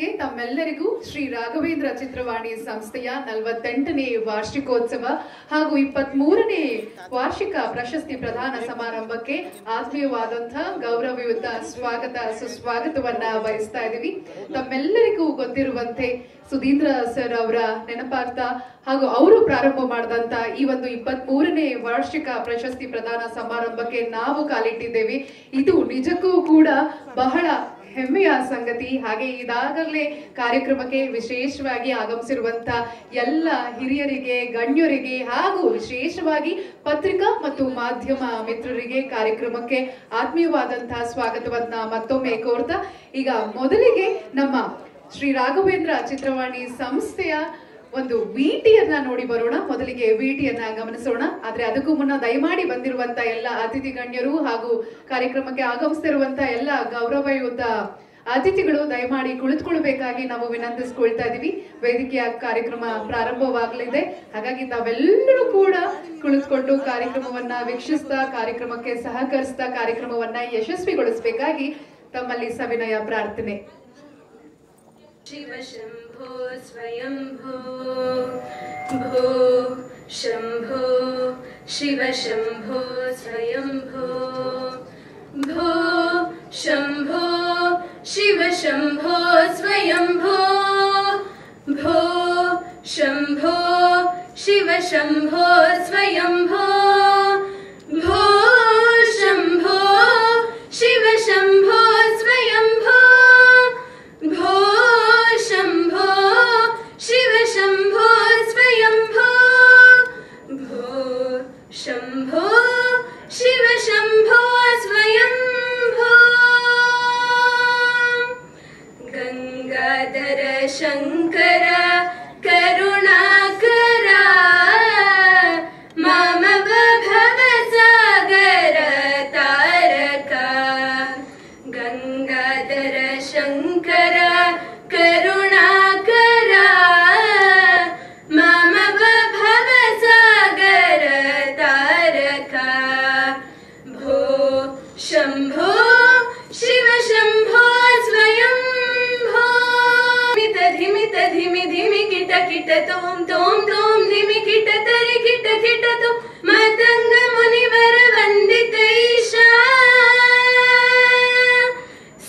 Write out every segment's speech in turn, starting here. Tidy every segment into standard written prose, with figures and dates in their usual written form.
ಮೊದಲಿಗೆ ತಮ್ಮೆಲ್ಲರಿಗೂ ಶ್ರೀ ರಾಘವೇಂದ್ರ ಚಿತ್ರವಾಣಿ ಸಂಸ್ಥೆಯ 48ನೇ ವಾರ್ಷಿಕೋತ್ಸವ ಹಾಗೂ 23ನೇ ವಾರ್ಷಿಕ ಪ್ರಶಸ್ತಿ ಪ್ರದಾನ ಸಮಾರಂಭಕ್ಕೆ ಆತ್ಮೀಯವಾದಂತಹ ಗೌರವಯುತ ಸ್ವಾಗತ ಸುಸ್ವಾಗತವನ್ನ ಬಯಸ್ತಾ ಇದ್ದೀವಿ. ತಮ್ಮೆಲ್ಲರಿಗೂ ಗೊತ್ತಿರುವಂತೆ ಸುಧೀಂದ್ರ ಸರ್ ಅವರ ನೆನಪಾರ್ಥ ಹಾಗೂ ಅವರು ಪ್ರಾರಂಭ ಮಾಡಿದಂತ ಈ ಒಂದು 23ನೇ ವಾರ್ಷಿಕ ಪ್ರಶಸ್ತಿ ಪ್ರದಾನ ಸಮಾರಂಭಕ್ಕೆ ನಾವು ಕಾಲಿಟ್ಟಿದ್ದೇವೆ. ಇದು ನಿಜಕ್ಕೂ ಕೂಡ ಬಹಳ ಹೆಮ್ಮೆಯ ಸಂಗತಿ. ಹಾಗೆ ಇದಾಗಲೇ ಕಾರ್ಯಕ್ರಮಕ್ಕೆ ವಿಶೇಷವಾಗಿ ಆಗಮಿಸಿರುವಂತ ಎಲ್ಲ ಹಿರಿಯರಿಗೆ, ಗಣ್ಯರಿಗೆ ಹಾಗೂ ವಿಶೇಷವಾಗಿ ಪತ್ರಿಕಾ ಮತ್ತು ಮಾಧ್ಯಮ ಮಿತ್ರರಿಗೆ ಕಾರ್ಯಕ್ರಮಕ್ಕೆ ಆತ್ಮೀಯವಾದಂತಹ ಸ್ವಾಗತವನ್ನ ಮತ್ತೊಮ್ಮೆ ಕೋರ್ತಾ, ಈಗ ಮೊದಲಿಗೆ ನಮ್ಮ ಶ್ರೀ ರಾಘವೇಂದ್ರ ಚಿತ್ರವಾಣಿ ಸಂಸ್ಥೆಯ ಒಂದು ವಿಟಿಯನ್ನ ನೋಡಿ ಬರೋಣ. ಮೊದಲಿಗೆ ವಿಟಿಯನ್ನ ಗಮನಿಸೋಣ. ಆದ್ರೆ ಅದಕ್ಕೂ ಮುನ್ನ ದಯಮಾಡಿ ಬಂದಿರುವಂತ ಎಲ್ಲ ಅತಿಥಿ ಗಣ್ಯರು ಹಾಗೂ ಕಾರ್ಯಕ್ರಮಕ್ಕೆ ಆಗಮಿಸ್ತಿರುವಂತ ಎಲ್ಲ ಗೌರವಯುತ ಅತಿಥಿಗಳು ದಯಮಾಡಿ ಕುಳಿತುಕೊಳ್ಬೇಕಾಗಿ ನಾವು ವಿನಂತಿಸ್ಕೊಳ್ತಾ ಇದೀವಿ. ವೇದಿಕೆಯ ಕಾರ್ಯಕ್ರಮ ಪ್ರಾರಂಭವಾಗಲಿದೆ. ಹಾಗಾಗಿ ತಾವೆಲ್ಲರೂ ಕೂಡ ಕುಳಿತುಕೊಂಡು ಕಾರ್ಯಕ್ರಮವನ್ನ ವೀಕ್ಷಿಸ್ತಾ, ಕಾರ್ಯಕ್ರಮಕ್ಕೆ ಸಹಕರಿಸ್ತಾ, ಕಾರ್ಯಕ್ರಮವನ್ನ ಯಶಸ್ವಿಗೊಳಿಸಬೇಕಾಗಿ ತಮ್ಮಲ್ಲಿ ಸವಿನಯ ಪ್ರಾರ್ಥನೆ. ಶಿವ ಶಂಭೋ ಸ್ವಯಂಭೋ ಭೋ ಶಂಭೋ ಶಿವ ಶಂಭೋ ಸ್ವಯಂಭೋ ಭೋ ಶಂಭೋ ಶಿವ ಶಂಭೋ ಸ್ವಯಂಭೋ ಭೋ ಶಂಭೋ ಶಿವ ಶಂಭೋ ಸ್ವಯಂಭೋ ಭೋ ಶಂಭೋ ಶಿವ ಶಂಭೋ ಸ್ವಯಂಭೋ ಭೋ ಶಂಭೋ ಶಿವ ಶಂಭೋ ಸ್ವಯಂಭೋ ಭೋ ಶಂಭೋ ಶಿವ ಶಂಭೋ ಸ್ವಯಂಭೋ ಗಂಗಾಧರ ಶಂಕರ ಕರುಣಾಕರ ಮಾಮವ ಭವಸಾಗರ ತಾರಕ ಗಂಗಾಧರ ಶಂಕರ ಕರುಣಾಕರ ಮಾಮವ ಭವಸಾಗರ ತಾರಕ ಭೋ ಶಂಭೋ ಶಿವ ಶಂಭೋ ಸ್ವಯಂಭೋ ಧಿಮಿತ ಧಿಮಿ ಧಿಮಿ ಕಿಟ ಕಿಟ ತೋಂ ತೋಂ ತೋಂ ಧಿಮಿ ಕಿಟ ತರಿ ಕಿಟ ಕಿಟ ತೋ ಮತಂಗ ಮುನಿವರ ವಂದಿತ ಈಶಾ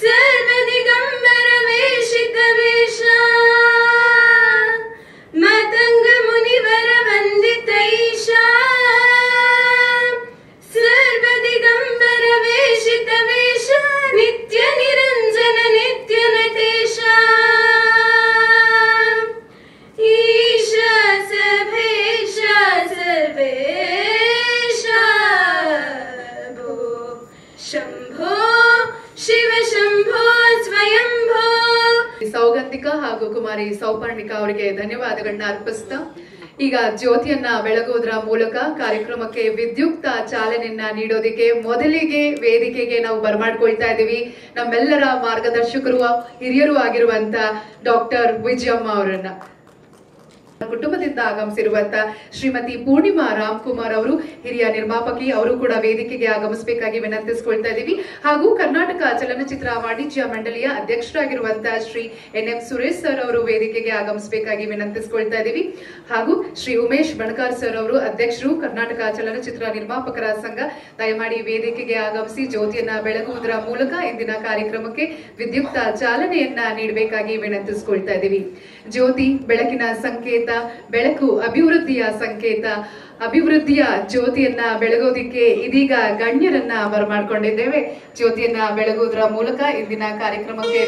ಸರ್ವ ದಿಗಂಬರ ವೇಷಿತ ವೇಷ ಮತಂಗ ಮುನಿವರ ವಂದಿತ ಈಶಾ ಸರ್ವ ದಿಗಂಬರ ವೇಷಿತ ವೇಷ ನಿತ್ಯ ನಿರಂಜನ ನಿತ್ಯ ನಟೇಶ ಈಶ ಸಭೇಶ ಸರ್ವೇಶ ಭೋ ಶಂಭೋ ಶಿವ ಶಂಭೋ ಸ್ವಯಂಭೋ. ಸೌಗಂಧಿಕ ಹಾಗೂ ಕುಮಾರಿ ಸೌಪರ್ಣಿಕಾ ಅವರಿಗೆ ಧನ್ಯವಾದಗಳನ್ನ ಅರ್ಪಿಸ್ತಾ, ಈಗ ಜ್ಯೋತಿಯನ್ನ ಬೆಳಗೋದ್ರ ಮೂಲಕ ಕಾರ್ಯಕ್ರಮಕ್ಕೆ ವಿದ್ಯುಕ್ತ ಚಾಲನೆಯನ್ನ ನೀಡೋದಿಕ್ಕೆ ಮೊದಲಿಗೆ ವೇದಿಕೆಗೆ ನಾವು ಬರಮಾಡ್ಕೊಳ್ತಾ ಇದ್ದೀವಿ ನಮ್ಮೆಲ್ಲರ ಮಾರ್ಗದರ್ಶಕರು, ಹಿರಿಯರು ಆಗಿರುವಂತ ಡಾಕ್ಟರ್ ವಿಜಯಮ್ಮ ಅವರನ್ನ. ಕುಟುಂಬದಿಂದ ಆಗಮಿಸಿರುವಂತ ಶ್ರೀಮತಿ ಪೂರ್ಣಿಮಾ ರಾಮ್ಕುಮಾರ್ ಅವರು ಹಿರಿಯ ನಿರ್ಮಾಪಕಿ, ಅವರು ಕೂಡ ವೇದಿಕೆಗೆ ಆಗಮಿಸಬೇಕಾಗಿ ವಿನಂತಿಸಿಕೊಳ್ತಾ ಇದ್ದೀವಿ. ಹಾಗೂ ಕರ್ನಾಟಕ ಚಲನಚಿತ್ರ ವಾಣಿಜ್ಯ ಮಂಡಳಿಯ ಅಧ್ಯಕ್ಷರಾಗಿರುವಂತಹ ಶ್ರೀ NM ಸುರೇಶ್ ಸರ್ ಅವರು ವೇದಿಕೆಗೆ ಆಗಮಿಸಬೇಕಾಗಿ ವಿನಂತಿಸಿಕೊಳ್ತಾ ಇದ್ದೀವಿ. ಹಾಗೂ ಶ್ರೀ ಉಮೇಶ್ ಬಣಕಾರ್ ಸರ್ ಅವರು ಅಧ್ಯಕ್ಷರು, ಕರ್ನಾಟಕ ಚಲನಚಿತ್ರ ನಿರ್ಮಾಪಕರ ಸಂಘ, ದಯಮಾಡಿ ವೇದಿಕೆಗೆ ಆಗಮಿಸಿ ಜ್ಯೋತಿಯನ್ನ ಬೆಳಗುವುದರ ಮೂಲಕ ಇಂದಿನ ಕಾರ್ಯಕ್ರಮಕ್ಕೆ ವಿದ್ಯುಕ್ತ ಚಾಲನೆಯನ್ನ ನೀಡಬೇಕಾಗಿ ವಿನಂತಿಸಿಕೊಳ್ತಾ ಇದ್ದೀವಿ. ಜ್ಯೋತಿ ಬೆಳಕಿನ ಸಂಕೇತ, ಬೆಳಕು ಅಭಿವೃದ್ಧಿಯ ಸಂಕೇತ. ಅಭಿವೃದ್ಧಿಯ ಜ್ಯೋತಿಯನ್ನ ಬೆಳಗೋದಿಕ್ಕೆ ಇದೀಗ ಗಣ್ಯರನ್ನ ಬರಮಾಡ್ಕೊಂಡಿದ್ದೇವೆ. ಜ್ಯೋತಿಯನ್ನ ಬೆಳಗುವುದರ ಮೂಲಕ ಇಂದಿನ ಕಾರ್ಯಕ್ರಮಕ್ಕೆ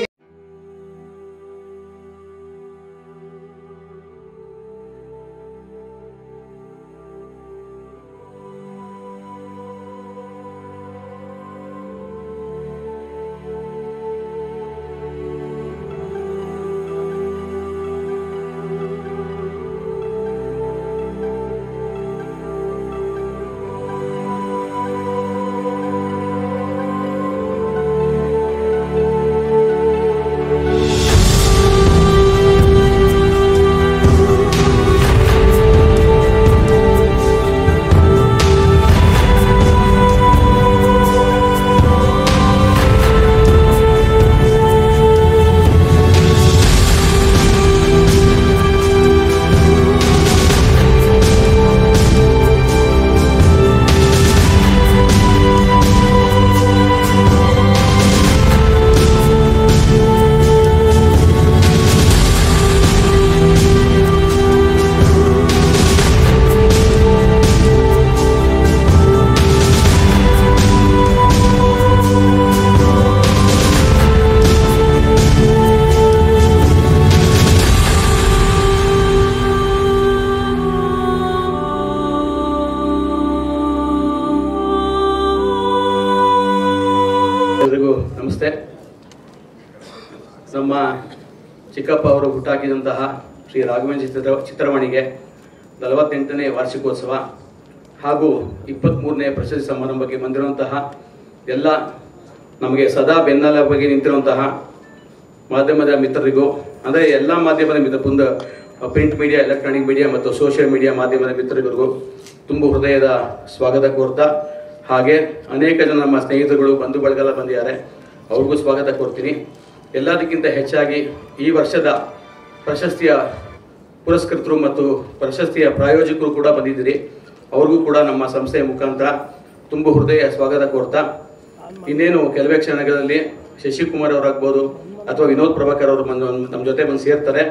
ನಮಸ್ತೆ. ನಮ್ಮ ಚಿಕ್ಕಪ್ಪ ಅವರು ಹುಟ್ಟಾಕಿದಂತಹ ಶ್ರೀ ರಾಘವೇಂದ್ರ ಚಿತ್ರವಾಣಿಗೆ 48ನೇ ವಾರ್ಷಿಕೋತ್ಸವ ಹಾಗೂ 23ನೇ ಪ್ರಶಸ್ತಿ ಸಮಾರಂಭಕ್ಕೆ ಬಂದಿರುವಂತಹ ಎಲ್ಲ ನಮಗೆ ಸದಾ ಬೆನ್ನೆಲುಬಾಗಿ ನಿಂತಿರುವಂತಹ ಮಾಧ್ಯಮದ ಮಿತ್ರರಿಗೂ, ಅಂದರೆ ಎಲ್ಲ ಮಾಧ್ಯಮದ ಮಿತ್ರ ಪ್ರಿಂಟ್ ಮೀಡಿಯಾ, ಎಲೆಕ್ಟ್ರಾನಿಕ್ ಮೀಡಿಯಾ ಮತ್ತು ಸೋಷಿಯಲ್ ಮೀಡಿಯಾ ಮಾಧ್ಯಮದ ಮಿತ್ರರಿಗೂ ತುಂಬ ಹೃದಯದ ಸ್ವಾಗತ ಕೋರ್ತಾ, ಹಾಗೆ ಅನೇಕ ಜನ ನಮ್ಮ ಸ್ನೇಹಿತರುಗಳು ಬಂಧು ಬಳಗ ಬಂದಿದ್ದಾರೆ, ಅವ್ರಿಗೂ ಸ್ವಾಗತ ಕೋರ್ತೀನಿ. ಎಲ್ಲದಕ್ಕಿಂತ ಹೆಚ್ಚಾಗಿ ಈ ವರ್ಷದ ಪ್ರಶಸ್ತಿಯ ಪುರಸ್ಕರ್ತರು ಮತ್ತು ಪ್ರಶಸ್ತಿಯ ಪ್ರಾಯೋಜಕರು ಕೂಡ ಬಂದಿದ್ದೀರಿ. ಅವ್ರಿಗೂ ಕೂಡ ನಮ್ಮ ಸಂಸ್ಥೆಯ ಮುಖಾಂತರ ತುಂಬ ಹೃದಯ ಸ್ವಾಗತ ಕೋರ್ತಾ, ಇನ್ನೇನು ಕೆಲವೇ ಕ್ಷಣಗಳಲ್ಲಿ ಶಶಿಕುಮಾರ್ ಅವರಾಗ್ಬೋದು ಅಥವಾ ವಿನೋದ್ ಪ್ರಭಾಕರ್ ಅವರು ನಮ್ಮ ಜೊತೆ ಬಂದು ಸೇರ್ತಾರೆ.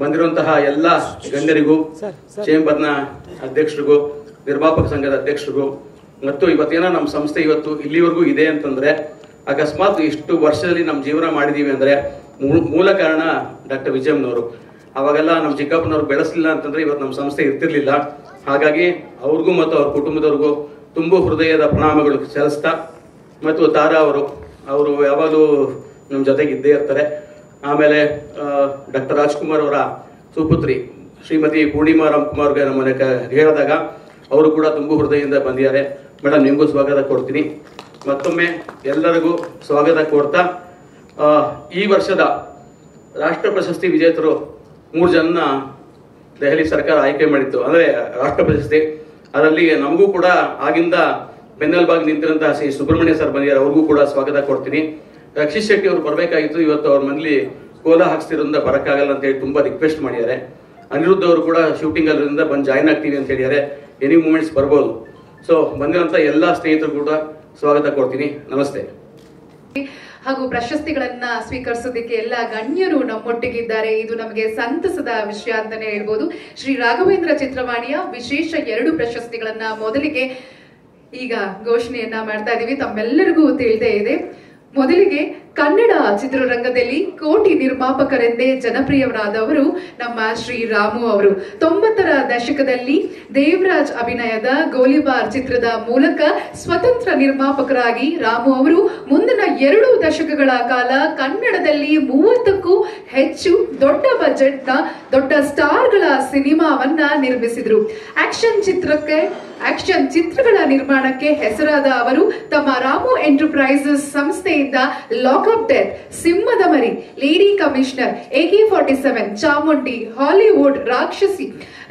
ಬಂದಿರುವಂತಹ ಎಲ್ಲ ಗಣ್ಯರಿಗೂ, ಚೇಂಬರ್ನ ಅಧ್ಯಕ್ಷರಿಗೂ, ನಿರ್ಮಾಪಕ ಸಂಘದ ಅಧ್ಯಕ್ಷರಿಗೂ ಮತ್ತು ಇವತ್ತೇನೋ ನಮ್ಮ ಸಂಸ್ಥೆ ಇವತ್ತು ಇಲ್ಲಿವರೆಗೂ ಇದೆ ಅಂತಂದ್ರೆ, ಅಕಸ್ಮಾತ್ ಇಷ್ಟು ವರ್ಷದಲ್ಲಿ ನಮ್ಮ ಜೀವನ ಮಾಡಿದೀವಿ ಅಂದ್ರೆ ಮೂಲ ಕಾರಣ ಡಾಕ್ಟರ್ ವಿಜಯಮ್ಮನವರು. ಅವಾಗೆಲ್ಲ ನಮ್ಮ ಚಿಕ್ಕಪ್ಪನವ್ರು ಬೆಳೆಸಲಿಲ್ಲ ಅಂತಂದ್ರೆ ಇವತ್ತು ನಮ್ಮ ಸಂಸ್ಥೆ ಇರ್ತಿರ್ಲಿಲ್ಲ. ಹಾಗಾಗಿ ಅವ್ರಿಗೂ ಮತ್ತು ಅವ್ರ ಕುಟುಂಬದವ್ರಿಗೂ ತುಂಬ ಹೃದಯದ ಪ್ರಣಾಮಗಳು ಸಲ್ಲಿಸ್ತಾ, ಮತ್ತು ತಾರಾ ಅವರು ಯಾವಾಗಲೂ ನಮ್ಮ ಜೊತೆಗೆ ಇದ್ದೇ ಇರ್ತಾರೆ. ಆಮೇಲೆ ಡಾಕ್ಟರ್ ರಾಜ್ಕುಮಾರ್ ಅವರ ಸುಪುತ್ರಿ ಶ್ರೀಮತಿ ಪೂರ್ಣಿಮಾ ರಾಮ್ಕುಮಾರ್ಗೆ ನಮ್ಮ ಮನೆ ಹೇಳಿದಾಗ ಅವರು ಕೂಡ ತುಂಬ ಹೃದಯದಿಂದ ಬಂದಿದ್ದಾರೆ. ಮೇಡಮ್, ನಿಮಗೂ ಸ್ವಾಗತ ಕೊಡ್ತೀನಿ. ಮತ್ತೊಮ್ಮೆ ಎಲ್ಲರಿಗೂ ಸ್ವಾಗತ ಕೊಡ್ತಾ, ಈ ವರ್ಷದ ರಾಷ್ಟ್ರ ಪ್ರಶಸ್ತಿ ವಿಜೇತರು 3 ಜನ ದೆಹಲಿ ಸರ್ಕಾರ ಆಯ್ಕೆ ಮಾಡಿತ್ತು, ಅಂದರೆ ರಾಷ್ಟ್ರ ಪ್ರಶಸ್ತಿ. ಅದರಲ್ಲಿ ನಮಗೂ ಕೂಡ ಆಗಿಂದ ಬೆನ್ನೆಲುಬಾಗಿ ನಿಂತಿರುವಂತಹ ಶ್ರೀ ಸುಬ್ರಹ್ಮಣ್ಯ ಸರ್ ಬಂದಿದ್ದಾರೆ, ಅವ್ರಿಗೂ ಕೂಡ ಸ್ವಾಗತ ಕೊಡ್ತೀನಿ. ರಕ್ಷಿತ್ ಶೆಟ್ಟಿ ಅವರು ಬರಬೇಕಾಗಿತ್ತು, ಇವತ್ತು ಅವ್ರ ಮನೇಲಿ ಕೋಲ ಹಾಕ್ಸ್ತಿರೋದ್ರಿಂದ ಬರೋಕ್ಕಾಗಲ್ಲ ಅಂತ ಹೇಳಿ ತುಂಬ ರಿಕ್ವೆಸ್ಟ್ ಮಾಡಿದ್ದಾರೆ. ಅನಿರುದ್ಧ ಅವರು ಕೂಡ ಶೂಟಿಂಗ್ ಅಲ್ಲಿಂದ ಬಂದು ಜಾಯ್ನ್ ಆಗ್ತೀವಿ ಅಂತ ಹೇಳಿದ್ದಾರೆ, ಎನಿ ಮೂಮೆಂಟ್ಸ್ ಬರ್ಬೋದು. ಸೊ ಬಂದಿರುವಂಥ ಎಲ್ಲ ಸ್ನೇಹಿತರು ಕೂಡ ಸ್ವಾಗತ ಕೊಡ್ತೀನಿ. ನಮಸ್ತೆ. ಹಾಗೂ ಪ್ರಶಸ್ತಿಗಳನ್ನ ಸ್ವೀಕರಿಸೋದಕ್ಕೆ ಎಲ್ಲ ಗಣ್ಯರು ನಮ್ಮೊಟ್ಟಿಗಿದ್ದಾರೆ. ಇದು ನಮಗೆ ಸಂತಸದ ವಿಷಯ ಅಂತಾನೆ ಹೇಳ್ಬೋದು. ಶ್ರೀ ರಾಘವೇಂದ್ರ ಚಿತ್ರವಾಣಿಯ ವಿಶೇಷ 2 ಪ್ರಶಸ್ತಿಗಳನ್ನ ಮೊದಲಿಗೆ ಈಗ ಘೋಷಣೆಯನ್ನ ಮಾಡ್ತಾ ಇದೀವಿ. ತಮ್ಮೆಲ್ಲರಿಗೂ ತಿಳಿದೇ ಇದೆ. ಮೊದಲಿಗೆ ಕನ್ನಡ ಚಿತ್ರರಂಗದಲ್ಲಿ ಕೋಟಿ ನಿರ್ಮಾಪಕರೆಂದೇ ಜನಪ್ರಿಯರಾದವರು ನಮ್ಮ ಶ್ರೀ ರಾಮು ಅವರು. 90ರ ದಶಕದಲ್ಲಿ ದೇವರಾಜ್ ಅಭಿನಯದ ಗೋಲಿಬಾರ್ ಚಿತ್ರದ ಮೂಲಕ ಸ್ವತಂತ್ರ ನಿರ್ಮಾಪಕರಾಗಿ ರಾಮು ಅವರು ಮುಂದಿನ 2 ದಶಕಗಳ ಕಾಲ ಕನ್ನಡದಲ್ಲಿ 30ಕ್ಕೂ ಹೆಚ್ಚು ದೊಡ್ಡ ಬಜೆಟ್ನ ದೊಡ್ಡ ಸ್ಟಾರ್ಗಳ ಸಿನಿಮಾವನ್ನ ನಿರ್ಮಿಸಿದ್ರು. ಆಕ್ಷನ್ ಚಿತ್ರಗಳ ನಿರ್ಮಾಣಕ್ಕೆ ಹೆಸರಾದ ಅವರು ತಮ್ಮ ರಾಮು ಎಂಟರ್ಪ್ರೈಸಸ್ ಸಂಸ್ಥೆಯಿಂದ ಲಾಕಪ್ ಡೆತ್, ಸಿಂಹದ ಮರಿ, lady commissioner, AK-47, Chamundi, Hollywood,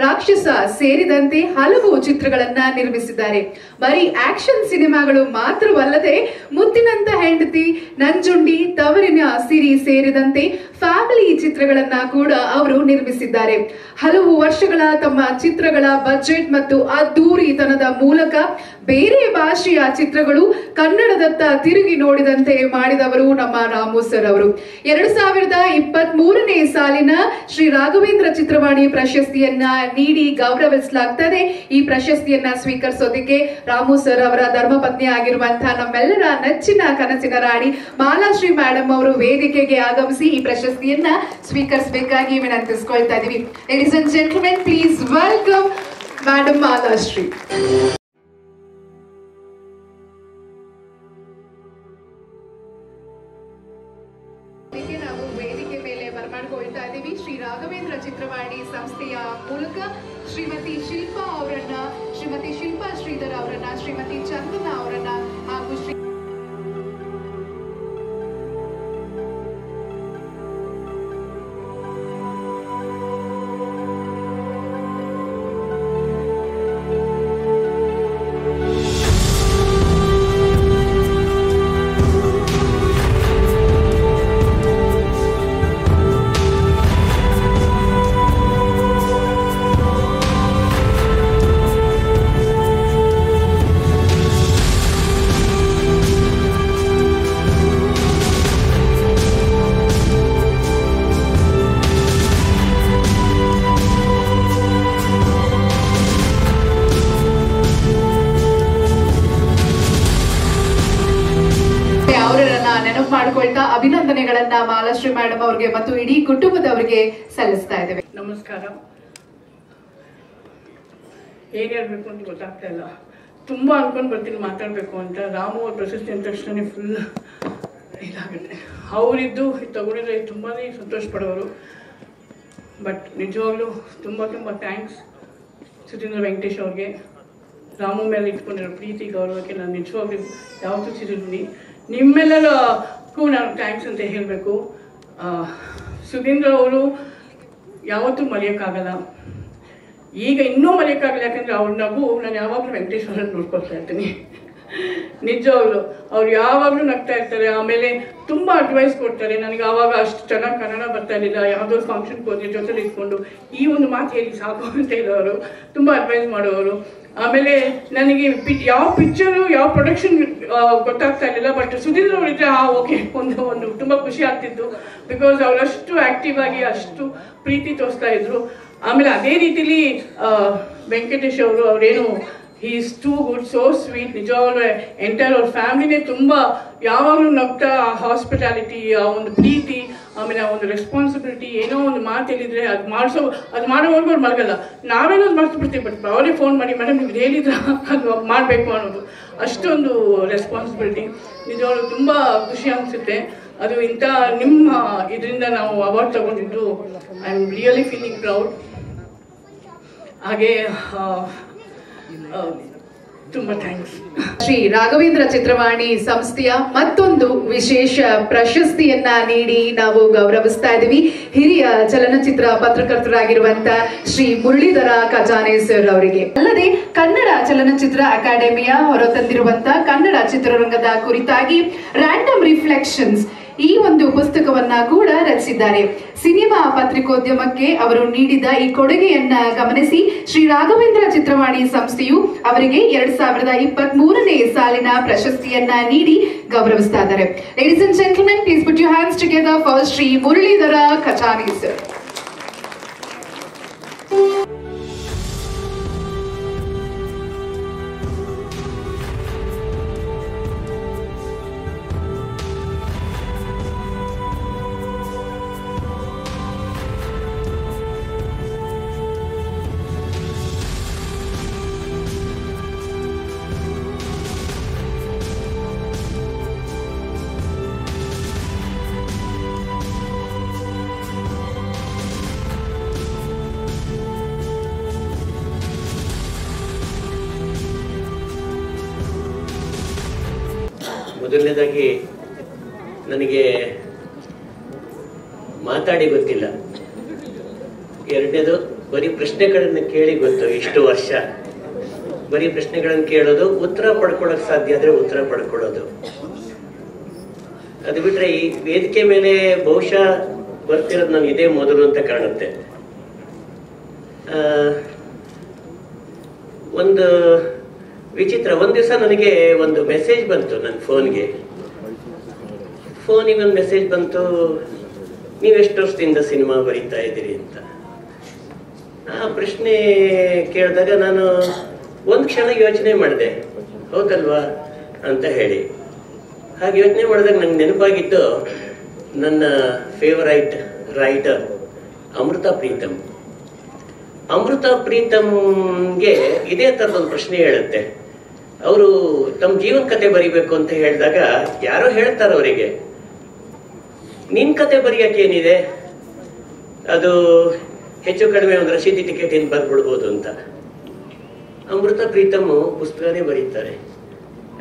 ರಾಕ್ಷಸ ಸೇರಿದಂತೆ ಹಲವು ಚಿತ್ರಗಳನ್ನ ನಿರ್ಮಿಸಿದ್ದಾರೆ. ಬರೀ ಆಕ್ಷನ್ ಸಿನಿಮಾಗಳು ಮಾತ್ರವಲ್ಲದೆ ಮುತ್ತಿನಂತ ಹೆಂಡತಿ, ನಂಜುಂಡಿ, ತವರಿನ ಸಿರಿ ಸೇರಿದಂತೆ ಫ್ಯಾಮಿಲಿ ಚಿತ್ರಗಳನ್ನ ಕೂಡ ಅವರು ನಿರ್ಮಿಸಿದ್ದಾರೆ. ಹಲವು ವರ್ಷಗಳ ತಮ್ಮ ಚಿತ್ರಗಳ ಬಜೆಟ್ ಮತ್ತು ಅದ್ದೂರಿತನದ ಮೂಲಕ ಬೇರೆ ಭಾಷೆಯ ಚಿತ್ರಗಳು ಕನ್ನಡದತ್ತ ತಿರುಗಿ ನೋಡಿದಂತೆ ಮಾಡಿದವರು ನಮ್ಮ ರಾಮು ಸರ್ ಅವರು. 2023ನೇ ಸಾಲಿನ ಶ್ರೀ ರಾಘವೇಂದ್ರ ಚಿತ್ರವಾಣಿ ಪ್ರಶಸ್ತಿಯನ್ನ ನೀಡಿ ಗೌರವಿಸಲಾಗ್ತದೆ. ಈ ಪ್ರಶಸ್ತಿಯನ್ನ ಸ್ವೀಕರಿಸೋದಕ್ಕೆ ರಾಮು ಸರ್ ಅವರ ಧರ್ಮಪತ್ನಿ ಆಗಿರುವಂತಹ ನಮ್ಮೆಲ್ಲರ ನೆಚ್ಚಿನ ಕನಸಿನ ರಾಣಿ ಮಾಲಾಶ್ರೀ ಮೇಡಮ್ ಅವರು ವೇದಿಕೆಗೆ ಆಗಮಿಸಿ ಈ ಪ್ರಶಸ್ತಿಯನ್ನ ಸ್ವೀಕರಿಸಬೇಕಾಗಿ ವಿನಂತಿಸಿಕೊಳ್ತಾ ಇದೀವಿ. Ladies and gentlemen, please welcome madam Malashri. ನಾವು ವೇದಿಕೆ ಮೇಲೆ ಬರಮಾಡ್ಕೊಳ್ತಾ ಇದ್ದೀವಿ. ಶ್ರೀ ರಾಘವೇಂದ್ರ ಚಿತ್ರವಾಣಿ ಸಂಸ್ಥೆಯ ಮೂಲಕ ಶ್ರೀಮತಿ ಶಿಲ್ಪಾ ಅವರನ್ನ, ಶ್ರೀಮತಿ ಶಿಲ್ಪಾ ಶ್ರೀಧರ್ ಅವರನ್ನ, ಶ್ರೀಮತಿ ಚಂದನ ಅವರನ್ನ ಹಾಗೂ ಶ್ರೀ ನೆನಪು ಮಾಡಿಕೊಳ್ತಾ ಅಭಿನಂದನೆಗಳನ್ನ ಮಾಲಾಶ್ರೀ ಮೇಡಮ್ ಅವರಿಗೆ ಮತ್ತು ಇಡೀ ಕುಟುಂಬದವರಿಗೆ ಸಲ್ಲಿಸ್ತಾ ಇದ್ದೇವೆ. ನಮಸ್ಕಾರ. ಹೇಗೆ ಹೇಳ್ಬೇಕು ಅಂತ ಗೊತ್ತಾಗ್ತಾ ಇಲ್ಲ. ತುಂಬ ಅನ್ಕೊಂಡು ಬರ್ತೀನಿ ಮಾತಾಡಬೇಕು ಅಂತ. ರಾಮು ಅವ್ರ ಪ್ರಶಸ್ತಿ ಅಂದ ತಕ್ಷಣ ಫುಲ್ ಇದಾಗುತ್ತೆ. ಅವರಿದ್ದು ತಗೊಂಡಿದ್ರೆ ತುಂಬಾ ಸಂತೋಷ ಪಡೋರು. ಬಟ್ ನಿಜವಾಗ್ಲೂ ತುಂಬ ಥ್ಯಾಂಕ್ಸ್ ಸುಧೀಂದ್ರ ವೆಂಕಟೇಶ್ ಅವ್ರಿಗೆ. ರಾಮು ಮೇಲೆ ಇಟ್ಕೊಂಡಿರೋ ಪ್ರೀತಿ ಗೌರವಕ್ಕೆ ನಾನು ನಿಜವಾಗ್ಲೂ ಯಾವತ್ತೂ ಚಿರಿದ್ದೀನಿ. ನಿಮ್ಮೆಲ್ಲರಿಗೂ ನಾನು ಥ್ಯಾಂಕ್ಸ್ ಅಂತ ಹೇಳಬೇಕು. ಸುಧೀಂದ್ರ ಅವರು ಯಾವತ್ತೂ ಮರೆಯೋಕ್ಕಾಗಲ್ಲ, ಈಗ ಇನ್ನೂ ಮರೆಯೋಕ್ಕಾಗಲ್ಲ. ಯಾಕಂದರೆ ಅವ್ರ ನಗು ನಾನು ಯಾವಾಗಲೂ ವೆಂಕಟೇಶ್ ಅವ್ರನ್ನ ನೋಡ್ಕೊಳ್ತಾ ಇರ್ತೀನಿ. ನಿಜವಾಗ್ಲು ಅವ್ರು ಯಾವಾಗಲೂ ನಗ್ತಾ ಇರ್ತಾರೆ. ಆಮೇಲೆ ತುಂಬ ಅಡ್ವೈಸ್ ಕೊಡ್ತಾರೆ. ನನಗೆ ಆವಾಗ ಅಷ್ಟು ಚೆನ್ನಾಗಿ ಕನ್ನಡ ಬರ್ತಾ ಇರಲಿಲ್ಲ. ಯಾವುದೋ ಫಂಕ್ಷನ್ಗೆ ಹೋಗಿ ಜೊತೆಲಿ ಇಟ್ಕೊಂಡು ಈ ಒಂದು ಮಾತು ಹೇಳಿ ಸಾಕು ಅಂತ ಹೇಳೋರು, ತುಂಬ ಅಡ್ವೈಸ್ ಮಾಡೋರು. ಆಮೇಲೆ ನನಗೆ ಯಾವ ಪಿಕ್ಚರು ಯಾವ ಪ್ರೊಡಕ್ಷನ್ ಗೊತ್ತಾಗ್ತಾ ಇರಲಿಲ್ಲ. ಬಟ್ ಸುಧೀಂದ್ರ ಅವರಿದ್ರೆ ಓಕೆ ಒಂದು ತುಂಬ ಖುಷಿ ಆಗ್ತಿತ್ತು. ಬಿಕಾಸ್ ಅವರಷ್ಟು ಆ್ಯಕ್ಟಿವ್ ಆಗಿ ಅಷ್ಟು ಪ್ರೀತಿ ತೋರಿಸ್ತಾ ಇದ್ರು. ಆಮೇಲೆ ಅದೇ ರೀತಿಲಿ ವೆಂಕಟೇಶ್ ಅವರೇನು he is too good, so sweet. ನಿಜವಾಗ್ಲೂ ಎಂಟೈರ್ ಅವ್ರ ಫ್ಯಾಮಿಲಿನೇ ತುಂಬ ಯಾವಾಗಲೂ ನಗ್ತಾ ಹಾಸ್ಪಿಟಾಲಿಟಿ, ಆ ಒಂದು ಪ್ರೀತಿ, ಆಮೇಲೆ ಆ ಒಂದು ರೆಸ್ಪಾನ್ಸಿಬಿಲಿಟಿ. ಏನೋ ಒಂದು ಮಾತು ಹೇಳಿದ್ರೆ ಅದು ಮಾಡೋವರೆಗೂ ಅವ್ರು ಮಲಗಲ್ಲ. ನಾವೇನೋ ಮರ್ತು ಬಿಡ್ತೀವಿ, ಬಟ್ ಅವರೇ ಫೋನ್ ಮಾಡಿ ಮೇಡಮ್ ನೀವು ಹೇಳಿದ್ರ ಅದು ಮಾಡಬೇಕು ಅನ್ನೋದು. ಅಷ್ಟೊಂದು ರೆಸ್ಪಾನ್ಸಿಬಿಲಿಟಿ. ನಿಜವಾಗ್ಲೂ ತುಂಬ ಖುಷಿ ಅನಿಸುತ್ತೆ. ಅದು ಇಂಥ ನಿಮ್ಮ ಇದರಿಂದ ನಾವು ಅವಾರ್ಡ್ ತಗೊಂಡಿದ್ದು I am really feeling proud. ಹಾಗೆ ತುಂಬ ಥ್ಯಾಂಕ್ಸ್. ಶ್ರೀ ರಾಘವೇಂದ್ರ ಚಿತ್ರವಾಣಿ ಸಂಸ್ಥೆಯ ಮತ್ತೊಂದು ವಿಶೇಷ ಪ್ರಶಸ್ತಿಯನ್ನ ನೀಡಿ ನಾವು ಗೌರವಿಸ್ತಾ ಇದ್ದೀವಿ ಹಿರಿಯ ಚಲನಚಿತ್ರ ಪತ್ರಕರ್ತರಾಗಿರುವಂತ ಶ್ರೀ ಮುರಳೀಧರ ಖಜಾನೆ ಸರ್ ಅವರಿಗೆ. ಅಲ್ಲದೆ ಕನ್ನಡ ಚಲನಚಿತ್ರ ಅಕಾಡೆಮಿಯ ಹೊರತಂದಿರುವಂತ ಕನ್ನಡ ಚಿತ್ರರಂಗದ ಕುರಿತಾಗಿ ರ್ಯಾಂಡಮ್ ರಿಫ್ಲೆಕ್ಷನ್ಸ್ ಈ ಒಂದು ಪುಸ್ತಕವನ್ನ ಕೂಡ ರಚಿಸಿದ್ದಾರೆ. ಸಿನಿಮಾ ಪತ್ರಿಕೋದ್ಯಮಕ್ಕೆ ಅವರು ನೀಡಿದ ಈ ಕೊಡುಗೆಯನ್ನ ಗಮನಿಸಿ ಶ್ರೀ ರಾಘವೇಂದ್ರ ಚಿತ್ರವಾಣಿ ಸಂಸ್ಥೆಯು ಅವರಿಗೆ 2023ನೇ ಸಾಲಿನ ಪ್ರಶಸ್ತಿಯನ್ನ ನೀಡಿ ಗೌರವಿಸ್ತಾ ಇದ್ದಾರೆ. Ladies and gentlemen, please put your hands together for Shri Muralidhara Khajane sir. ಮೊದಲನೇದಾಗಿ ನನಗೆ ಮಾತಾಡಿ ಗೊತ್ತಿಲ್ಲ. ಎರಡನೇದು ಬರೀ ಪ್ರಶ್ನೆಗಳನ್ನು ಕೇಳಿ ಗೊತ್ತು. ಇಷ್ಟು ವರ್ಷ ಬರೀ ಪ್ರಶ್ನೆಗಳನ್ನು ಕೇಳೋದು, ಉತ್ತರ ಪಡ್ಕೊಳಕ್ ಸಾಧ್ಯ ಆದ್ರೆ ಉತ್ತರ ಪಡ್ಕೊಳ್ಳೋದು. ಅದು ಬಿಟ್ರೆ ಈ ವೇದಿಕೆ ಮೇಲೆ ಬಹುಶಃ ಬರ್ತಿರೋದು ನಾನು ಇದೇ ಮೊದಲು ಅಂತ ಕಾಣುತ್ತೆ. ಒಂದು ವಿಚಿತ್ರ, ಒಂದ್ ದಿವಸ ನನಗೆ ಒಂದು ಮೆಸೇಜ್ ಬಂತು ನನ್ನ ಫೋನಿಗೆ ಒಂದು ಮೆಸೇಜ್ ಬಂತು, ನೀವೆಷ್ಟು ವರ್ಷದಿಂದ ಸಿನಿಮಾ ಬರೀತಾ ಇದ್ದೀರಿ ಅಂತ. ಆ ಪ್ರಶ್ನೆ ಕೇಳಿದಾಗ ನಾನು ಒಂದು ಕ್ಷಣ ಯೋಚನೆ ಮಾಡಿದೆ, ಹೌದಲ್ವಾ ಅಂತ ಹೇಳಿ. ಹಾಗೆ ಯೋಚನೆ ಮಾಡಿದಾಗ ನಂಗೆ ನೆನಪಾಗಿದ್ದು ನನ್ನ ಫೇವರೈಟ್ ರೈಟರ್ ಅಮೃತ ಪ್ರೀತಮ್. ಅಮೃತ ಪ್ರೀತಮ್ಗೆ ಇದೇ ಥರದೊಂದು ಪ್ರಶ್ನೆ ಹೇಳುತ್ತೆ. ಅವರು ತಮ್ಮ ಜೀವನ ಕತೆ ಬರಿಬೇಕು ಅಂತ ಹೇಳಿದಾಗ ಯಾರೋ ಹೇಳ್ತಾರೆ ಅವರಿಗೆ, ನಿನ್ ಕತೆ ಬರೆಯಕ್ಕೆ ಏನಿದೆ, ಅದು ಹೆಚ್ಚು ಕಡಿಮೆ ಒಂದು ರಶೀದಿ ಟಿಕೆಟ್ ಇನ್ ಬರ್ಬಿಡ್ಬೋದು ಅಂತ. ಅಮೃತ ಪ್ರೀತಮ್ ಪುಸ್ತಕನೇ ಬರೀತಾರೆ,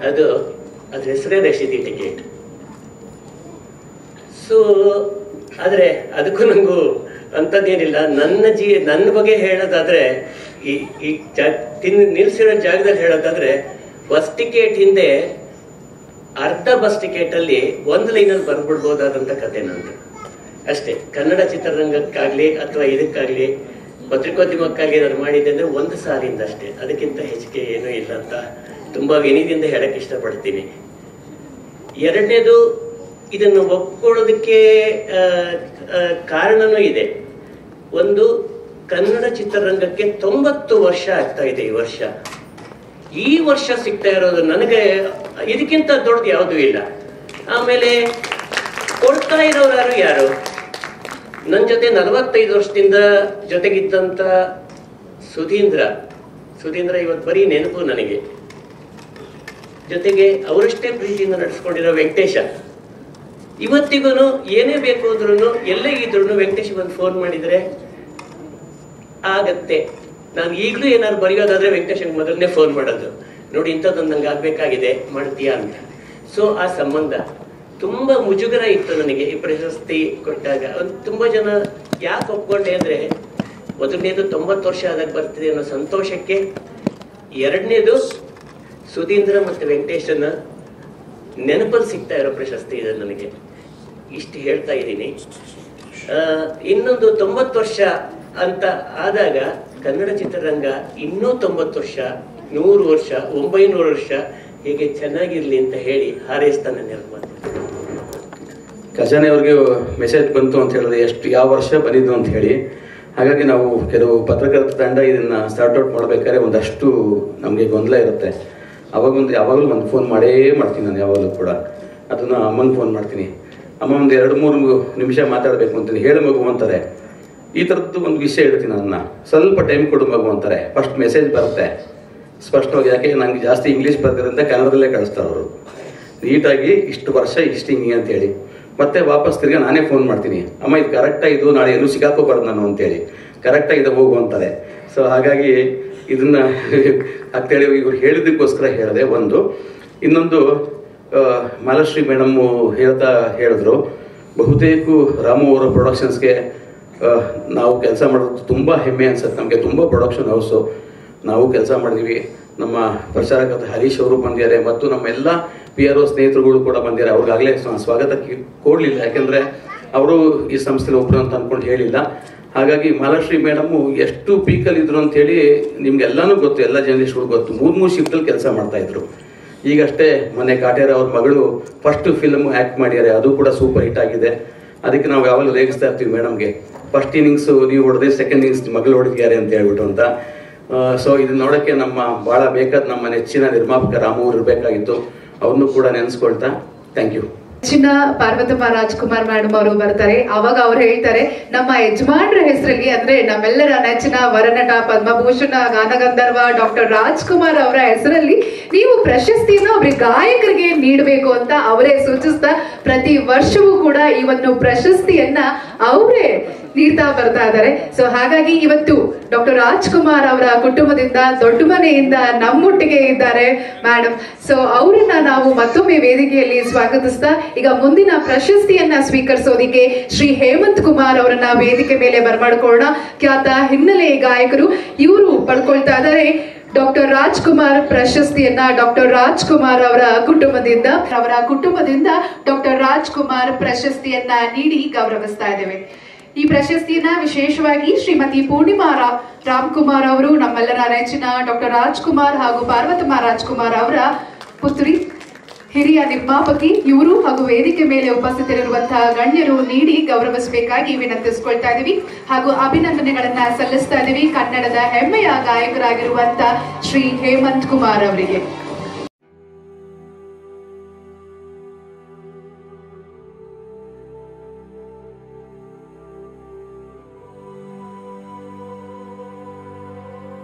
ಅದ್ರ ಹೆಸರೇ ರಶೀದಿ ಟಿಕೆಟ್. ಸೊ ಆದ್ರೆ ಅದಕ್ಕೂ ನಂಗೂ ಅಂಥದ್ದೇನಿಲ್ಲ. ನನ್ನ ಬಗ್ಗೆ ಹೇಳೋದಾದ್ರೆ, ಈ ನಿಲ್ಸಿರೋ ಜಾಗದಲ್ಲಿ ಹೇಳೋದಾದ್ರೆ, ಬಸ್ ಟಿಕೆಟ್ ಹಿಂದೆ ಅರ್ಧ ಬಸ್ ಟಿಕೆಟ್ ಅಲ್ಲಿ ಒಂದು ಲೈನಲ್ಲಿ ಬರ್ಬಿಡ್ಬೋದಾದಂತ ಕತೆ ನಂದು ಅಷ್ಟೇ. ಕನ್ನಡ ಚಿತ್ರರಂಗಕ್ಕಾಗ್ಲಿ ಅಥವಾ ಇದಕ್ಕಾಗ್ಲಿ ಪತ್ರಿಕೋದ್ಯಮಕ್ಕಾಗ್ಲಿ ನಾನು ಮಾಡಿದ್ದೆ ಅಂದ್ರೆ ಒಂದು ಸಾಲಿಂದ ಅಷ್ಟೇ, ಅದಕ್ಕಿಂತ ಹೆಚ್ಚಿಗೆ ಏನೂ ಇಲ್ಲ ಅಂತ ತುಂಬಾ ವಿನಯದಿಂದ ಹೇಳಕ್ ಇಷ್ಟಪಡ್ತೀನಿ. ಎರಡನೇದು, ಇದನ್ನು ಒಪ್ಕೊಳ್ಳೋದಕ್ಕೆ ಕಾರಣನೂ ಇದೆ. ಒಂದು, ಕನ್ನಡ ಚಿತ್ರರಂಗಕ್ಕೆ 90 ವರ್ಷ ಆಗ್ತಾ ಇದೆ ಈ ವರ್ಷ ಸಿಗ್ತಾ ಇರೋದು ನನಗೆ ಇದಕ್ಕಿಂತ ದೊಡ್ಡದು ಯಾವುದೂ ಇಲ್ಲ. ಆಮೇಲೆ ಕೊಡ್ತಾ ಇರೋರು ಯಾರು? ನನ್ನ ಜೊತೆ 45 ವರ್ಷದಿಂದ ಜೊತೆಗಿದ್ದಂತ ಸುಧೀಂದ್ರ ಇವತ್ತು ಬರೀ ನೆನಪು ನನಗೆ. ಜೊತೆಗೆ ಅವರಷ್ಟೇ ಪ್ರೀತಿಯಿಂದ ನಡೆಸ್ಕೊಂಡಿರೋ ವೆಂಕಟೇಶ, ಇವತ್ತಿಗೂ ಏನೇ ಬೇಕು ಅಂದ್ರೂ ಎಲ್ಲೇ ಇದ್ರೂ ವೆಂಕಟೇಶ್ ಒಂದು ಫೋನ್ ಮಾಡಿದರೆ ಆಗತ್ತೆ. ನಾನು ಈಗಲೂ ಏನಾದ್ರು ಬರೆಯೋದಾದ್ರೆ ವೆಂಕಟೇಶನ್ಗೆ ಮೊದಲನೇ ಫೋನ್ ಮಾಡೋದು, ನೋಡಿ ಇಂಥದ್ದೊಂದು ನಂಗೆ ಆಗ್ಬೇಕಾಗಿದೆ ಮಾಡ್ತೀಯಾ ಅಂತ. ಸೊ ಆ ಸಂಬಂಧ ತುಂಬಾ ಮುಜುಗರ ಇತ್ತು ನನಗೆ ಈ ಪ್ರಶಸ್ತಿ ಕೊಟ್ಟಾಗ. ಒಂದು ತುಂಬಾ ಜನ ಯಾಕೆ ಒಪ್ಕೊಂಡೆ ಅಂದ್ರೆ, ಮೊದಲನೇದು 90 ವರ್ಷ ಆದಾಗ ಬರ್ತಿದೆ ಅನ್ನೋ ಸಂತೋಷಕ್ಕೆ, ಎರಡನೇದು ಸುಧೀಂದ್ರ ಮತ್ತು ವೆಂಕಟೇಶನ ನೆನಪಲ್ಲಿ ಸಿಗ್ತಾ ಇರೋ ಪ್ರಶಸ್ತಿ ಇದೆ ನನಗೆ. ಇಷ್ಟು ಹೇಳ್ತಾ ಇದ್ದೀನಿ. ಇನ್ನೊಂದು 90 ವರ್ಷ ಅಂತ ಆದಾಗ ಕನ್ನಡ ಚಿತ್ರರಂಗ ಇನ್ನೂ 90 ವರ್ಷ, 100 ವರ್ಷ, 900 ವರ್ಷ ಹೀಗೆ ಚೆನ್ನಾಗಿರ್ಲಿ ಅಂತ ಹೇಳಿ ಹಾರೈಸ್ತಾನೆ ನೆನಪು. ಖಜಾನೆ ಅವ್ರಿಗೆ ಮೆಸೇಜ್ ಬಂತು ಅಂತ ಹೇಳಿದ್ರೆ ಯಾವ ವರ್ಷ ಬಂದಿದ್ದು ಅಂತ ಹೇಳಿ. ಹಾಗಾಗಿ ನಾವು ಕೆಲವು ಪತ್ರಕರ್ತರ ತಂಡ ಇದನ್ನ ಸ್ಟಾರ್ಟ್ ಔಟ್ ಮಾಡ್ಬೇಕಾದ್ರೆ ಒಂದಷ್ಟು ನಮಗೆ ಗೊಂದಲ ಇರುತ್ತೆ. ಯಾವಾಗಲೂ ಒಂದು ಫೋನ್ ಮಾಡ್ತೀನಿ ನಾನು. ಯಾವಾಗಲೂ ಕೂಡ ಅದನ್ನು ಅಮ್ಮನಿಗೆ ಫೋನ್ ಮಾಡ್ತೀನಿ. ಅಮ್ಮ ಒಂದು 2-3 ನಿಮಿಷ ಮಾತಾಡಬೇಕು ಅಂತೀನಿ. ಹೇಳು ಮಗು ಅಂತಾರೆ. ಈ ಥರದ್ದು ಒಂದು ವಿಷಯ ಹೇಳ್ತೀನಿ, ನನ್ನ ಸ್ವಲ್ಪ ಟೈಮ್ ಕೊಡು ಮಗು ಅಂತಾರೆ. ಫಸ್ಟ್ ಮೆಸೇಜ್ ಬರುತ್ತೆ ಸ್ಪಷ್ಟವಾಗಿ. ಯಾಕೆ ನನಗೆ ಜಾಸ್ತಿ ಇಂಗ್ಲೀಷ್ ಬರ್ತಿರೋದ್ರಿಂದ ಕನ್ನಡದಲ್ಲೇ ಕಳಿಸ್ತಾರೆ ಅವರು ನೀಟಾಗಿ, ಇಷ್ಟು ವರ್ಷ ಇಷ್ಟು ಹಿಂಗೆ ಅಂತೇಳಿ. ಮತ್ತೆ ವಾಪಸ್ ತಿರ್ಗಿ ನಾನೇ ಫೋನ್ ಮಾಡ್ತೀನಿ, ಅಮ್ಮ ಇದು ಕರೆಕ್ಟಾಗಿದ್ದು, ನಾಳೆ ಎಲ್ಲೂ ಸಿಗಾಕೋಬಾರ್ದು ನಾನು ಅಂತೇಳಿ. ಕರೆಕ್ಟಾಗಿದೆ ಹೋಗು ಅಂತಾರೆ. ಸೊ ಹಾಗಾಗಿ ಇದನ್ನ ಅಂತೇಳಿ ಇವ್ರು ಹೇಳಿದ್ದಕ್ಕೋಸ್ಕರ ಹೇಳಿದೆ. ಒಂದು ಇನ್ನೊಂದು ಮಾಲಾಶ್ರೀ ಮೇಡಮ್ಮು ಹೇಳಿದ್ರು, ಬಹುತೇಕ ರಾಮು ಅವರ ಪ್ರೊಡಕ್ಷನ್ಸ್ಗೆ ನಾವು ಕೆಲಸ ಮಾಡೋದು ತುಂಬ ಹೆಮ್ಮೆ ಅನ್ಸುತ್ತೆ ನಮಗೆ. ತುಂಬ ಪ್ರೊಡಕ್ಷನ್ ಹೌಸು ನಾವು ಕೆಲಸ ಮಾಡಿದ್ವಿ. ನಮ್ಮ ಪ್ರಚಾರಕರ್ತ ಹರೀಶ್ ಅವರು ಬಂದಿದ್ದಾರೆ ಮತ್ತು ನಮ್ಮ ಎಲ್ಲ PRO ಸ್ನೇಹಿತರುಗಳು ಕೂಡ ಬಂದಿದ್ದಾರೆ. ಅವ್ರಿಗಾಗಲೇ ಸ್ವಾಗತ ಕೊಡಲಿಲ್ಲ, ಯಾಕೆಂದರೆ ಅವರು ಈ ಸಂಸ್ಥೆಯಲ್ಲಿ ಒಬ್ಬರು ಅಂತ ಅಂದ್ಕೊಂಡು ಹೇಳಿಲ್ಲ. ಹಾಗಾಗಿ ಮಾಲಾಶ್ರೀ ಮೇಡಮ್ಮು ಎಷ್ಟು ಪೀಕಲ್ಲಿ ಇದ್ರು ಅಂತೇಳಿ ನಿಮ್ಗೆಲ್ಲನೂ ಗೊತ್ತು, ಎಲ್ಲ ಜರ್ನಲಿಸ್ಟ್ಗಳು ಗೊತ್ತು. 3 ಶಿಫ್ಟಲ್ಲಿ ಕೆಲಸ ಮಾಡ್ತಾಯಿದ್ರು. ಈಗಷ್ಟೇ ಮೊನ್ನೆ ಕಾಟೇರ ಅವ್ರ ಮಗಳು ಫಸ್ಟ್ ಫಿಲ್ಮ್ ಆ್ಯಕ್ಟ್ ಮಾಡಿದ್ದಾರೆ, ಅದು ಕೂಡ ಸೂಪರ್ ಹಿಟ್ ಆಗಿದೆ. ಅದಕ್ಕೆ ನಾವು ಯಾವಾಗಲೂ ರೇಗಿಸ್ತಾ ಇರ್ತೀವಿ ಮೇಡಮ್ಗೆ, ಫಸ್ಟ್ ಇನ್ನಿಂಗ್ಸು ನೀವು ಹೊಡೆದ್ರೆ ಸೆಕೆಂಡ್ ಇನ್ನಿಂಗ್ಸ್ ಮಗಳು ಹೊಡೆದಿದ್ದಾರೆ ಅಂತ ಹೇಳ್ಬಿಟ್ಟು ಅಂತ. ಸೊ ಇದನ್ನ ನೋಡೋಕ್ಕೆ ಭಾಳ ಬೇಕಾದ ನಮ್ಮ ನೆಚ್ಚಿನ ನಿರ್ಮಾಪಕ ರಾಮು ಅವರು ಇರಬೇಕಾಗಿತ್ತು. ಅವ್ರನ್ನೂ ಕೂಡ ನೆನೆಸ್ಕೊಳ್ತಾ ಥ್ಯಾಂಕ್ ಯು. ನೆಚ್ಚಿನ ಪಾರ್ವತಮ್ಮ ರಾಜ್ಕುಮಾರ್ ಮೇಡಮ್ ಅವರು ಬರ್ತಾರೆ. ಅವಾಗ ಅವ್ರು ಹೇಳ್ತಾರೆ, ನಮ್ಮ ಯಜಮಾನ್ರ ಹೆಸರಲ್ಲಿ ಅಂದ್ರೆ ನಮ್ಮೆಲ್ಲರ ನೆಚ್ಚಿನ ವರನಟ, ಪದ್ಮಭೂಷಣ, ಗಾನಗಂಧರ್ವ ಡಾಕ್ಟರ್ ರಾಜ್ಕುಮಾರ್ ಅವರ ಹೆಸರಲ್ಲಿ ನೀವು ಪ್ರಶಸ್ತಿಯನ್ನು ಅವ್ರಿಗೆ ಗಾಯಕರಿಗೆ ನೀಡಬೇಕು ಅಂತ ಅವರೇ ಸೂಚಿಸ್ತಾ ಪ್ರತಿ ವರ್ಷವೂ ಕೂಡ ಈ ಒಂದು ಪ್ರಶಸ್ತಿಯನ್ನ ಅವರೇ ನೀಡ್ತಾ ಬರ್ತಾ ಇದ್ದಾರೆ. ಸೊ ಹಾಗಾಗಿ ಇವತ್ತು ಡಾಕ್ಟರ್ ರಾಜ್ಕುಮಾರ್ ಅವರ ಕುಟುಂಬದಿಂದ, ದೊಡ್ಡ ಮನೆಯಿಂದ ನಮ್ಮೊಟ್ಟಿಗೆ ಇದ್ದಾರೆ ಮೇಡಮ್. ಸೊ ಅವರನ್ನ ನಾವು ಮತ್ತೊಮ್ಮೆ ವೇದಿಕೆಯಲ್ಲಿ ಸ್ವಾಗತಿಸ್ತಾ ಈಗ ಮುಂದಿನ ಪ್ರಶಸ್ತಿಯನ್ನ ಸ್ವೀಕರಿಸೋದಿಕ್ಕೆ ಶ್ರೀ ಹೇಮಂತ್ ಕುಮಾರ್ ಅವರನ್ನ ವೇದಿಕೆ ಮೇಲೆ ಬರಮಾಡ್ಕೊಳ್ಳೋಣ. ಖ್ಯಾತ ಹಿನ್ನೆಲೆ ಗಾಯಕರು ಇವರು ಪಡ್ಕೊಳ್ತಾ ಇದ್ದಾರೆ ಡಾಕ್ಟರ್ ರಾಜ್ಕುಮಾರ್ ಪ್ರಶಸ್ತಿಯನ್ನ. ಡಾಕ್ಟರ್ ರಾಜ್ಕುಮಾರ್ ಅವರ ಕುಟುಂಬದಿಂದ ಡಾಕ್ಟರ್ ರಾಜ್ಕುಮಾರ್ ಪ್ರಶಸ್ತಿಯನ್ನ ನೀಡಿ ಗೌರವಿಸ್ತಾ ಇದ್ದೇವೆ. ಈ ಪ್ರಶಸ್ತಿಯನ್ನ ವಿಶೇಷವಾಗಿ ಶ್ರೀಮತಿ ಪೂರ್ಣಿಮಾ ರಾಮ್ಕುಮಾರ್ ಅವರು, ನಮ್ಮೆಲ್ಲರ ನೆಚ್ಚಿನ ಡಾಕ್ಟರ್ ರಾಜ್ಕುಮಾರ್ ಹಾಗೂ ಪಾರ್ವತಮ್ಮ ರಾಜ್ಕುಮಾರ್ ಅವರ ಪುತ್ರಿ, ಹಿರಿಯ ನಿರ್ಮಾಪಕಿ ಇವರು ಹಾಗೂ ವೇದಿಕೆ ಮೇಲೆ ಉಪಸ್ಥಿತರಿರುವಂತಹ ಗಣ್ಯರು ನೀಡಿ ಗೌರವಿಸಬೇಕಾಗಿ ವಿನಂತಿಸಿಕೊಳ್ತಾ ಇದೀವಿ ಹಾಗೂ ಅಭಿನಂದನೆಗಳನ್ನ ಸಲ್ಲಿಸ್ತಾ ಇದೀವಿ ಕನ್ನಡದ ಹೆಮ್ಮೆಯ ಗಾಯಕರಾಗಿರುವಂತ ಶ್ರೀ ಹೇಮಂತ್ ಕುಮಾರ್ ಅವರಿಗೆ.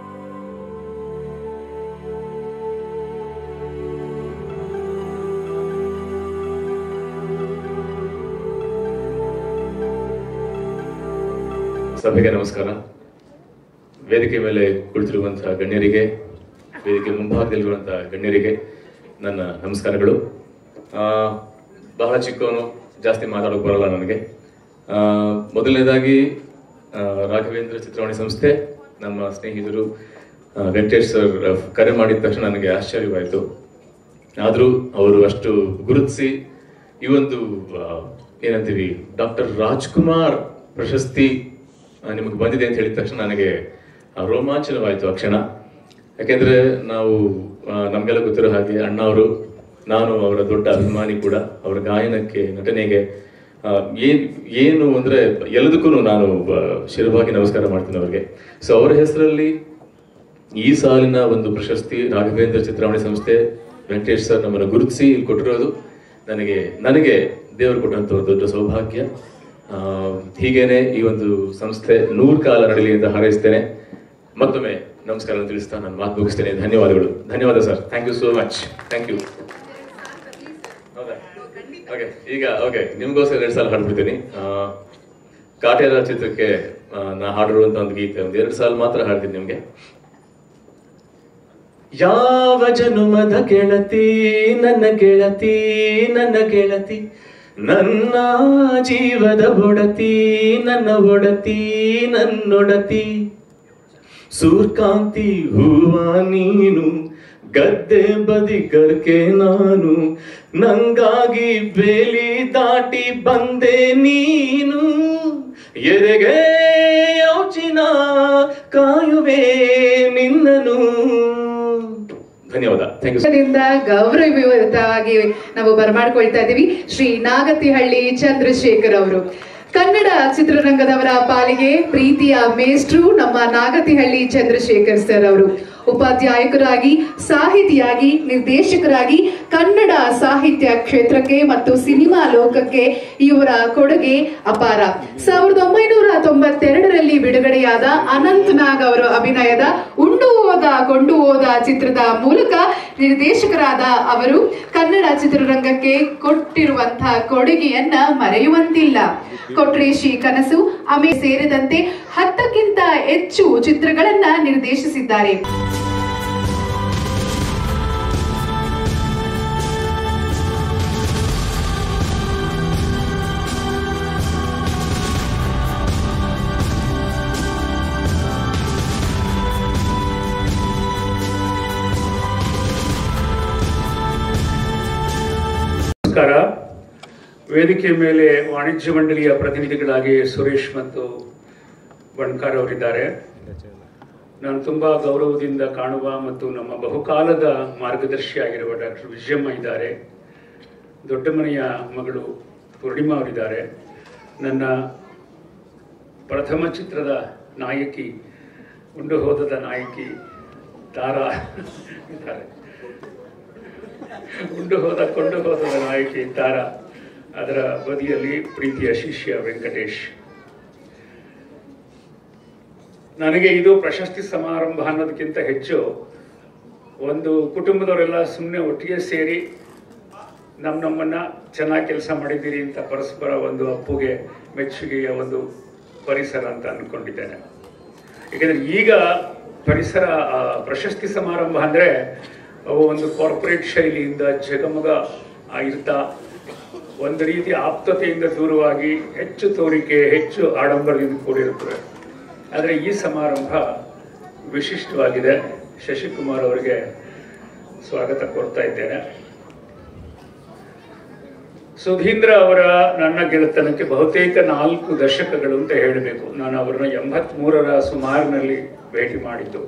ಸಭೆಗೆ ನಮಸ್ಕಾರ. ವೇದಿಕೆ ಮೇಲೆ ಕುಳಿತಿರುವಂತಹ ಗಣ್ಯರಿಗೆ, ವೇದಿಕೆ ಮುಂಭಾಗದಲ್ಲಿರುವಂತಹ ಗಣ್ಯರಿಗೆ ನನ್ನ ನಮಸ್ಕಾರಗಳು. ಬಹಳ ಚಿಕ್ಕವನು, ಜಾಸ್ತಿ ಮಾತಾಡೋಕೆ ಬರಲ್ಲ ನನಗೆ. ಮೊದಲನೇದಾಗಿ ರಾಘವೇಂದ್ರ ಚಿತ್ರವಾಣಿ ಸಂಸ್ಥೆ, ನಮ್ಮ ಸ್ನೇಹಿತರು ವೆಂಕಟೇಶ್ ಸರ್ ಕರೆ ಮಾಡಿದ ತಕ್ಷಣ ನನಗೆ ಆಶ್ಚರ್ಯವಾಯಿತು. ಆದರೂ ಅವರು ಅಷ್ಟು ಗುರುತಿಸಿ ಈ ಒಂದು ಏನಂತೀವಿ ಡಾಕ್ಟರ್ ರಾಜ್ಕುಮಾರ್ ಪ್ರಶಸ್ತಿ ನಿಮಗೆ ಬಂದಿದೆ ಅಂತ ಹೇಳಿದ ತಕ್ಷಣ ನನಗೆ ರೋಮಾಂಚನವಾಯಿತು ಆ ಕ್ಷಣ. ಯಾಕೆಂದರೆ ನಾವು ನಮಗೆಲ್ಲ ಗೊತ್ತಿರೋ ಹಾಗೆ ಅಣ್ಣ ಅವರು, ನಾನು ಅವರ ದೊಡ್ಡ ಅಭಿಮಾನಿ ಕೂಡ. ಅವರ ಗಾಯನಕ್ಕೆ, ನಟನೆಗೆ ಏನು ಅಂದರೆ ಎಲ್ಲದಕ್ಕೂ ನಾನು ಶಿರವಾಗಿ ನಮಸ್ಕಾರ ಮಾಡ್ತೀನಿ ಅವರಿಗೆ. ಸೊ ಅವರ ಹೆಸರಲ್ಲಿ ಈ ಸಾಲಿನ ಒಂದು ಪ್ರಶಸ್ತಿ ರಾಘವೇಂದ್ರ ಚಿತ್ರವಾಣಿ ಸಂಸ್ಥೆ, ವೆಂಕಟೇಶ್ ಸರ್ ನಮ್ಮನ್ನು ಗುರುತಿಸಿ ಇಲ್ಲಿ ಕೊಟ್ಟಿರೋದು ನನಗೆ ದೇವರು ಕೊಟ್ಟಂಥ ಒಂದು ದೊಡ್ಡ ಸೌಭಾಗ್ಯ. ಹೀಗೇನೆ ಈ ಒಂದು ಸಂಸ್ಥೆ 100 ಕಾಲ ನಡೀಲಿ ಅಂತ ಹಾರೈಸ್ತೇನೆ. ಮತ್ತೊಮ್ಮೆ ನಮಸ್ಕಾರ ತಿಳಿಸ್ತಾ ನಾನು ಮಾತು ಮುಗಿಸ್ತೇನೆ. ಧನ್ಯವಾದಗಳು. ಧನ್ಯವಾದ sir. Thank you so much. Thank you. ಹೌದಾ? ಓಕೆ, ಈಗ ಓಕೆ ನಿಮ್ಗೋಸ್ಕರ 2 ಸಾಲ ಹಾಡ್ಬಿಡ್ತೀನಿ. ಕಾಟೇರ ಚಿತ್ರಕ್ಕೆ ನಾ ಹಾಡಿರುವಂತ ಒಂದು ಗೀತೆ ಒಂದು 2 ಸಾಲ ಮಾತ್ರ ಹಾಡ್ತೀನಿ ನಿಮ್ಗೆ. ಯಾವ ಜನುಮದ ಗೆಳತಿ ನನ್ನ ಗೆಳತಿ ನನ್ನ ಗೆಳತಿ, ನನ್ನ ಜೀವದ ಒಡತಿ ನನ್ನ ಒಡತಿ ನನ್ನೊಡತಿ, ಸೂರ್ಕಾಂತಿ ಹೂವ ನೀನು, ಗದ್ದೆ ಬದಿ ಗರ್ಕೆ ನಾನು, ನಂಗಾಗಿ ಬೇಲಿ ದಾಟಿ ಬಂದೆ ನೀನು, ಎದೆಗೆ ಯೋಚಿನ ಕಾಯುವೆ ನಿನ್ನನು. ಧನ್ಯವಾದ. Thank you. ಗೌರವಯುತವಾಗಿ ನಾವು ಬರಮಾಡ್ಕೊಳ್ತಾ ಇದ್ದೀವಿ ಶ್ರೀ ನಾಗತಿಹಳ್ಳಿ ಚಂದ್ರಶೇಖರ್ ಅವರು. ಕನ್ನಡ ಚಿತ್ರರಂಗದವರ ಪಾಲಿಗೆ ಪ್ರೀತಿಯ ಮೇಷ್ಟ್ರು ನಮ್ಮ ನಾಗತಿಹಳ್ಳಿ ಚಂದ್ರಶೇಖರ್ ಸರ್ ಅವರು. ಉಪಾಧ್ಯಾಯಕರಾಗಿ, ಸಾಹಿತಿಯಾಗಿ, ನಿರ್ದೇಶಕರಾಗಿ ಕನ್ನಡ ಸಾಹಿತ್ಯ ಕ್ಷೇತ್ರಕ್ಕೆ ಮತ್ತು ಸಿನಿಮಾ ಲೋಕಕ್ಕೆ ಇವರ ಕೊಡುಗೆ ಅಪಾರ. 1992ರಲ್ಲಿ ಬಿಡುಗಡೆಯಾದ ಅನಂತನಾಗ್ ಅವರ ಅಭಿನಯದ ಉಂಡು ಹೋದ ಕೊಂಡು ಹೋದ ಚಿತ್ರದ ಮೂಲಕ ನಿರ್ದೇಶಕರಾದ ಅವರು ಕನ್ನಡ ಚಿತ್ರರಂಗಕ್ಕೆ ಕೊಟ್ಟಿರುವಂತಹ ಕೊಡುಗೆಯನ್ನ ಮರೆಯುವಂತಿಲ್ಲ. ಕೊಟ್ರೇಶಿ ಕನಸು, ಆಮೆ ಸೇರಿದಂತೆ 10ಕ್ಕಿಂತ ಹೆಚ್ಚು ಚಿತ್ರಗಳನ್ನ ನಿರ್ದೇಶಿಸಿದ್ದಾರೆ. ನಮಸ್ಕಾರ. ವೇದಿಕೆ ಮೇಲೆ ವಾಣಿಜ್ಯ ಮಂಡಳಿಯ ಪ್ರತಿನಿಧಿಗಳಾಗಿ ಸುರೇಶ್ ಮತ್ತು ಬಣ್ಕಾರ್ ಅವರಿದ್ದಾರೆ. ನಾನು ತುಂಬ ಗೌರವದಿಂದ ಕಾಣುವ ಮತ್ತು ನಮ್ಮ ಬಹುಕಾಲದ ಮಾರ್ಗದರ್ಶಿಯಾಗಿರುವ ಡಾಕ್ಟರ್ ವಿಜಯಮ್ಮ ಇದ್ದಾರೆ. ದೊಡ್ಡ ಮನೆಯ ಮಗಳು ಪೂರ್ಣಿಮಾ ಅವರಿದ್ದಾರೆ. ನನ್ನ ಪ್ರಥಮ ಚಿತ್ರದ ನಾಯಕಿ, ಉಂಡು ಹೋದದ ನಾಯಕಿ ತಾರಾ ಇದ್ದಾರೆ. ಉಂಡು ಹೋದ ಕೊಂಡು ಹೋದದ ನಾಯಕಿ ತಾರಾ, ಅದರ ಬದಿಯಲ್ಲಿ ಪ್ರೀತಿಯ ಶಿಷ್ಯ ವೆಂಕಟೇಶ್. ನನಗೆ ಇದು ಪ್ರಶಸ್ತಿ ಸಮಾರಂಭ ಅನ್ನೋದಕ್ಕಿಂತ ಹೆಚ್ಚು ಒಂದು ಕುಟುಂಬದವರೆಲ್ಲ ಸುಮ್ಮನೆ ಒಟ್ಟಿಗೆ ಸೇರಿ ನಮ್ಮನ್ನ ಚೆನ್ನಾಗಿ ಕೆಲಸ ಮಾಡಿದ್ದೀರಿ ಅಂತ ಪರಸ್ಪರ ಒಂದು ಅಪ್ಪುಗೆ ಮೆಚ್ಚುಗೆಯ ಒಂದು ಪರಿಸರ ಅಂತ ಅಂದ್ಕೊಂಡಿದ್ದೇನೆ. ಏಕೆಂದರೆ ಈಗ ಪರಿಸರ ಪ್ರಶಸ್ತಿ ಸಮಾರಂಭ ಅಂದರೆ ಅವು ಒಂದು ಕಾರ್ಪೊರೇಟ್ ಶೈಲಿಯಿಂದ ಜಗಮಗ ಇರ್ತಾ ಒಂದು ರೀತಿ ಆಪ್ತತೆಯಿಂದ ದೂರವಾಗಿ ಹೆಚ್ಚು ತೋರಿಕೆ, ಹೆಚ್ಚು ಆಡಂಬರದಿಂದ ಕೂಡಿರುತ್ತವೆ. ಆದರೆ ಈ ಸಮಾರಂಭ ವಿಶಿಷ್ಟವಾಗಿದೆ. ಶಶಿಕುಮಾರ್ ಅವರಿಗೆ ಸ್ವಾಗತ ಕೋರ್ತಾ ಇದ್ದೇನೆ. ಸುಧೀಂದ್ರ ಅವರ ನನ್ನ ಗೆಳೆತನಕ್ಕೆ ಬಹುತೇಕ 4 ದಶಕಗಳು ಅಂತ ಹೇಳಬೇಕು. ನಾನು ಅವರನ್ನ 83ರ ಸುಮಾರಿನಲ್ಲಿ ಭೇಟಿ ಮಾಡಿದ್ದು.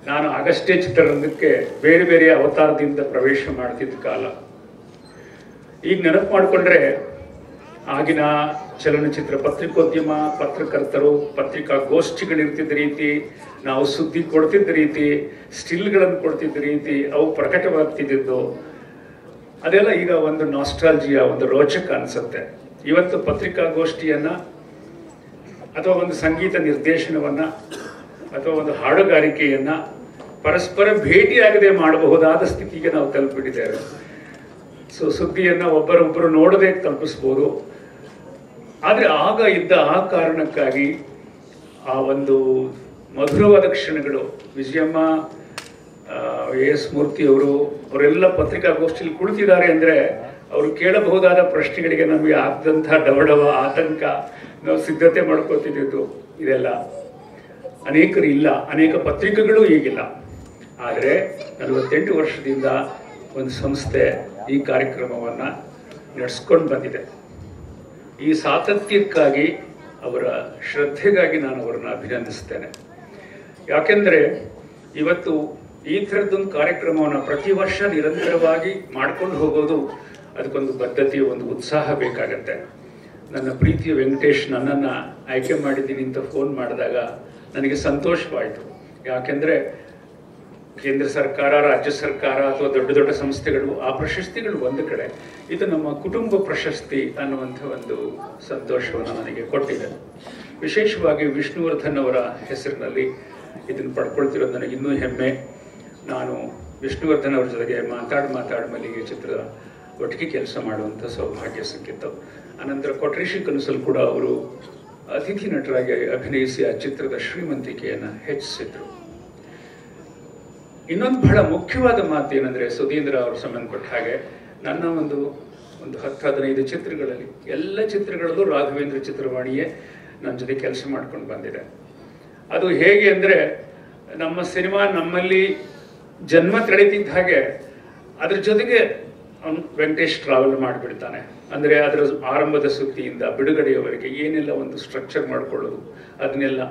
ನಾನು ಆಗಷ್ಟೇ ಚಿತ್ರರಂಗಕ್ಕೆ ಬೇರೆ ಬೇರೆ ಅವತಾರದಿಂದ ಪ್ರವೇಶ ಮಾಡ್ತಿದ್ದ ಕಾಲ. ಈಗ ನೆನಪು ಮಾಡಿಕೊಂಡ್ರೆ ಆಗಿನ ಚಲನಚಿತ್ರ ಪತ್ರಿಕೋದ್ಯಮ, ಪತ್ರಕರ್ತರು, ಪತ್ರಿಕಾಗೋಷ್ಠಿಗಳಿರ್ತಿದ್ದ ರೀತಿ, ನಾವು ಸುದ್ದಿ ಕೊಡ್ತಿದ್ದ ರೀತಿ, ಸ್ಟಿಲ್ಗಳನ್ನು ಕೊಡ್ತಿದ್ದ ರೀತಿ, ಅವು ಪ್ರಕಟವಾಗ್ತಿದ್ದು, ಅದೆಲ್ಲ ಈಗ ಒಂದು ನಾಸ್ಟಾಲ್ಜಿಯಾ, ಒಂದು ರೋಚಕ ಅನಿಸುತ್ತೆ. ಇವತ್ತು ಪತ್ರಿಕಾಗೋಷ್ಠಿಯನ್ನ ಅಥವಾ ಒಂದು ಸಂಗೀತ ನಿರ್ದೇಶನವನ್ನ ಅಥವಾ ಒಂದು ಹಾಡುಗಾರಿಕೆಯನ್ನ ಪರಸ್ಪರ ಭೇಟಿಯಾಗದೆ ಮಾಡಬಹುದಾದ ಸ್ಥಿತಿಗೆ ನಾವು ತಲುಪಿಟ್ಟಿದ್ದೇವೆ. ಸುದ್ದಿಯನ್ನ ಒಬ್ಬರೊಬ್ಬರು ನೋಡದೆ ತಲುಪಿಸ್ಬೋದು. ಆದರೆ ಆಗ ಇದ್ದ ಆ ಕಾರಣಕ್ಕಾಗಿ ಆ ಒಂದು ಮಧುರವಾದ ಕ್ಷಣಗಳು, ವಿಜಯಮ್ಮ, ಎಸ್ ಮೂರ್ತಿಯವರು, ಅವರೆಲ್ಲ ಪತ್ರಿಕಾಗೋಷ್ಠಿಯಲ್ಲಿ ಕುಳಿತಿದ್ದಾರೆ ಅಂದರೆ ಅವರು ಕೇಳಬಹುದಾದ ಪ್ರಶ್ನೆಗಳಿಗೆ ನಮಗೆ ಆದಂಥ ಡವಡವ, ಆತಂಕ, ನಾವು ಸಿದ್ಧತೆ ಮಾಡ್ಕೋತಿದ್ದು ಇದೆಲ್ಲ ಅನೇಕರು ಇಲ್ಲ. ಅನೇಕ ಪತ್ರಿಕೆಗಳು ಈಗಿಲ್ಲ. ಆದರೆ 48 ವರ್ಷದಿಂದ ಒಂದು ಸಂಸ್ಥೆ ಈ ಕಾರ್ಯಕ್ರಮವನ್ನು ನಡೆಸ್ಕೊಂಡು ಬಂದಿದೆ. ಈ ಸಾತತ್ಯಕ್ಕಾಗಿ, ಅವರ ಶ್ರದ್ಧೆಗಾಗಿ ನಾನು ಅವರನ್ನು ಅಭಿನಂದಿಸ್ತೇನೆ. ಯಾಕೆಂದರೆ ಇವತ್ತು ಈ ಥರದ್ದೊಂದು ಕಾರ್ಯಕ್ರಮವನ್ನು ಪ್ರತಿ ವರ್ಷ ನಿರಂತರವಾಗಿ ಮಾಡ್ಕೊಂಡು ಹೋಗೋದು, ಅದಕ್ಕೊಂದು ಬದ್ಧತೆ, ಒಂದು ಉತ್ಸಾಹ ಬೇಕಾಗತ್ತೆ. ನನ್ನ ಪ್ರೀತಿಯ ವೆಂಕಟೇಶ್ ನನ್ನನ್ನು ಆಯ್ಕೆ ಮಾಡಿದ್ದೀನಿ ಅಂತ ಫೋನ್ ಮಾಡಿದಾಗ ನನಗೆ ಸಂತೋಷವಾಯಿತು. ಯಾಕೆಂದರೆ ಕೇಂದ್ರ ಸರ್ಕಾರ, ರಾಜ್ಯ ಸರ್ಕಾರ ಅಥವಾ ದೊಡ್ಡ ದೊಡ್ಡ ಸಂಸ್ಥೆಗಳು ಆ ಪ್ರಶಸ್ತಿಗಳು ಒಂದು ಕಡೆ, ಇದು ನಮ್ಮ ಕುಟುಂಬ ಪ್ರಶಸ್ತಿ ಅನ್ನುವಂಥ ಒಂದು ಸಂತೋಷವನ್ನು ನನಗೆ ಕೊಟ್ಟಿದೆ. ವಿಶೇಷವಾಗಿ ವಿಷ್ಣುವರ್ಧನ್ ಅವರ ಹೆಸರಿನಲ್ಲಿ ಇದನ್ನು ಪಡ್ಕೊಳ್ತಿರೋದು ನನಗೆ ಇನ್ನೂ ಹೆಮ್ಮೆ. ನಾನು ವಿಷ್ಣುವರ್ಧನ್ ಅವ್ರ ಜೊತೆಗೆ ಮಾತಾಡಿ ಮಲ್ಲಿಗೆ ಚಿತ್ರದ ಒಟ್ಟಿಗೆ ಕೆಲಸ ಮಾಡುವಂಥ ಸೌಭಾಗ್ಯ ಸಿಕ್ಕಿತ್ತು. ಅನಂತರ ಕೊಟ್ರೇಶಿ ಕನಸಲ್ಲಿ ಕೂಡ ಅವರು ಅತಿಥಿ ನಟರಾಗಿ ಅಭಿನಯಿಸಿ ಆ ಚಿತ್ರದ ಶ್ರೀಮಂತಿಕೆಯನ್ನು ಹೆಚ್ಚಿಸಿದ್ರು. ಇನ್ನೊಂದು ಬಹಳ ಮುಖ್ಯವಾದ ಮಾತು ಏನಂದರೆ, ಸುಧೀಂದ್ರ ಅವರು ಸಂಬಂಧಪಟ್ಟ ಹಾಗೆ ನನ್ನ ಒಂದು 10-15 ಚಿತ್ರಗಳಲ್ಲಿ, ಎಲ್ಲ ಚಿತ್ರಗಳಲ್ಲೂ ರಾಘವೇಂದ್ರ ಚಿತ್ರವಾಣಿಯೇ ನನ್ನ ಜೊತೆ ಕೆಲಸ ಮಾಡ್ಕೊಂಡು ಬಂದಿದೆ. ಅದು ಹೇಗೆ ಅಂದರೆ, ನಮ್ಮ ಸಿನಿಮಾ ನಮ್ಮಲ್ಲಿ ಜನ್ಮ ತಳೆತಿದ್ದ ಹಾಗೆ ಅದ್ರ ಜೊತೆಗೆ ವೆಂಕಟೇಶ್ ಟ್ರಾವೆಲ್ ಮಾಡಿಬಿಡ್ತಾನೆ. ಅಂದರೆ ಅದರ ಆರಂಭದ ಸುದ್ದಿಯಿಂದ ಬಿಡುಗಡೆಯವರೆಗೆ ಏನೆಲ್ಲ ಒಂದು ಸ್ಟ್ರಕ್ಚರ್ ಮಾಡ್ಕೊಳ್ಳೋದು, ಅದನ್ನೆಲ್ಲ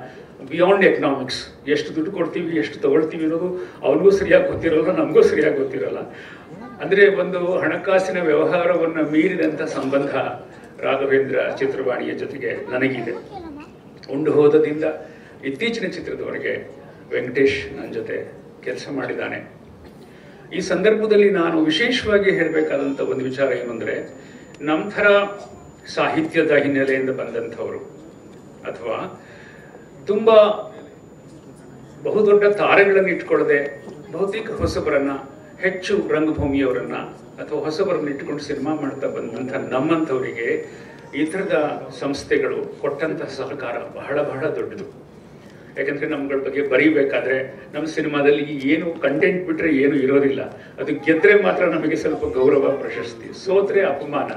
ಬಿಯಾಂಡ್ ಎಕನಾಮಿಕ್ಸ್, ಎಷ್ಟು ದುಡ್ಡು ಕೊಡ್ತೀವಿ, ಎಷ್ಟು ತಗೊಳ್ತೀವಿ ಅನ್ನೋದು ಅವ್ರಿಗೂ ಸರಿಯಾಗಿ ಗೊತ್ತಿರೋಲ್ಲ, ನಮಗೂ ಸರಿಯಾಗಿ ಗೊತ್ತಿರೋಲ್ಲ. ಅಂದರೆ ಒಂದು ಹಣಕಾಸಿನ ವ್ಯವಹಾರವನ್ನು ಮೀರಿದಂಥ ಸಂಬಂಧ ರಾಘವೇಂದ್ರ ಚಿತ್ರವಾಣಿಯ ಜೊತೆಗೆ ನನಗಿದೆ. ಉಂಡು ಹೋದದಿಂದ ಇತ್ತೀಚಿನ ಚಿತ್ರದವರೆಗೆ ವೆಂಕಟೇಶ್ ನನ್ನ ಜೊತೆ ಕೆಲಸ ಮಾಡಿದ್ದಾನೆ. ಈ ಸಂದರ್ಭದಲ್ಲಿ ನಾನು ವಿಶೇಷವಾಗಿ ಹೇಳಬೇಕಾದಂಥ ಒಂದು ವಿಚಾರ ಏನು ಅಂದರೆ, ನಮ್ಮ ಥರ ಸಾಹಿತ್ಯದ ಹಿನ್ನೆಲೆಯಿಂದ ಬಂದಂಥವರು ಅಥವಾ ತುಂಬ ಬಹುದೊಡ್ಡ ತಾರೆಗಳನ್ನು ಇಟ್ಕೊಳ್ಳದೆ ಬಹುತೇಕ ಹೊಸಬರನ್ನು, ಹೆಚ್ಚು ರಂಗಭೂಮಿಯವರನ್ನು ಅಥವಾ ಹೊಸಬರನ್ನು ಇಟ್ಕೊಂಡು ಸಿನಿಮಾ ಮಾಡ್ತಾ ಬಂದಂಥ ನಮ್ಮಂಥವರಿಗೆ ಈ ಥರದ ಸಂಸ್ಥೆಗಳು ಕೊಟ್ಟಂಥ ಸಹಕಾರ ಬಹಳ ಬಹಳ ದೊಡ್ಡದು. ಯಾಕಂದರೆ ನಮ್ಗಳ ಬಗ್ಗೆ ಬರೀಬೇಕಾದ್ರೆ ನಮ್ಮ ಸಿನಿಮಾದಲ್ಲಿ ಏನು ಕಂಟೆಂಟ್ ಬಿಟ್ಟರೆ ಏನು ಇರೋದಿಲ್ಲ. ಅದು ಗೆದ್ದರೆ ಮಾತ್ರ ನಮಗೆ ಸ್ವಲ್ಪ ಗೌರವ, ಪ್ರಶಸ್ತಿ, ಸೋತ್ರೆ ಅಪಮಾನ.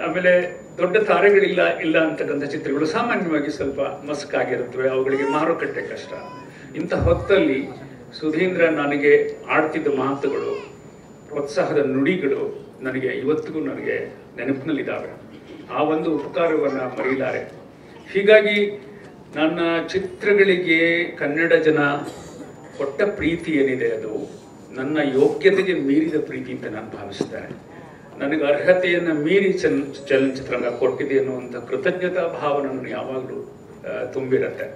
ಆಮೇಲೆ ದೊಡ್ಡ ತಾರೆಗಳಿಲ್ಲ ಅಂತಕ್ಕಂಥ ಚಿತ್ರಗಳು ಸಾಮಾನ್ಯವಾಗಿ ಸ್ವಲ್ಪ ಮಸ್ಕಾಗಿರುತ್ತವೆ, ಅವುಗಳಿಗೆ ಮಾರುಕಟ್ಟೆ ಕಷ್ಟ. ಇಂಥ ಹೊತ್ತಲ್ಲಿ ಸುಧೀಂದ್ರ ನನಗೆ ಆಡ್ತಿದ್ದ ಮಾತುಗಳು, ಪ್ರೋತ್ಸಾಹದ ನುಡಿಗಳು ನನಗೆ ಇವತ್ತಿಗೂ ನನಗೆ ನೆನಪಿನಲ್ಲಿದ್ದಾವೆ. ಆ ಒಂದು ಉಪಕಾರವನ್ನು ಮರೆಯಲಾರೆ. ಹೀಗಾಗಿ ನನ್ನ ಚಿತ್ರಗಳಿಗೆ ಕನ್ನಡ ಜನ ಕೊಟ್ಟ ಪ್ರೀತಿ ಏನಿದೆ, ಅದು ನನ್ನ ಯೋಗ್ಯತೆಗೆ ಮೀರಿದ ಪ್ರೀತಿ ಅಂತ ನಾನು ಭಾವಿಸ್ತೇನೆ. ನನಗೆ ಅರ್ಹತೆಯನ್ನು ಮೀರಿ ಚಲನಚಿತ್ರರಂಗ ಕೊಟ್ಟಿದೆ ಅನ್ನುವಂಥ ಕೃತಜ್ಞತಾ ಭಾವ ನನ್ನ ಯಾವಾಗಲೂ ತುಂಬಿರುತ್ತೆ.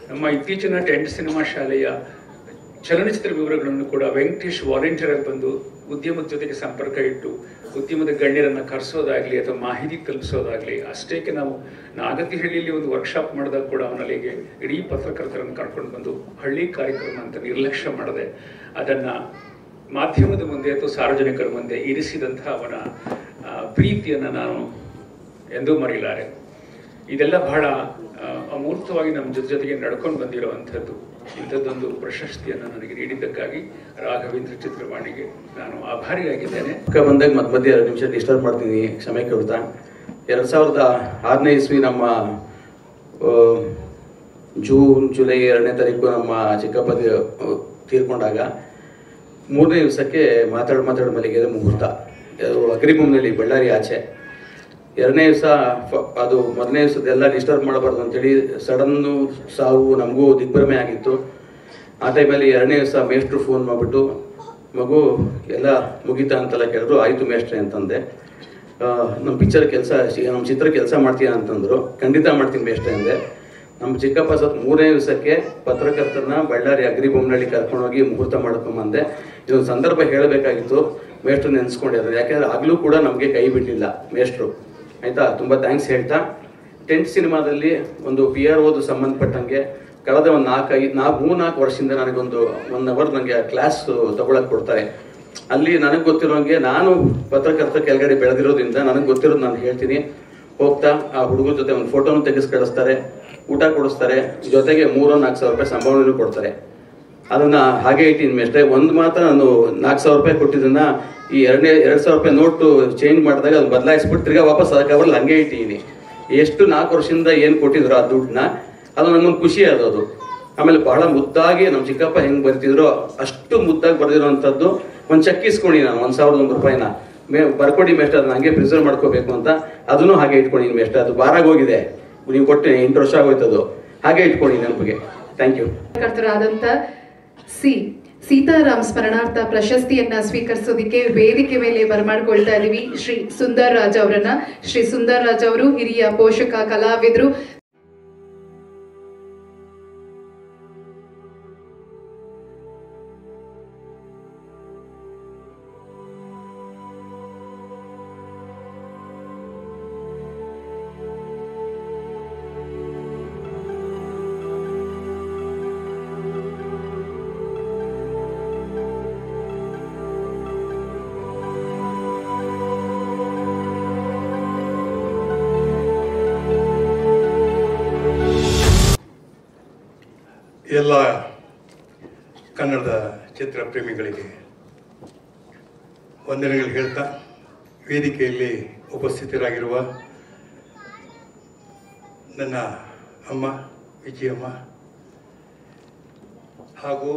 ನಮ್ಮ ಇತ್ತೀಚಿನ ಟೆಂಟ್ ಸಿನಿಮಾ ಶಾಲೆಯ ಚಲನಚಿತ್ರ ವಿವರಗಳನ್ನು ಕೂಡ ವೆಂಕಟೇಶ್ ವಾಲಂಟಿಯರ್ ಆಗಿ ಬಂದು ಉದ್ಯಮದ ಜೊತೆಗೆ ಸಂಪರ್ಕ ಇಟ್ಟು ಉದ್ಯಮದ ಗಣ್ಯರನ್ನು ಕರೆಸೋದಾಗಲಿ ಅಥವಾ ಮಾಹಿತಿ ತಲುಪಿಸೋದಾಗಲಿ, ಅಷ್ಟೇಕೆ ನಾವು ನಾಗತಿಹಳ್ಳಿಯಲ್ಲಿ ಒಂದು ವರ್ಕ್ಶಾಪ್ ಮಾಡಿದಾಗ ಕೂಡ ಅವನಲ್ಲಿಗೆ ಇಡೀ ಪತ್ರಕರ್ತರನ್ನು ಕರ್ಕೊಂಡು ಬಂದು ಹಳ್ಳಿ ಕಾರ್ಯಕ್ರಮ ಅಂತ ನಿರ್ಲಕ್ಷ್ಯ ಮಾಡದೆ ಅದನ್ನು ಮಾಧ್ಯಮದ ಮುಂದೆ ಅಥವಾ ಸಾರ್ವಜನಿಕರ ಮುಂದೆ ಇರಿಸಿದಂಥ ಅವನ ಪ್ರೀತಿಯನ್ನು ನಾನು ಎಂದೂ ಮರೆಯಲಾರೆ. ಇದೆಲ್ಲ ಬಹಳ ಅಮೂರ್ತವಾಗಿ ನಮ್ಮ ಜೊತೆಗೆ ನಡ್ಕೊಂಡು ಬಂದಿರುವಂಥದ್ದು. ಇಂಥದ್ದೊಂದು ಪ್ರಶಸ್ತಿಯನ್ನು ನನಗೆ ನೀಡಿದ್ದಕ್ಕಾಗಿ ರಾಘವೇಂದ್ರ ಚಿತ್ರವಾಣಿಗೆ ನಾನು ಆಭಾರಿಯಾಗಿದ್ದೇನೆ. ಬಂದಾಗ ಮಧ್ಯೆ 2 ನಿಮಿಷ ಡಿಸ್ಟರ್ಬ್ ಮಾಡ್ತೀನಿ, ಕ್ಷಮೆ ಕೇಳ್ತಾ. 2006ನೇ ಇಸ್ವಿ ನಮ್ಮ ಜುಲೈ 2ನೇ ತಾರೀಕು ನಮ್ಮ ಚಿಕ್ಕಪ್ಪ ತೀರ್ಕೊಂಡಾಗ 3ನೇ ದಿವಸಕ್ಕೆ ಮಾತಾಡ ಮಲ್ಲಿಗೆ ಮುಹೂರ್ತ, ಅಗ್ರಿಭೂಮಿನಲ್ಲಿ ಬಳ್ಳಾರಿ ಆಚೆ. 2ನೇ ದಿವಸ ಅದು 1ನೇ ದಿವಸದೆಲ್ಲ ಡಿಸ್ಟರ್ಬ್ ಮಾಡಬಾರ್ದು ಅಂತೇಳಿ ಸಡನ್ನು ಸಾವು, ನಮಗೂ ದಿಗ್ಭ್ರಮೆ ಆಗಿತ್ತು. ಆ ಟೈಮಲ್ಲಿ 2ನೇ ದಿವಸ ಮೇಷ್ಟ್ರು ಫೋನ್ ಮಾಡಿಬಿಟ್ಟು, ಮಗು ಎಲ್ಲ ಮುಗೀತಾ ಅಂತೆಲ್ಲ ಕೇಳಿದ್ರು. ಆಯಿತು ಮೇಷ್ಟ್ರೆ ಅಂತಂದೆ. ನಮ್ಮ ಚಿತ್ರ ಕೆಲಸ ಮಾಡ್ತೀಯ ಅಂತಂದರು. ಖಂಡಿತ ಮಾಡ್ತೀನಿ ಮೇಷ್ಟ್ರೆ ಅಂದೆ. ನಮ್ಮ ಚಿಕ್ಕಪ್ಪ ಸತ್ 3ನೇ ದಿವಸಕ್ಕೆ ಪತ್ರಕರ್ತರನ್ನ ಬಳ್ಳಾರಿ ಅಗ್ರಿಭೂಮಿನಲ್ಲಿ ಕರ್ಕೊಂಡೋಗಿ ಮುಹೂರ್ತ ಮಾಡ್ಕೊಂಬಂದೆ. ಇದೊಂದು ಸಂದರ್ಭ ಹೇಳಬೇಕಾಗಿತ್ತು, ಮೇಷ್ಟ್ರು ನೆನೆಸ್ಕೊಂಡಿದ್ದಾರೆ. ಯಾಕೆಂದರೆ ಆಗಲೂ ಕೂಡ ನಮಗೆ ಕೈ ಬಿಡಲಿಲ್ಲ ಮೇಷ್ಟ್ರು. ಆಯಿತಾ, ತುಂಬ ಥ್ಯಾಂಕ್ಸ್ ಹೇಳ್ತಾ, ಟೆಂಟ್ ಸಿನಿಮಾದಲ್ಲಿ ಒಂದು PROದು ಸಂಬಂಧಪಟ್ಟಂಗೆ ಕಳೆದ ಒಂದು 3-4 ವರ್ಷದಿಂದ ನನಗೊಂದು 1 ಅವರ್ ನನಗೆ ಕ್ಲಾಸ್ ತಗೊಳಕ್ಕೆ ಕೊಡ್ತಾರೆ. ಅಲ್ಲಿ ನನಗೆ ಗೊತ್ತಿರೋಂಗೆ, ನಾನು ಪತ್ರಕರ್ತ ಕೆಳಗಡೆ ಬೆಳೆದಿರೋದ್ರಿಂದ ನನಗೆ ಗೊತ್ತಿರೋದು ನಾನು ಹೇಳ್ತೀನಿ. ಹೋಗ್ತಾ ಆ ಹುಡುಗರ ಜೊತೆ ಒಂದು ಫೋಟೋನು ತೆಗೆಸಿ ಕಳಿಸ್ತಾರೆ, ಊಟ ಕೊಡಿಸ್ತಾರೆ, ಜೊತೆಗೆ 3-4 ಸಾವಿರ ರೂಪಾಯಿ ಸಂಭಾವನೆಯೂ ಕೊಡ್ತಾರೆ. ಅದನ್ನು ಹಾಗೆ ಇಟ್ಟಿನಿ ಅಷ್ಟೇ. ಒಂದು ಮಾತ್ರ ನಾನು 4 ಸಾವಿರ ರೂಪಾಯಿ ಕೊಟ್ಟಿದ್ದನ್ನ ಈ 2 ಸಾವಿರ ರೂಪಾಯಿ ನೋಟು ಚೇಂಜ್ ಮಾಡಿದಾಗ ಅದನ್ನು ಬದಲಾಯಿಸ್ಬಿಟ್ಟು ತಿರ್ಗಾ ವಾಪಸ್ ಅದಕ್ಕೆ ಹಂಗೆ ಇಟ್ಟಿದ್ದೀನಿ. ಎಷ್ಟು 4 ವರ್ಷದಿಂದ ಏನು ಕೊಟ್ಟಿದ್ರು ಆ ದುಡ್ಡನ್ನ, ಅದು ನನಗೊಂದು ಖುಷಿ ಅದು. ಆಮೇಲೆ ಬಹಳ ಮುದ್ದಾಗಿ ನಮ್ಮ ಚಿಕ್ಕಪ್ಪ ಹೆಂಗೆ ಬರ್ತಿದ್ರು ಅಷ್ಟು ಮುದ್ದಾಗಿ ಬರೆದಿರೋವಂಥದ್ದು ಒಂದು ಚೆಕ್ ಇಸ್ಕೊಂಡು ನಾನು 1,001 ರೂಪಾಯಿನ ಬರ್ಕೊಡಿ ಮೇಷ್ಟ್ರೆ, ಅದನ್ನ ಹಂಗೆ ಪ್ರಿಸರ್ವ್ ಮಾಡ್ಕೋಬೇಕು ಅಂತ ಅದನ್ನು ಹಾಗೆ ಇಟ್ಕೊಂಡಿನಿ ಮೇಷ್ಟ್ರೆ. ಅದು ಬಾರಾಗಿ ಹೋಗಿದೆ, ನೀವು ಕೊಟ್ಟು 8 ವರ್ಷ ಆಗೋಯ್ತದು, ಹಾಗೆ ಇಟ್ಕೊಂಡು ನೆನಪಿಗೆ. Thank you. ಕರ್ತರಾದಂಥ ಸೀತಾರಾಮ್ ಸ್ಮರಣಾರ್ಥ ಪ್ರಶಸ್ತಿಯನ್ನ ಸ್ವೀಕರಿಸೋದಿಕ್ಕೆ ವೇದಿಕೆ ಮೇಲೆ ಬರಮಾಡ್ಕೊಳ್ತಾ ಇದೀವಿ ಶ್ರೀ ಸುಂದರ್ ರಾಜ್ ಅವರನ್ನ. ಶ್ರೀ ಸುಂದರ್ ರಾಜ್ ಅವರು ಹಿರಿಯ ಪೋಷಕ ಕಲಾವಿದರು. ಎಲ್ಲ ಕನ್ನಡದ ಚಿತ್ರ ಪ್ರೇಮಿಗಳಿಗೆ ವಂದನೆಗಳು ಹೇಳ್ತಾ, ವೇದಿಕೆಯಲ್ಲಿ ಉಪಸ್ಥಿತರಾಗಿರುವ ನನ್ನ ಅಮ್ಮ ವಿಜಯಮ್ಮ ಹಾಗೂ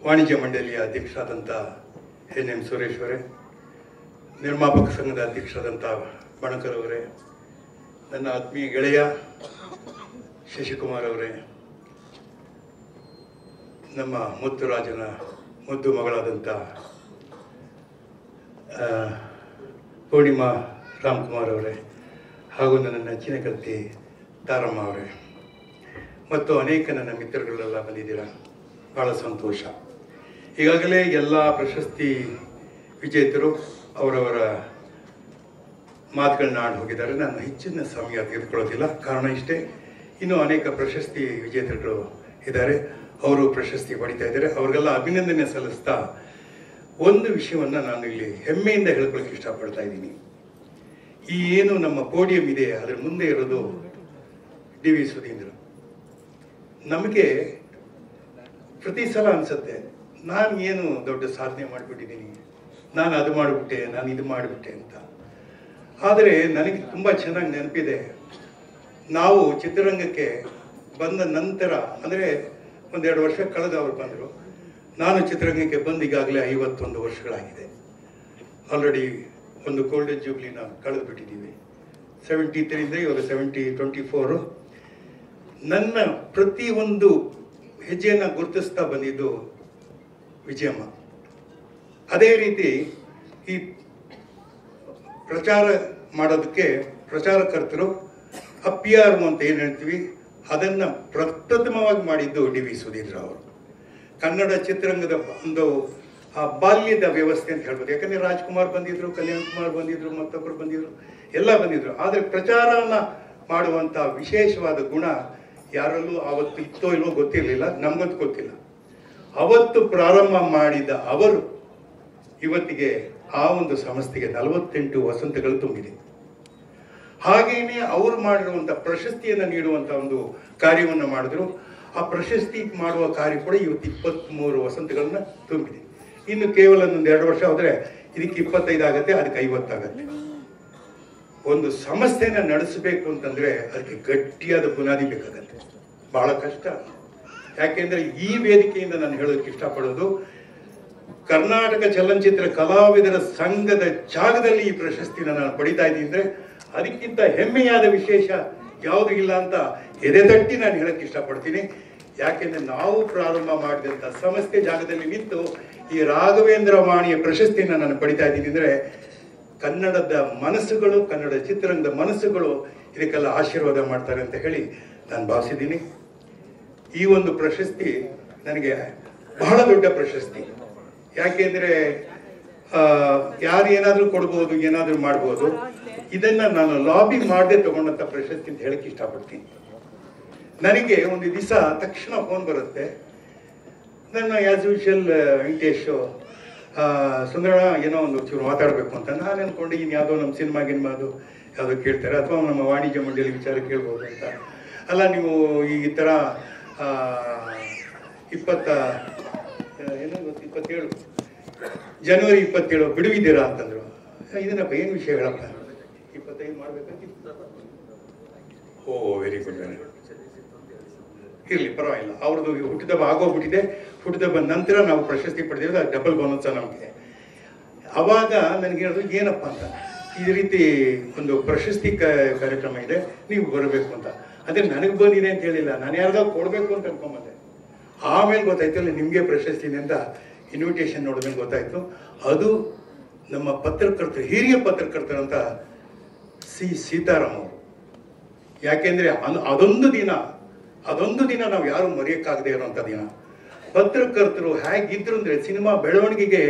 ವಾಣಿಜ್ಯ ಮಂಡಳಿಯ ಅಧ್ಯಕ್ಷರಾದಂಥ ಎನ್ ಸುರೇಶ್ ಅವರೇ, ನಿರ್ಮಾಪಕ ಸಂಘದ ಅಧ್ಯಕ್ಷರಾದಂಥ ಬಣಕರ್ ಅವರೇ, ನನ್ನ ಆತ್ಮೀಯ ಗೆಳೆಯ ಶಶಿಕುಮಾರ್ ಅವರೇ, ನಮ್ಮ ಮುತ್ತುರಾಜನ ಮುದ್ದು ಮಗಳಾದಂಥ ಪೂರ್ಣಿಮಾ ರಾಮ್ಕುಮಾರ್ ಅವರೇ, ಹಾಗೂ ನನ್ನ ನೆಚ್ಚಿನ ಕತ್ತಿ ತಾರಮ್ಮ ಅವರೇ, ಮತ್ತು ಅನೇಕ ನನ್ನ ಮಿತ್ರಗಳೆಲ್ಲ ಬಂದಿದ್ದೀರಾ. ಭಾಳ ಸಂತೋಷ. ಈಗಾಗಲೇ ಎಲ್ಲ ಪ್ರಶಸ್ತಿ ವಿಜೇತರು ಅವರವರ ಮಾತುಗಳನ್ನ ಆಡಿ ಹೋಗಿದ್ದಾರೆ. ನಾನು ಹೆಚ್ಚಿನ ಸಮಯ ತೆಗೆದುಕೊಳ್ಳೋದಿಲ್ಲ. ಕಾರಣ ಇಷ್ಟೇ, ಇನ್ನೂ ಅನೇಕ ಪ್ರಶಸ್ತಿ ವಿಜೇತರುಗಳು ಇದ್ದಾರೆ, ಅವರು ಪ್ರಶಸ್ತಿ ಪಡಿತಾ ಇದ್ದಾರೆ. ಅವ್ರಿಗೆಲ್ಲ ಅಭಿನಂದನೆ ಸಲ್ಲಿಸ್ತಾ ಒಂದು ವಿಷಯವನ್ನು ನಾನು ಇಲ್ಲಿ ಹೆಮ್ಮೆಯಿಂದ ಹೇಳ್ಕೊಳ್ಳೋಕೆ ಇಷ್ಟಪಡ್ತಾ ಇದ್ದೀನಿ. ಈ ಏನು ನಮ್ಮ ಪೋಡಿಯಂ ಇದೆ ಅದರ ಮುಂದೆ ಇರೋದು ಡಿ.ವಿ. ಸುಧೀಂದ್ರ. ನಮಗೆ ಪ್ರತಿ ಸಲ ಅನಿಸುತ್ತೆ, ನಾನು ಏನು ದೊಡ್ಡ ಸಾಧನೆ ಮಾಡಿಬಿಟ್ಟಿದ್ದೀನಿ, ನಾನು ಅದು ಮಾಡಿಬಿಟ್ಟೆ, ನಾನು ಇದು ಮಾಡಿಬಿಟ್ಟೆ ಅಂತ. ಆದರೆ ನನಗೆ ತುಂಬ ಚೆನ್ನಾಗಿ ನೆನಪಿದೆ, ನಾವು ಚಿತ್ರರಂಗಕ್ಕೆ ಬಂದ ನಂತರ, ಅಂದರೆ ಒಂದೆರಡು ವರ್ಷ ಕಳೆದು ಅವರು ಬಂದರು. ನಾನು ಚಿತ್ರರಂಗಕ್ಕೆ ಬಂದು ಈಗಾಗಲೇ 51 ವರ್ಷಗಳಾಗಿದೆ. ಆಲ್ರೆಡಿ ಒಂದು ಗೋಲ್ಡನ್ ಜೂಬ್ಲಿನ ಕಳೆದು ಬಿಟ್ಟಿದ್ದೀವಿ. 73 ಇವಾಗ 24. ನನ್ನ ಪ್ರತಿಯೊಂದು ಹೆಜ್ಜೆಯನ್ನು ಗುರುತಿಸ್ತಾ ಬಂದಿದ್ದು ವಿಜಯಮ್ಮ. ಅದೇ ರೀತಿ ಈ ಪ್ರಚಾರ ಮಾಡೋದಕ್ಕೆ ಪ್ರಚಾರಕರ್ತರು PR ಅಂತ ಏನು ಹೇಳ್ತೀವಿ, ಅದನ್ನು ಪ್ರಪ್ರಥಮವಾಗಿ ಮಾಡಿದ್ದು ಡಿ.ವಿ. ಸುಧೀಂದ್ರ ಅವರು. ಕನ್ನಡ ಚಿತ್ರರಂಗದ ಒಂದು ಬಾಲ್ಯದ ವ್ಯವಸ್ಥೆ ಅಂತ ಹೇಳ್ಬೋದು. ಯಾಕಂದರೆ ರಾಜ್ಕುಮಾರ್ ಬಂದಿದ್ರು, ಕಲ್ಯಾಣ್ ಕುಮಾರ್ ಬಂದಿದ್ರು, ಮತ್ತೊಬ್ಬರು ಬಂದಿದ್ರು, ಎಲ್ಲ ಬಂದಿದ್ರು. ಆದರೆ ಪ್ರಚಾರವನ್ನು ಮಾಡುವಂಥ ವಿಶೇಷವಾದ ಗುಣ ಯಾರಲ್ಲೂ ಆವತ್ತು ಇತ್ತೋ ಇಲ್ವೋ ಗೊತ್ತಿರಲಿಲ್ಲ, ನಮಗಂತೂ ಗೊತ್ತಿಲ್ಲ. ಅವತ್ತು ಪ್ರಾರಂಭ ಮಾಡಿದ ಅವರು ಇವತ್ತಿಗೆ ಆ ಒಂದು ಸಂಸ್ಥೆಗೆ 48 ವಸಂತಗಳು ತುಂಬಿದೆ. ಹಾಗೇನೆ ಅವರು ಮಾಡಿರುವಂಥ ಪ್ರಶಸ್ತಿಯನ್ನು ನೀಡುವಂಥ ಒಂದು ಕಾರ್ಯವನ್ನು ಮಾಡಿದ್ರು. ಆ ಪ್ರಶಸ್ತಿ ಮಾಡುವ ಕಾರ್ಯ ಕೂಡ ಇವತ್ತು 23 ವಸಂತಗಳನ್ನ ತುಂಬಿದೆ. ಇನ್ನು ಕೇವಲ ಒಂದು 2 ವರ್ಷ ಹೋದರೆ ಇದಕ್ಕೆ 25 ಆಗುತ್ತೆ, ಅದಕ್ಕೆ 50 ಆಗುತ್ತೆ. ಒಂದು ಸಂಸ್ಥೆನ ನಡೆಸಬೇಕು ಅಂತಂದ್ರೆ ಅದಕ್ಕೆ ಗಟ್ಟಿಯಾದ ಬುನಾದಿ ಬೇಕಾಗತ್ತೆ. ಬಹಳ ಕಷ್ಟ. ಯಾಕೆಂದ್ರೆ ಈ ವೇದಿಕೆಯಿಂದ ನಾನು ಹೇಳೋದಕ್ಕೆ ಇಷ್ಟಪಡೋದು, ಕರ್ನಾಟಕ ಚಲನಚಿತ್ರ ಕಲಾವಿದರ ಸಂಘದ ಜಾಗದಲ್ಲಿ ಈ ಪ್ರಶಸ್ತಿನ ನಾನು ಪಡಿತಾ ಇದ್ದೀನಿ ಅಂದ್ರೆ ಅದಕ್ಕಿಂತ ಹೆಮ್ಮೆಯಾದ ವಿಶೇಷ ಯಾವುದೂ ಇಲ್ಲ ಅಂತ ಎದೆತಟ್ಟಿ ನಾನು ಹೇಳಕ್ಕೆ ಇಷ್ಟಪಡ್ತೀನಿ. ಯಾಕೆಂದ್ರೆ ನಾವು ಪ್ರಾರಂಭ ಮಾಡಿದಂಥ ಸಂಸ್ಥೆ ಜಾಗದಲ್ಲಿ ನಿಂತು ಈ ರಾಘವೇಂದ್ರ ವಾಣಿಯ ಪ್ರಶಸ್ತಿಯನ್ನು ನಾನು ಪಡಿತಾ ಇದ್ದೀನಿ ಅಂದ್ರೆ ಕನ್ನಡದ ಮನಸ್ಸುಗಳು, ಕನ್ನಡ ಚಿತ್ರರಂಗದ ಮನಸ್ಸುಗಳು ಇದಕ್ಕೆಲ್ಲ ಆಶೀರ್ವಾದ ಮಾಡ್ತಾರೆ ಅಂತ ಹೇಳಿ ನಾನು ಭಾವಿಸಿದ್ದೀನಿ. ಈ ಒಂದು ಪ್ರಶಸ್ತಿ ನನಗೆ ಬಹಳ ದೊಡ್ಡ ಪ್ರಶಸ್ತಿ. ಯಾಕೆಂದ್ರೆ ಯಾರು ಏನಾದರೂ ಕೊಡ್ಬೋದು, ಏನಾದರೂ ಮಾಡ್ಬೋದು. ಇದನ್ನ ನಾನು ಲಾಬಿ ಮಾಡದೆ ತಗೊಂಡಂತ ಪ್ರಶಸ್ತಿ ಅಂತ ಹೇಳಕ್ಕೆ ಇಷ್ಟಪಡ್ತೀನಿ. ನನಗೆ ಒಂದು ದಿವಸ ತಕ್ಷಣ ಫೋನ್ ಬರುತ್ತೆ, ನನ್ನ ಆಸ್ ಯೂಶುವಲ್ ವೆಂಕಟೇಶ್ ಸುಂದರಣ ಏನೋ ಒಂದು ಚೂರು ಮಾತಾಡಬೇಕು ಅಂತ. ನಾನು ಅಂದ್ಕೊಂಡು ಇನ್ನು ಯಾವುದೋ ನಮ್ಮ ಸಿನಿಮಾದು ಯಾವುದೋ ಕೇಳ್ತಾರೆ, ಅಥವಾ ನಮ್ಮ ವಾಣಿಜ್ಯ ಮಂಡಳಿ ವಿಚಾರ ಕೇಳ್ಬೋದು ಅಂತ. ಅಲ್ಲ, ನೀವು ಈ ಥರ 27 ಜನವರಿ 27 ಬಿಡುವಿದ್ದೀರಾ ಅಂತಂದ್ರು. ಇದನ್ನಪ್ಪ ಏನು ವಿಷಯ ಹೇಳಪ್ಪ, 25 ಮಾಡ್ಬೇಕಂತ. ಓ ವೆರಿ ಗುಡ್, ಇರಲಿ ಪರವಾಗಿಲ್ಲ. ಅವ್ರದ್ದು ಹುಟ್ಟಿದಬ್ಬ ಆಗೋಗ್ಬಿಟ್ಟಿದೆ. ಹುಟ್ಟಿದಬ್ಬ ನಂತರ ನಾವು ಪ್ರಶಸ್ತಿ ಪಡೆದಿರೋದು, ಅದು ಡಬಲ್ ಬೋನಸ್ ನಮಗೆ. ಅವಾಗ ನನಗೆ ಹೇಳೋದು ಏನಪ್ಪ ಅಂತ, ಈ ರೀತಿ ಒಂದು ಪ್ರಶಸ್ತಿ ಕಾರ್ಯಕ್ರಮ ಇದೆ, ನೀವು ಬರಬೇಕು ಅಂತ. ಅದೇ ನನಗೆ ಬಂದಿದೆ ಅಂತ ಹೇಳಿಲ್ಲ, ನಾನು ಯಾರ್ದೋ ಕೊಡಬೇಕು ಅಂತ ಅನ್ಕೊಂಬಂದೆ. ಆಮೇಲೆ ಗೊತ್ತಾಯ್ತು ಅಲ್ಲಿ ನಿಮಗೆ ಪ್ರಶಸ್ತಿ ಅಂತ ಇನ್ವಿಟೇಷನ್ ನೋಡಿದ್ಮೇಲೆ ಗೊತ್ತಾಯ್ತು. ಅದು ನಮ್ಮ ಪತ್ರಕರ್ತರು, ಹಿರಿಯ ಪತ್ರಕರ್ತರಂತ ಸೀತಾರಾಮ್ ಅವರು. ಯಾಕೆಂದ್ರೆ ಅದೊಂದು ದಿನ ನಾವು ಯಾರು ಮರೆಯೋಕ್ಕಾಗದೆ ಇರೋಂಥ ದಿನ. ಪತ್ರಕರ್ತರು ಹೇಗಿದ್ರು ಅಂದ್ರೆ ಸಿನಿಮಾ ಬೆಳವಣಿಗೆಗೆ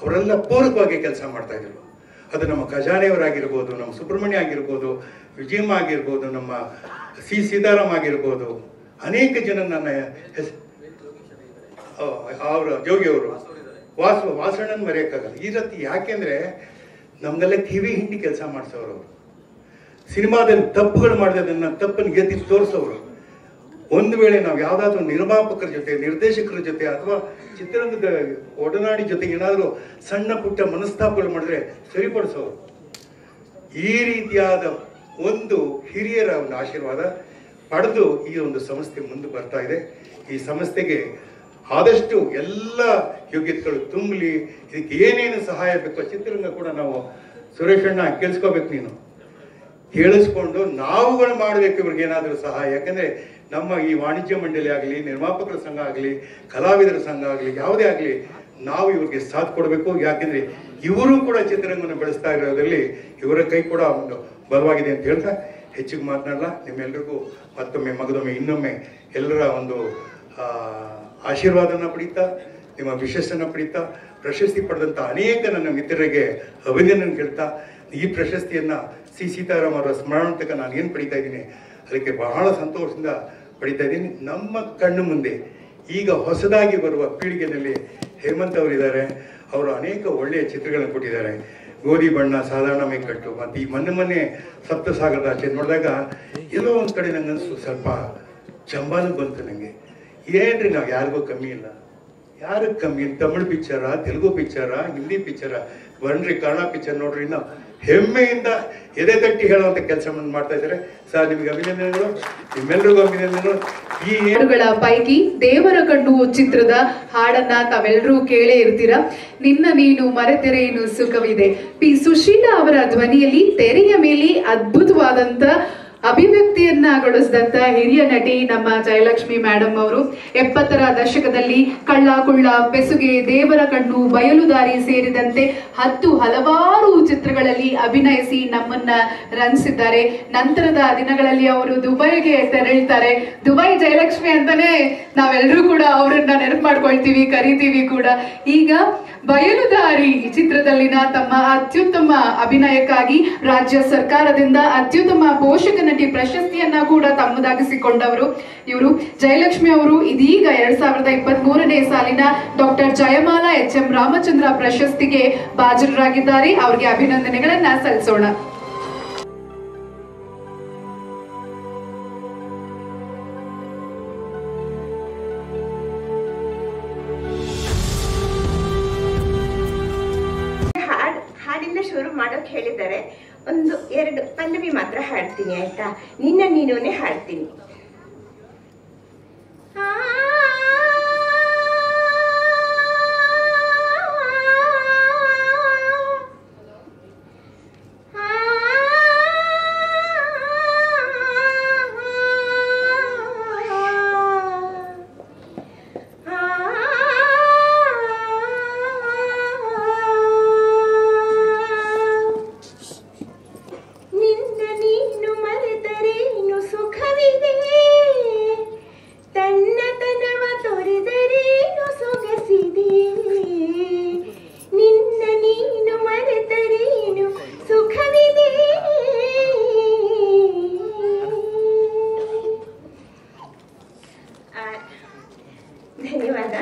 ಅವರೆಲ್ಲ ಪೂರಕವಾಗಿ ಕೆಲಸ ಮಾಡ್ತಾ ಇದ್ರು. ಅದು ನಮ್ಮ ಖಜಾನೆಯವರಾಗಿರ್ಬೋದು, ನಮ್ಮ ಸುಬ್ರಹ್ಮಣ್ಯ ಆಗಿರ್ಬೋದು, ವಿಜಯಮ್ಮ ಆಗಿರ್ಬೋದು, ನಮ್ಮ ಸೀತಾರಾಮ್ ಆಗಿರ್ಬೋದು, ಅನೇಕ ಜನ ನನ್ನ ಅವರ ಜೋಗಿಯವರು, ವಾಸಣ್ಣನ ಮರೆಯೋಕ್ಕಾಗಲ್ಲ ಈ ರೀತಿ. ಯಾಕೆಂದ್ರೆ ನಮ್ಗೆಲ್ಲ ಕಿವಿ ಹಿಂಡಿ ಕೆಲಸ ಮಾಡಿಸೋರು ಅವರು. ಸಿನಿಮಾದಲ್ಲಿ ತಪ್ಪುಗಳು ಮಾಡಿದೆ ಅದನ್ನ ತಪ್ಪನ್ನು ಗೆದ್ದು ತೋರಿಸೋರು. ಒಂದು ವೇಳೆ ನಾವು ಯಾವುದಾದ್ರೂ ನಿರ್ಮಾಪಕರ ಜೊತೆ, ನಿರ್ದೇಶಕರ ಜೊತೆ ಅಥವಾ ಚಿತ್ರರಂಗದ ಒಡನಾಡಿ ಜೊತೆ ಏನಾದರೂ ಸಣ್ಣ ಪುಟ್ಟ ಮನಸ್ತಾಪಗಳು ಮಾಡಿದ್ರೆ ಸರಿಪಡಿಸೋರು. ಈ ರೀತಿಯಾದ ಒಂದು ಹಿರಿಯರ ಒಂದು ಆಶೀರ್ವಾದ ಪಡೆದು ಈ ಒಂದು ಸಂಸ್ಥೆ ಮುಂದೆ ಬರ್ತಾ ಇದೆ. ಈ ಸಂಸ್ಥೆಗೆ ಆದಷ್ಟು ಎಲ್ಲ ಯೋಗ್ಯತೆಗಳು ತುಂಬಲಿ. ಇದಕ್ಕೆ ಏನೇನು ಸಹಾಯ ಬೇಕು, ಚಿತ್ರರಂಗ ಕೂಡ ನಾವು ಸುರೇಶಣ್ಣ ಕೇಳಿಸ್ಕೋಬೇಕು, ನೀನು ಕೇಳಿಸ್ಕೊಂಡು ನಾವುಗಳು ಮಾಡಬೇಕು ಇವ್ರಿಗೆ ಏನಾದರೂ ಸಹಾಯ. ಯಾಕಂದರೆ ನಮ್ಮ ಈ ವಾಣಿಜ್ಯ ಮಂಡಳಿ ಆಗಲಿ, ನಿರ್ಮಾಪಕರ ಸಂಘ ಆಗಲಿ, ಕಲಾವಿದರ ಸಂಘ ಆಗಲಿ, ಯಾವುದೇ ಆಗಲಿ ನಾವು ಇವ್ರಿಗೆ ಸಾಥ್ ಕೊಡಬೇಕು. ಯಾಕೆಂದರೆ ಇವರು ಕೂಡ ಚಿತ್ರರಂಗವನ್ನು ಬೆಳೆಸ್ತಾ ಇರೋದ್ರಲ್ಲಿ ಇವರ ಕೈ ಕೂಡ ಒಂದು ಬಲವಾಗಿದೆ ಅಂತ ಹೇಳ್ತಾ ಹೆಚ್ಚಿಗೆ ಮಾತನಾಡಲ್ಲ. ನಿಮ್ಮೆಲ್ಲರಿಗೂ ಮತ್ತೊಮ್ಮೆ ಮಗದೊಮ್ಮೆ ಇನ್ನೊಮ್ಮೆ ಎಲ್ಲರ ಒಂದು ಆಶೀರ್ವಾದನ ಪಡೀತಾ, ನಿಮ್ಮ ವಿಶಸ್ಸನ್ನು ಪಡೀತಾ, ಪ್ರಶಸ್ತಿ ಪಡೆದಂಥ ಅನೇಕ ನನ್ನ ಮಿತ್ರರಿಗೆ ಅಭಿನಂದನೆ ಕೇಳ್ತಾ, ಈ ಪ್ರಶಸ್ತಿಯನ್ನು ಸಿ ಸೀತಾರಾಮ್ ಅವರ ಸ್ಮರಣಾರ್ಥಕ ನಾನು ಏನು ಪಡೀತಾ ಇದ್ದೀನಿ ಅದಕ್ಕೆ ಬಹಳ ಸಂತೋಷದಿಂದ ಪಡೀತಾ ಇದ್ದೀನಿ. ನಮ್ಮ ಕಣ್ಣು ಮುಂದೆ ಈಗ ಹೊಸದಾಗಿ ಬರುವ ಪೀಳಿಗೆಯಲ್ಲಿ ಹೇಮಂತ್ ಅವರಿದ್ದಾರೆ. ಅವರು ಅನೇಕ ಒಳ್ಳೆಯ ಚಿತ್ರಗಳನ್ನು ಕೊಟ್ಟಿದ್ದಾರೆ. ಗೋಧಿ ಬಣ್ಣ, ಸಾಧಾರಣ ಮೈಕಟ್ಟು, ಮತ್ತು ಈ ಮೊನ್ನೆ ಸಪ್ತಸಾಗರದ ಆಚೆ ನೋಡಿದಾಗ ಎಲ್ಲೋ ಒಂದು ಕಡೆ ನಂಗನ್ಸು ಸ್ವಲ್ಪ ಚಂಬಾನು ಬಂತು ನನಗೆ. ಏನ್ರಿ ನಾವು ಯಾರಿಗೂ ಕಮ್ಮಿ ಇಲ್ಲ, ಯಾರಿಗೆ ಕಮ್ಮಿ? ತಮಿಳ್ ಪಿಕ್ಚರ, ತೆಲುಗು ಪಿಕ್ಚರ, ಹಿಂದಿ ಪಿಕ್ಚರ, ಬನ್ರಿ ಕನ್ನಡ ಪಿಕ್ಚರ್ ನೋಡ್ರಿ, ನಾವು ಹೆಮ್ಮೆಯಿಂದ ಎದೆ ತಟ್ಟಿ ಹೇಳುವಂಥ ಕೆಲಸ ಮಾಡ್ತಾ ಇದ್ದಾರೆ. ಸರ್, ನಿಮ್ಗೆ ಅಭಿನಂದನೆಗಳು, ನಿಮ್ಮೆಲ್ಲರಿಗೂ ಅಭಿನಂದನೆಗಳು. ಈ ಹಾಡುಗಳ ಪೈಕಿ ದೇವರ ಕಣ್ಣು ಚಿತ್ರದ ಹಾಡನ್ನ ತಾವೆಲ್ಲರೂ ಕೇಳೇ ಇರ್ತೀರ. ನಿನ್ನ ನೀನು ಮರೆತೆರೇನು ಸುಖವಿದೆ. ಪಿ ಸುಶೀಲಾ ಅವರ ಧ್ವನಿಯಲ್ಲಿ ತೆರೆಯ ಮೇಲೆ ಅದ್ಭುತವಾದಂತ ಅಭಿವ್ಯಕ್ತಿಯನ್ನಗೊಳಿಸಿದಂತ ಹಿರಿಯ ನಟಿ ನಮ್ಮ ಜಯಲಕ್ಷ್ಮಿ ಮೇಡಮ್ ಅವರು 70ರ ದಶಕದಲ್ಲಿ ಕಳ್ಳ ಕುಳ್ಳ, ಬೆಸುಗೆ, ದೇವರ ಕಣ್ಣು, ಬಯಲುದಾರಿ ಸೇರಿದಂತೆ ಹಲವಾರು ಚಿತ್ರಗಳಲ್ಲಿ ಅಭಿನಯಿಸಿ ನಮ್ಮನ್ನ ರಂಜಿಸಿದ್ದಾರೆ. ನಂತರದ ದಿನಗಳಲ್ಲಿ ಅವರು ದುಬೈಗೆ ತೆರಳ್ತಾರೆ. ದುಬೈ ಜಯಲಕ್ಷ್ಮಿ ಅಂತಾನೆ ನಾವೆಲ್ಲರೂ ಕೂಡ ಅವರನ್ನ ನೆನಪು ಮಾಡ್ಕೊಳ್ತೀವಿ, ಕರಿತೀವಿ ಕೂಡ. ಈಗ ಬಯಲುದಾರಿ ಚಿತ್ರದಲ್ಲಿನ ತಮ್ಮ ಅತ್ಯುತ್ತಮ ಅಭಿನಯಕ್ಕಾಗಿ ರಾಜ್ಯ ಸರ್ಕಾರದಿಂದ ಅತ್ಯುತ್ತಮ ಪೋಷಕ ನಟಿ ಪ್ರಶಸ್ತಿಯನ್ನ ಕೂಡ ತಮ್ಮದಾಗಿಸಿಕೊಂಡವರು ಇವರು. ಜಯಲಕ್ಷ್ಮಿ ಅವರು ಇದೀಗ 2023ನೇ ಸಾಲಿನ ಡಾಕ್ಟರ್ ಜಯಮಾಲಾ HM ರಾಮಚಂದ್ರ ಪ್ರಶಸ್ತಿಗೆ ಭಾಜನರಾಗಿದ್ದಾರೆ. ಅವರಿಗೆ ಅಭಿನಂದನೆಗಳನ್ನ ಸಲ್ಲಿಸೋಣ. ಹಾಡಿನ ಶುರು ಮಾಡೋಕೆ ಹೇಳಿದ್ದಾರೆ. 1-2 ಪಲ್ಲವಿ ಮಾತ್ರ ಹಾಡ್ತೀನಿ, ಆಯ್ತಾ? ನಿನ್ನ ನೀನೇ ಹಾಡ್ತೀನಿ. ಧನ್ಯವಾದ.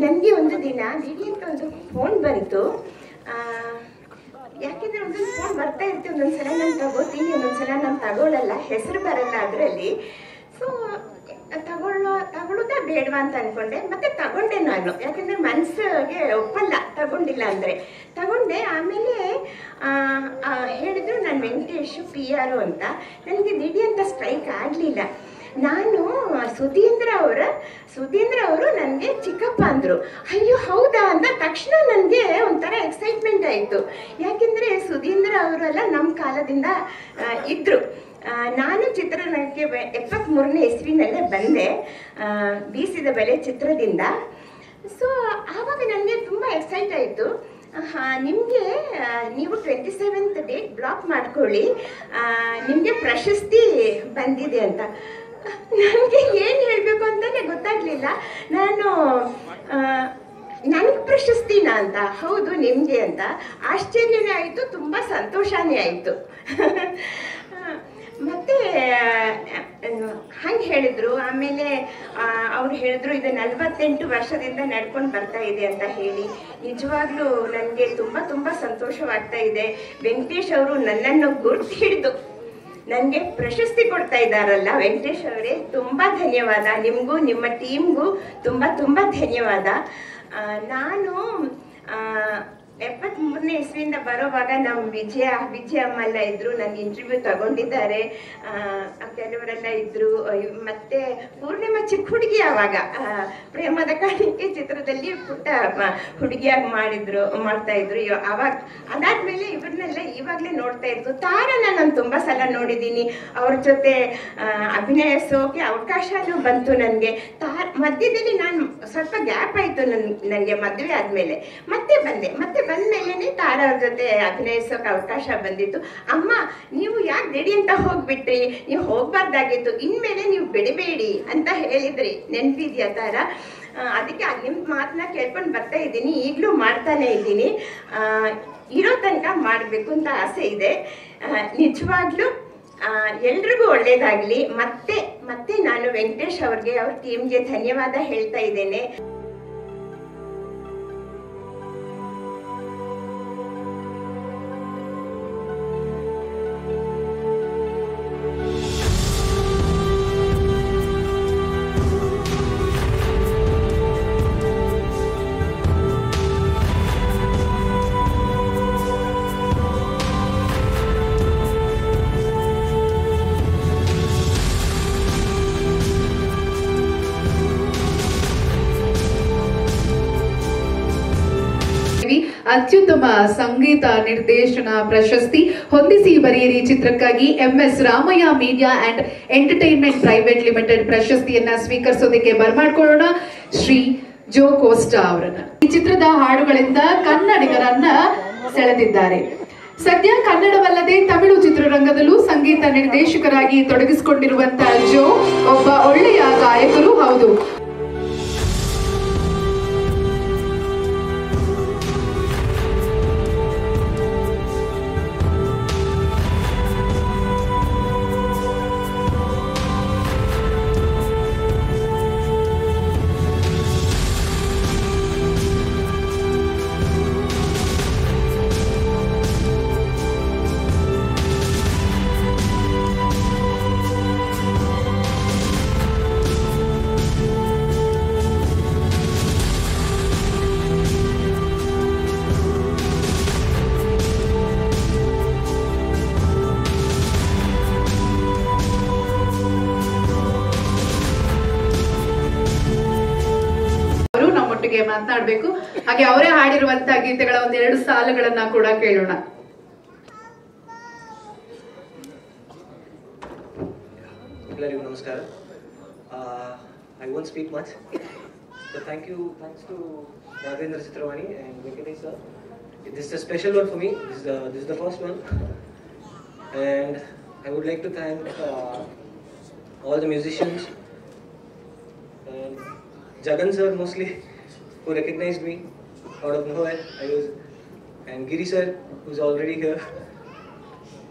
ನನಗೆ ಒಂದು ದಿನ ದಿಢೀರ್ ಒಂದು ಫೋನ್ ಬಂತು. ಯಾಕೆಂದ್ರೆ ಒಂದೊಂದು ಫೋನ್ ಬರ್ತಾ ಇರ್ತೀವಿ, ಒಂದೊಂದ್ಸಲ ನಾನು ತಗೋತೀನಿ, ಒಂದೊಂದ್ಸಲ ನಾನು ತಗೊಳ್ಳಲ್ಲ, ಹೆಸರು ಬರಲ್ಲ ಅದರಲ್ಲಿ. ಸೊ ತಗೊಳ್ಳೋದಾ ಬೇಡವಾ ಅಂತ ಅನ್ಕೊಂಡೆ. ಮತ್ತೆ ತಗೊಂಡೆ ನಾನು, ಯಾಕಂದ್ರೆ ಮನ್ಸಿಗೆ ಒಪ್ಪಲ್ಲ ತಗೊಂಡಿಲ್ಲ ಅಂದ್ರೆ. ತಗೊಂಡೆ. ಆಮೇಲೆ ಹೇಳಿದ್ರು ನಾನು ವೆಂಕಟೇಶ್ PR ಅಂತ. ನನಗೆ ದಿಢೀ ಅಂತ ಸ್ಟ್ರೈಕ್ ಆಗಲಿಲ್ಲ. ನಾನು ಸುಧೀಂದ್ರ ಅವರು ನನಗೆ ಚಿಕ್ಕಪ್ಪ ಅಂದರು. ಅಯ್ಯೋ ಹೌದಾ ಅಂದ ತಕ್ಷಣ ನನಗೆ ಒಂಥರ ಎಕ್ಸೈಟ್ಮೆಂಟ್ ಆಯಿತು. ಯಾಕೆಂದರೆ ಸುಧೀಂದ್ರ ಅವರೆಲ್ಲ ನಮ್ಮ ಕಾಲದಿಂದ ಇದ್ದರು. ನಾನು ಚಿತ್ರರಂಗಕ್ಕೆ 73ನೇ ಇಸ್ವಿನಲ್ಲೇ ಬಂದೆ, ಬೀಸಿದ ಬೆಲೆ ಚಿತ್ರದಿಂದ. ಸೊ ಆವಾಗ ನನಗೆ ತುಂಬ ಎಕ್ಸೈಟ್ ಆಯಿತು. ನಿಮಗೆ ನೀವು 27th ಡೇಟ್ ಬ್ಲಾಕ್ ಮಾಡ್ಕೊಳ್ಳಿ, ನಿಮಗೆ ಪ್ರಶಸ್ತಿ ಬಂದಿದೆ ಅಂತ. ನನಗೆ ಏನು ಹೇಳಬೇಕು ಅಂತಲೇ ಗೊತ್ತಾಗಲಿಲ್ಲ. ನನಗೆ ಪ್ರಶಸ್ತಿನ ಅಂತ, ಹೌದು ನಿಮಗೆ ಅಂತ. ಆಶ್ಚರ್ಯನೇ ಆಯಿತು, ತುಂಬ ಸಂತೋಷನೇ ಆಯಿತು. ಮತ್ತೆ ಹಂಗೆ ಹೇಳಿದ್ರು. ಆಮೇಲೆ ಅವ್ರು ಹೇಳಿದ್ರು ಇದು 48 ವರ್ಷದಿಂದ ನಡ್ಕೊಂಡು ಬರ್ತಾ ಇದೆ ಅಂತ ಹೇಳಿ. ನಿಜವಾಗ್ಲೂ ನನಗೆ ತುಂಬ ಸಂತೋಷವಾಗ್ತಾ ಇದೆ. ವೆಂಕಟೇಶ್ ಅವರು ನನ್ನನ್ನು ಗುರ್ತು ಹಿಡಿದು ನನಗೆ ಪ್ರಶಸ್ತಿ ಕೊಡ್ತಾ ಇದ್ದಾರಲ್ಲ, ವೆಂಕಟೇಶ್ ಅವರೇ ತುಂಬ ಧನ್ಯವಾದ. ನಿಮಗೂ ನಿಮ್ಮ ಟೀಮ್ಗೂ ತುಂಬ ಧನ್ಯವಾದ. ನಾನು 73ನೇ ಇಸ್ವಿಯಿಂದ ಬರೋವಾಗ ನಮ್ಮ ವಿಜಯ ಅಮ್ಮ ಎಲ್ಲ ಇದ್ರು, ನನ್ನ ಇಂಟರ್ವ್ಯೂ ತಗೊಂಡಿದ್ದಾರೆ. ಕೆಲವರೆಲ್ಲ ಇದ್ರು. ಮತ್ತೆ ಪೂರ್ಣಿಮಾ ಚಿಕ್ಕ ಹುಡುಗಿ ಆವಾಗ ಪ್ರೇಮದ ಕಾಣಿಕೆ ಚಿತ್ರದಲ್ಲಿ ಪುಟ್ಟ ಹುಡುಗಿಯಾಗಿ ಮಾಡ್ತಾ ಇದ್ರು ಅವಾಗ. ಅದಾದ್ಮೇಲೆ ಇವ್ರನ್ನೆಲ್ಲ ಇವಾಗಲೇ ನೋಡ್ತಾ ಇದ್ರು. ತಾರನ ನಾನು ತುಂಬ ಸಲ ನೋಡಿದ್ದೀನಿ, ಅವ್ರ ಜೊತೆ ಅಭಿನಯಿಸೋಕೆ ಅವಕಾಶನೂ ಬಂತು ನನಗೆ. ಮಧ್ಯದಲ್ಲಿ ನಾನು ಸ್ವಲ್ಪ ಗ್ಯಾಪ್ ಆಯಿತು ನನಗೆ ಮದುವೆ ಆದಮೇಲೆ. ಮತ್ತೆ ಬಂದ್ಮೇಲೆ ತಾರ ಅವ್ರ ಜೊತೆ ಅಭಿನಯಿಸೋಕೆ ಅವಕಾಶ ಬಂದಿತ್ತು. ಅಮ್ಮ ನೀವು ಯಾಕೆ ರೆಡಿ ಅಂತ ಹೋಗ್ಬಿಟ್ರಿ, ನೀವು ಹೋಗ್ಬಾರ್ದಾಗಿತ್ತು, ಇನ್ಮೇಲೆ ನೀವು ಬಿಡಬೇಡಿ ಅಂತ ಹೇಳಿದ್ರಿ, ನೆನಪಿದ್ಯಾ ತಾರ? ಅದಕ್ಕೆ ನಿಮ್ಮ ಮಾತನ್ನ ಕೇಳ್ಕೊಂಡು ಬರ್ತಾ ಇದ್ದೀನಿ, ಈಗಲೂ ಮಾಡ್ತಾನೆ ಇದ್ದೀನಿ. ಇರೋ ತನಕ ಮಾಡಬೇಕು ಅಂತ ಆಸೆ ಇದೆ. ನಿಜವಾಗ್ಲೂ ಎಲ್ರಿಗೂ ಒಳ್ಳೇದಾಗಲಿ. ಮತ್ತೆ ನಾನು ವೆಂಕಟೇಶ್ ಅವ್ರಿಗೆ, ಅವ್ರ ಟೀಮ್ಗೆ ಧನ್ಯವಾದ ಹೇಳ್ತಾ ಇದ್ದೇನೆ. ಅತ್ಯುತ್ತಮ ಸಂಗೀತ ನಿರ್ದೇಶನ ಪ್ರಶಸ್ತಿ ಹೊಂದಿಸಿ ಬರೆಯಿರಿ ಚಿತ್ರಕ್ಕಾಗಿ MS Ramaiah media and entertainment private limited ಪ್ರಶಸ್ತಿಯನ್ನ ಸ್ವೀಕರಿಸೋದಕ್ಕೆ ಬರ್ಮಾಡ್ಕೊಳ್ಳೋಣ ಶ್ರೀ ಜೋ ಕೋಸ್ಟಾ ಅವರನ್ನ. ಈ ಚಿತ್ರದ ಹಾಡುಗಳಿಂದ ಕನ್ನಡಿಗರನ್ನ ಸೆಳೆದಿದ್ದಾರೆ. ಸದ್ಯ ಕನ್ನಡವಲ್ಲದೆ ತಮಿಳು ಚಿತ್ರರಂಗದಲ್ಲೂ ಸಂಗೀತ ನಿರ್ದೇಶಕರಾಗಿ ತೊಡಗಿಸಿಕೊಂಡಿರುವಂತಹ ಜೋ ಒಬ್ಬ ಒಳ್ಳೆಯ ಗಾಯಕರು ಹೌದು. ಮಾತನಾಡಬೇಕು. ಹಾಗೆ ಅವರೇ ಹಾಡಿರುವಂತಹ ಗೀತೆಗಳ ಒಂದೆರಡು ಸಾಲುಗಳನ್ನ ಕೂಡ ಕೇಳೋಣ. ಎಲ್ಲರಿಗೂ ನಮಸ್ಕಾರ. I won't speak much, but thanks to Raghavendra Chitravani and Venkatesh sir. This is a special one for me. This is the first one, and I would like to thank all the musicians and Jagan sir mostly, who recognized me out of nowhere. And Giri sir, who's already here.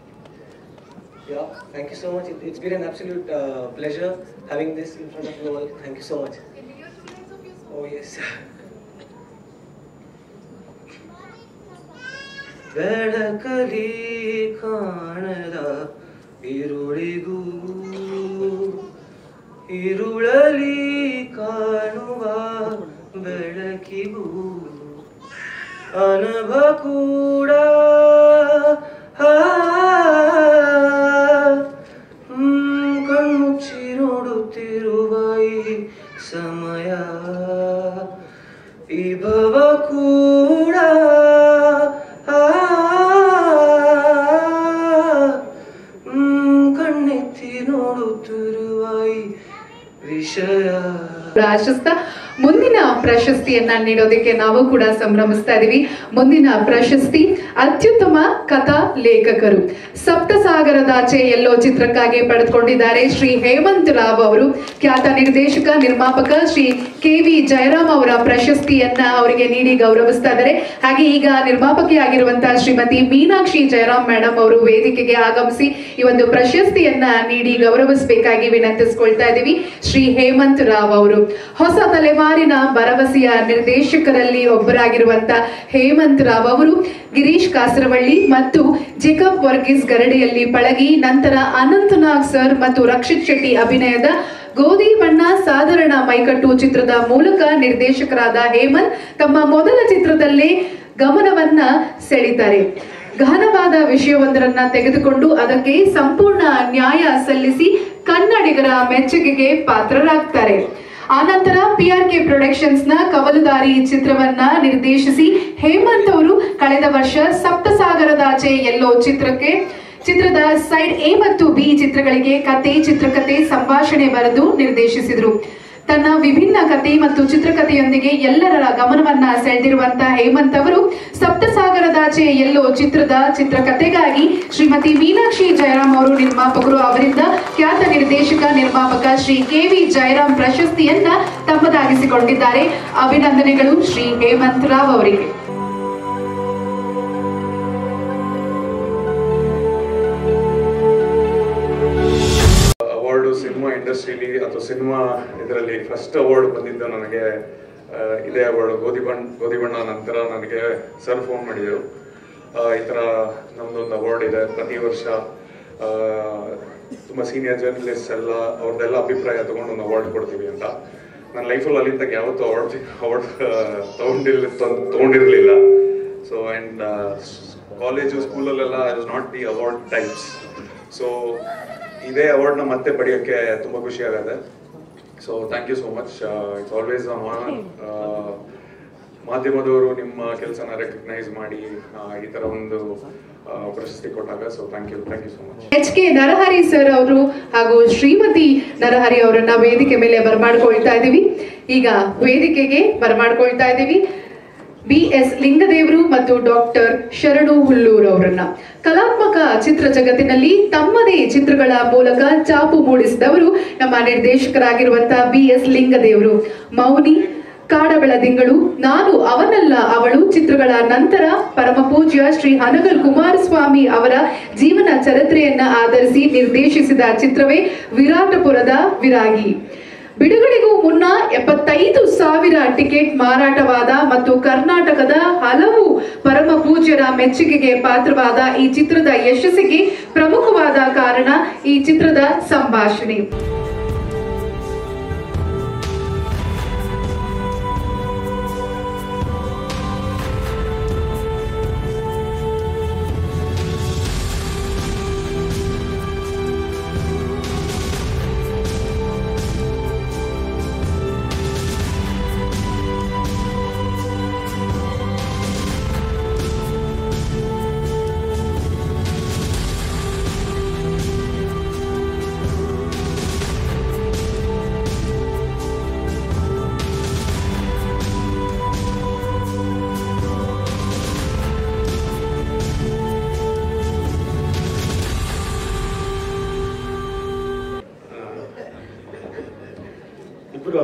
Yeah, thank you so much. It's been an absolute pleasure having this in front of you all. Thank you so much. Oh yes. ಬೆಳಕಲಿ ಕಾಣದ ಇರುಳಿಗೂ ಇರುಳಲಿ ಕಾಣುವ ಬೆಳಕಿಗೂ ಅನುಭವ ಕೂಡ ಕಣ್ಮುಚ್ಚಿ ನೋಡುತ್ತಿರುವ ಈ ಸಮಯ ಈ ಭವ ಕೂಡ ಕಣ್ಣೆತ್ತಿ ನೋಡುತ್ತಿರುವ ಈ ವಿಷಯ ಪ್ರಾಶಸ್ತ್ಯ. ಮುಂದಿನ ಪ್ರಶಸ್ತಿಯನ್ನ ನೀಡೋದಕ್ಕೆ ನಾವು ಕೂಡ ಸಂಭ್ರಮಿಸ್ತಾ ಇದೀವಿ. ಮುಂದಿನ ಪ್ರಶಸ್ತಿ ಅತ್ಯುತ್ತಮ ಕಥಾ ಲೇಖಕರು. ಸಪ್ತಸಾಗರದಾಚೆ ಎಲ್ಲೋ ಚಿತ್ರಕ್ಕಾಗಿ ಪಡೆದುಕೊಂಡಿದ್ದಾರೆ ಶ್ರೀ ಹೇಮಂತ್ ರಾವ್ ಅವರು. ಖ್ಯಾತ ನಿರ್ದೇಶಕ ನಿರ್ಮಾಪಕ ಶ್ರೀ KV ಜಯರಾಮ್ ಅವರ ಪ್ರಶಸ್ತಿಯನ್ನ ಅವರಿಗೆ ನೀಡಿ ಗೌರವಿಸ್ತಾ ಇದ್ದಾರೆ. ಹಾಗೆ ಈಗ ನಿರ್ಮಾಪಕಿಯಾಗಿರುವಂತಹ ಶ್ರೀಮತಿ ಮೀನಾಕ್ಷಿ ಜಯರಾಮ್ ಮೇಡಮ್ ಅವರು ವೇದಿಕೆಗೆ ಆಗಮಿಸಿ ಈ ಒಂದು ಪ್ರಶಸ್ತಿಯನ್ನ ನೀಡಿ ಗೌರವಿಸಬೇಕಾಗಿ ವಿನಂತಿಸಿಕೊಳ್ತಾ ಇದ್ದೀವಿ. ಶ್ರೀ ಹೇಮಂತ್ ರಾವ್ ಅವರು ಹೊಸ ತಲೆಮಾರಿನ ಭರವಸೆಯ ನಿರ್ದೇಶಕರಲ್ಲಿ ಒಬ್ಬರಾಗಿರುವಂತಹ ಹೇಮಂತ್ ರಾವ್ ಅವರು ಗಿರೀಶ್ ಕಾಸರವಳ್ಳಿ ಮತ್ತು ಜೇಕಬ್ ವರ್ಗೀಸ್ ಗರಡಿಯಲ್ಲಿ ಪಳಗಿ ನಂತರ ಅನಂತನಾಗ್ ಸರ್ ಮತ್ತು ರಕ್ಷಿತ್ ಶೆಟ್ಟಿ ಅಭಿನಯದ ಗೋಧಿ ಬಣ್ಣ ಸಾಧಾರಣ ಮೈಕಟ್ಟು ಚಿತ್ರದ ಮೂಲಕ ನಿರ್ದೇಶಕರಾದ ಹೇಮಂತ್ ತಮ್ಮ ಮೊದಲ ಚಿತ್ರದಲ್ಲೇ ಗಮನವನ್ನ ಸೆಳೀತಾರೆ. ಗಹನವಾದ ವಿಷಯವೊಂದರನ್ನ ತೆಗೆದುಕೊಂಡು ಅದಕ್ಕೆ ಸಂಪೂರ್ಣ ನ್ಯಾಯ ಸಲ್ಲಿಸಿ ಕನ್ನಡಿಗರ ಮೆಚ್ಚುಗೆಗೆ ಪಾತ್ರರಾಗ್ತಾರೆ. ಆನಂತರ PRK ಪ್ರೊಡಕ್ಷನ್ಸ್ ನ ಕವಲುದಾರಿ ಚಿತ್ರವನ್ನ ನಿರ್ದೇಶಿಸಿ ಹೇಮಂತ್ ಅವರು ಕಳೆದ ವರ್ಷ ಸಪ್ತಸಾಗರದಾಚೆ ಎಲ್ಲೋ ಚಿತ್ರದ ಸೈಡ್ A ಮತ್ತು B ಚಿತ್ರಗಳಿಗೆ ಕತೆ, ಚಿತ್ರಕಥೆ, ಸಂಭಾಷಣೆ ಬರೆದು ನಿರ್ದೇಶಿಸಿದರು. ತನ್ನ ವಿಭಿನ್ನ ಕಥೆ ಮತ್ತು ಚಿತ್ರಕಥೆಯೊಂದಿಗೆ ಎಲ್ಲರ ಗಮನವನ್ನ ಸೆಳೆದಿರುವಂತಹ ಹೇಮಂತ್ ಅವರು ಸಪ್ತಸಾಗರದಾಚೆ ಎಲ್ಲೋ ಚಿತ್ರದ ಚಿತ್ರಕಥೆಗಾಗಿ ಶ್ರೀಮತಿ ಮೀನಾಕ್ಷಿ ಜಯರಾಮ್ ಅವರು ನಿರ್ಮಾಪಕರು ಅವರಿಂದ ಖ್ಯಾತ ನಿರ್ದೇಶಕ ನಿರ್ಮಾಪಕ ಶ್ರೀ KV ಜಯರಾಮ್ ಪ್ರಶಸ್ತಿಯನ್ನ ತಮ್ಮದಾಗಿಸಿಕೊಂಡಿದ್ದಾರೆ. ಅಭಿನಂದನೆಗಳು ಶ್ರೀ ಹೇಮಂತ್ ರಾವ್ ಅವರಿಗೆ. ಸಿನಿಮಾ ಇಂಡಸ್ಟ್ರಿಲಿ ಅಥವಾ ಸಿನಿಮಾ ಇದರಲ್ಲಿ ಫಸ್ಟ್ ಅವಾರ್ಡ್ ಬಂದಿದ್ದು ನನಗೆ ಇದೇ ಅವಾರ್ಡ್ ಗೋಧಿ ಬಣ್ಣ ನಂತರ ನನಗೆ ಸರ್ ಫೋನ್ ಮಾಡಿದರು, ಈ ಥರ ನಮ್ದೊಂದು ಅವಾರ್ಡ್ ಇದೆ, ಪ್ರತಿ ವರ್ಷ ತುಂಬ ಸೀನಿಯರ್ ಜರ್ನಲಿಸ್ಟ್ ಎಲ್ಲ ಅವ್ರದ್ದೆಲ್ಲ ಅಭಿಪ್ರಾಯ ತಗೊಂಡು ಒಂದು ಅವಾರ್ಡ್ ಕೊಡ್ತೀವಿ ಅಂತ. ನನ್ನ ಲೈಫಲ್ಲಿ ಅಲ್ಲಿಂದ ಯಾವತ್ತೂ ಅವಾರ್ಡ್ ತೊಗೊಂಡಿರಲಿಲ್ಲ. ಸೊ ಆ್ಯಂಡ್ ಕಾಲೇಜು ಸ್ಕೂಲಲ್ಲೆಲ್ಲ I was not the award types. So ಇದೇ ಅವಾರ್ಡ್ನ ಮತ್ತೆ ಪಡೆಯೋಕ್ಕೆ ತುಂಬ ಖುಷಿ ಆಗುತ್ತೆ. So thank you so much. It's always ಮಾಧ್ಯಮದವರು ನಿಮ್ಮ ಕೆಲಸನ ರೆಕಗ್ನೈಸ್ ಮಾಡಿ ಈ ಥರ ಒಂದು ಪ್ರಶಸ್ತಿ ಕೊಟ್ಟಾಗ. So thank you so much. HK Narahari sir ಅವರು ಹಾಗೂ ಶ್ರೀಮತಿ ನರಹರಿ ಅವರನ್ನ ವೇದಿಕೆ ಮೇಲೆ ಬರಮಾಡ್ಕೊಳ್ತಾ ಇದ್ದೀವಿ. ಈಗ ವೇದಿಕೆಗೆ ಬರಮಾಡ್ಕೊಳ್ತಾ ಇದ್ದೀವಿ BS ಲಿಂಗದೇವರು ಮತ್ತು ಡಾಕ್ಟರ್ ಶರಣು ಹುಲ್ಲೂರ್ ಅವರನ್ನ. ಕಲಾತ್ಮಕ ಚಿತ್ರ ಜಗತ್ತಿನಲ್ಲಿ ತಮ್ಮದೇ ಚಿತ್ರಗಳ ಮೂಲಕ ಚಾಪು ಮೂಡಿಸಿದವರು ನಮ್ಮ ನಿರ್ದೇಶಕರಾಗಿರುವಂತಹ BS ಲಿಂಗದೇವರು. ಮೌನಿ, ಕಾಡಬೆಳದಿಂಗಳು, ನಾನು ಅವನಲ್ಲ ಅವಳು ಚಿತ್ರಗಳ ನಂತರ ಪರಮ ಪೂಜ್ಯ ಶ್ರೀ ಹನಗಲ್ ಕುಮಾರಸ್ವಾಮಿ ಅವರ ಜೀವನ ಚರಿತ್ರೆಯನ್ನ ಆಧರಿಸಿ ನಿರ್ದೇಶಿಸಿದ ಚಿತ್ರವೇ ವಿರಾಟಪುರದ ವಿರಾಗಿ. ಬಿಡುಗಡೆಗೂ ಮುನ್ನ 75,000 ಟಿಕೆಟ್ ಮಾರಾಟವಾದ ಮತ್ತು ಕರ್ನಾಟಕದ ಹಲವು ಪರಮ ಪೂಜ್ಯರ ಮೆಚ್ಚುಗೆಗೆ ಪಾತ್ರವಾದ ಈ ಚಿತ್ರದ ಯಶಸ್ಸಿಗೆ ಪ್ರಮುಖವಾದ ಕಾರಣ ಈ ಚಿತ್ರದ ಸಂಭಾಷಣೆ.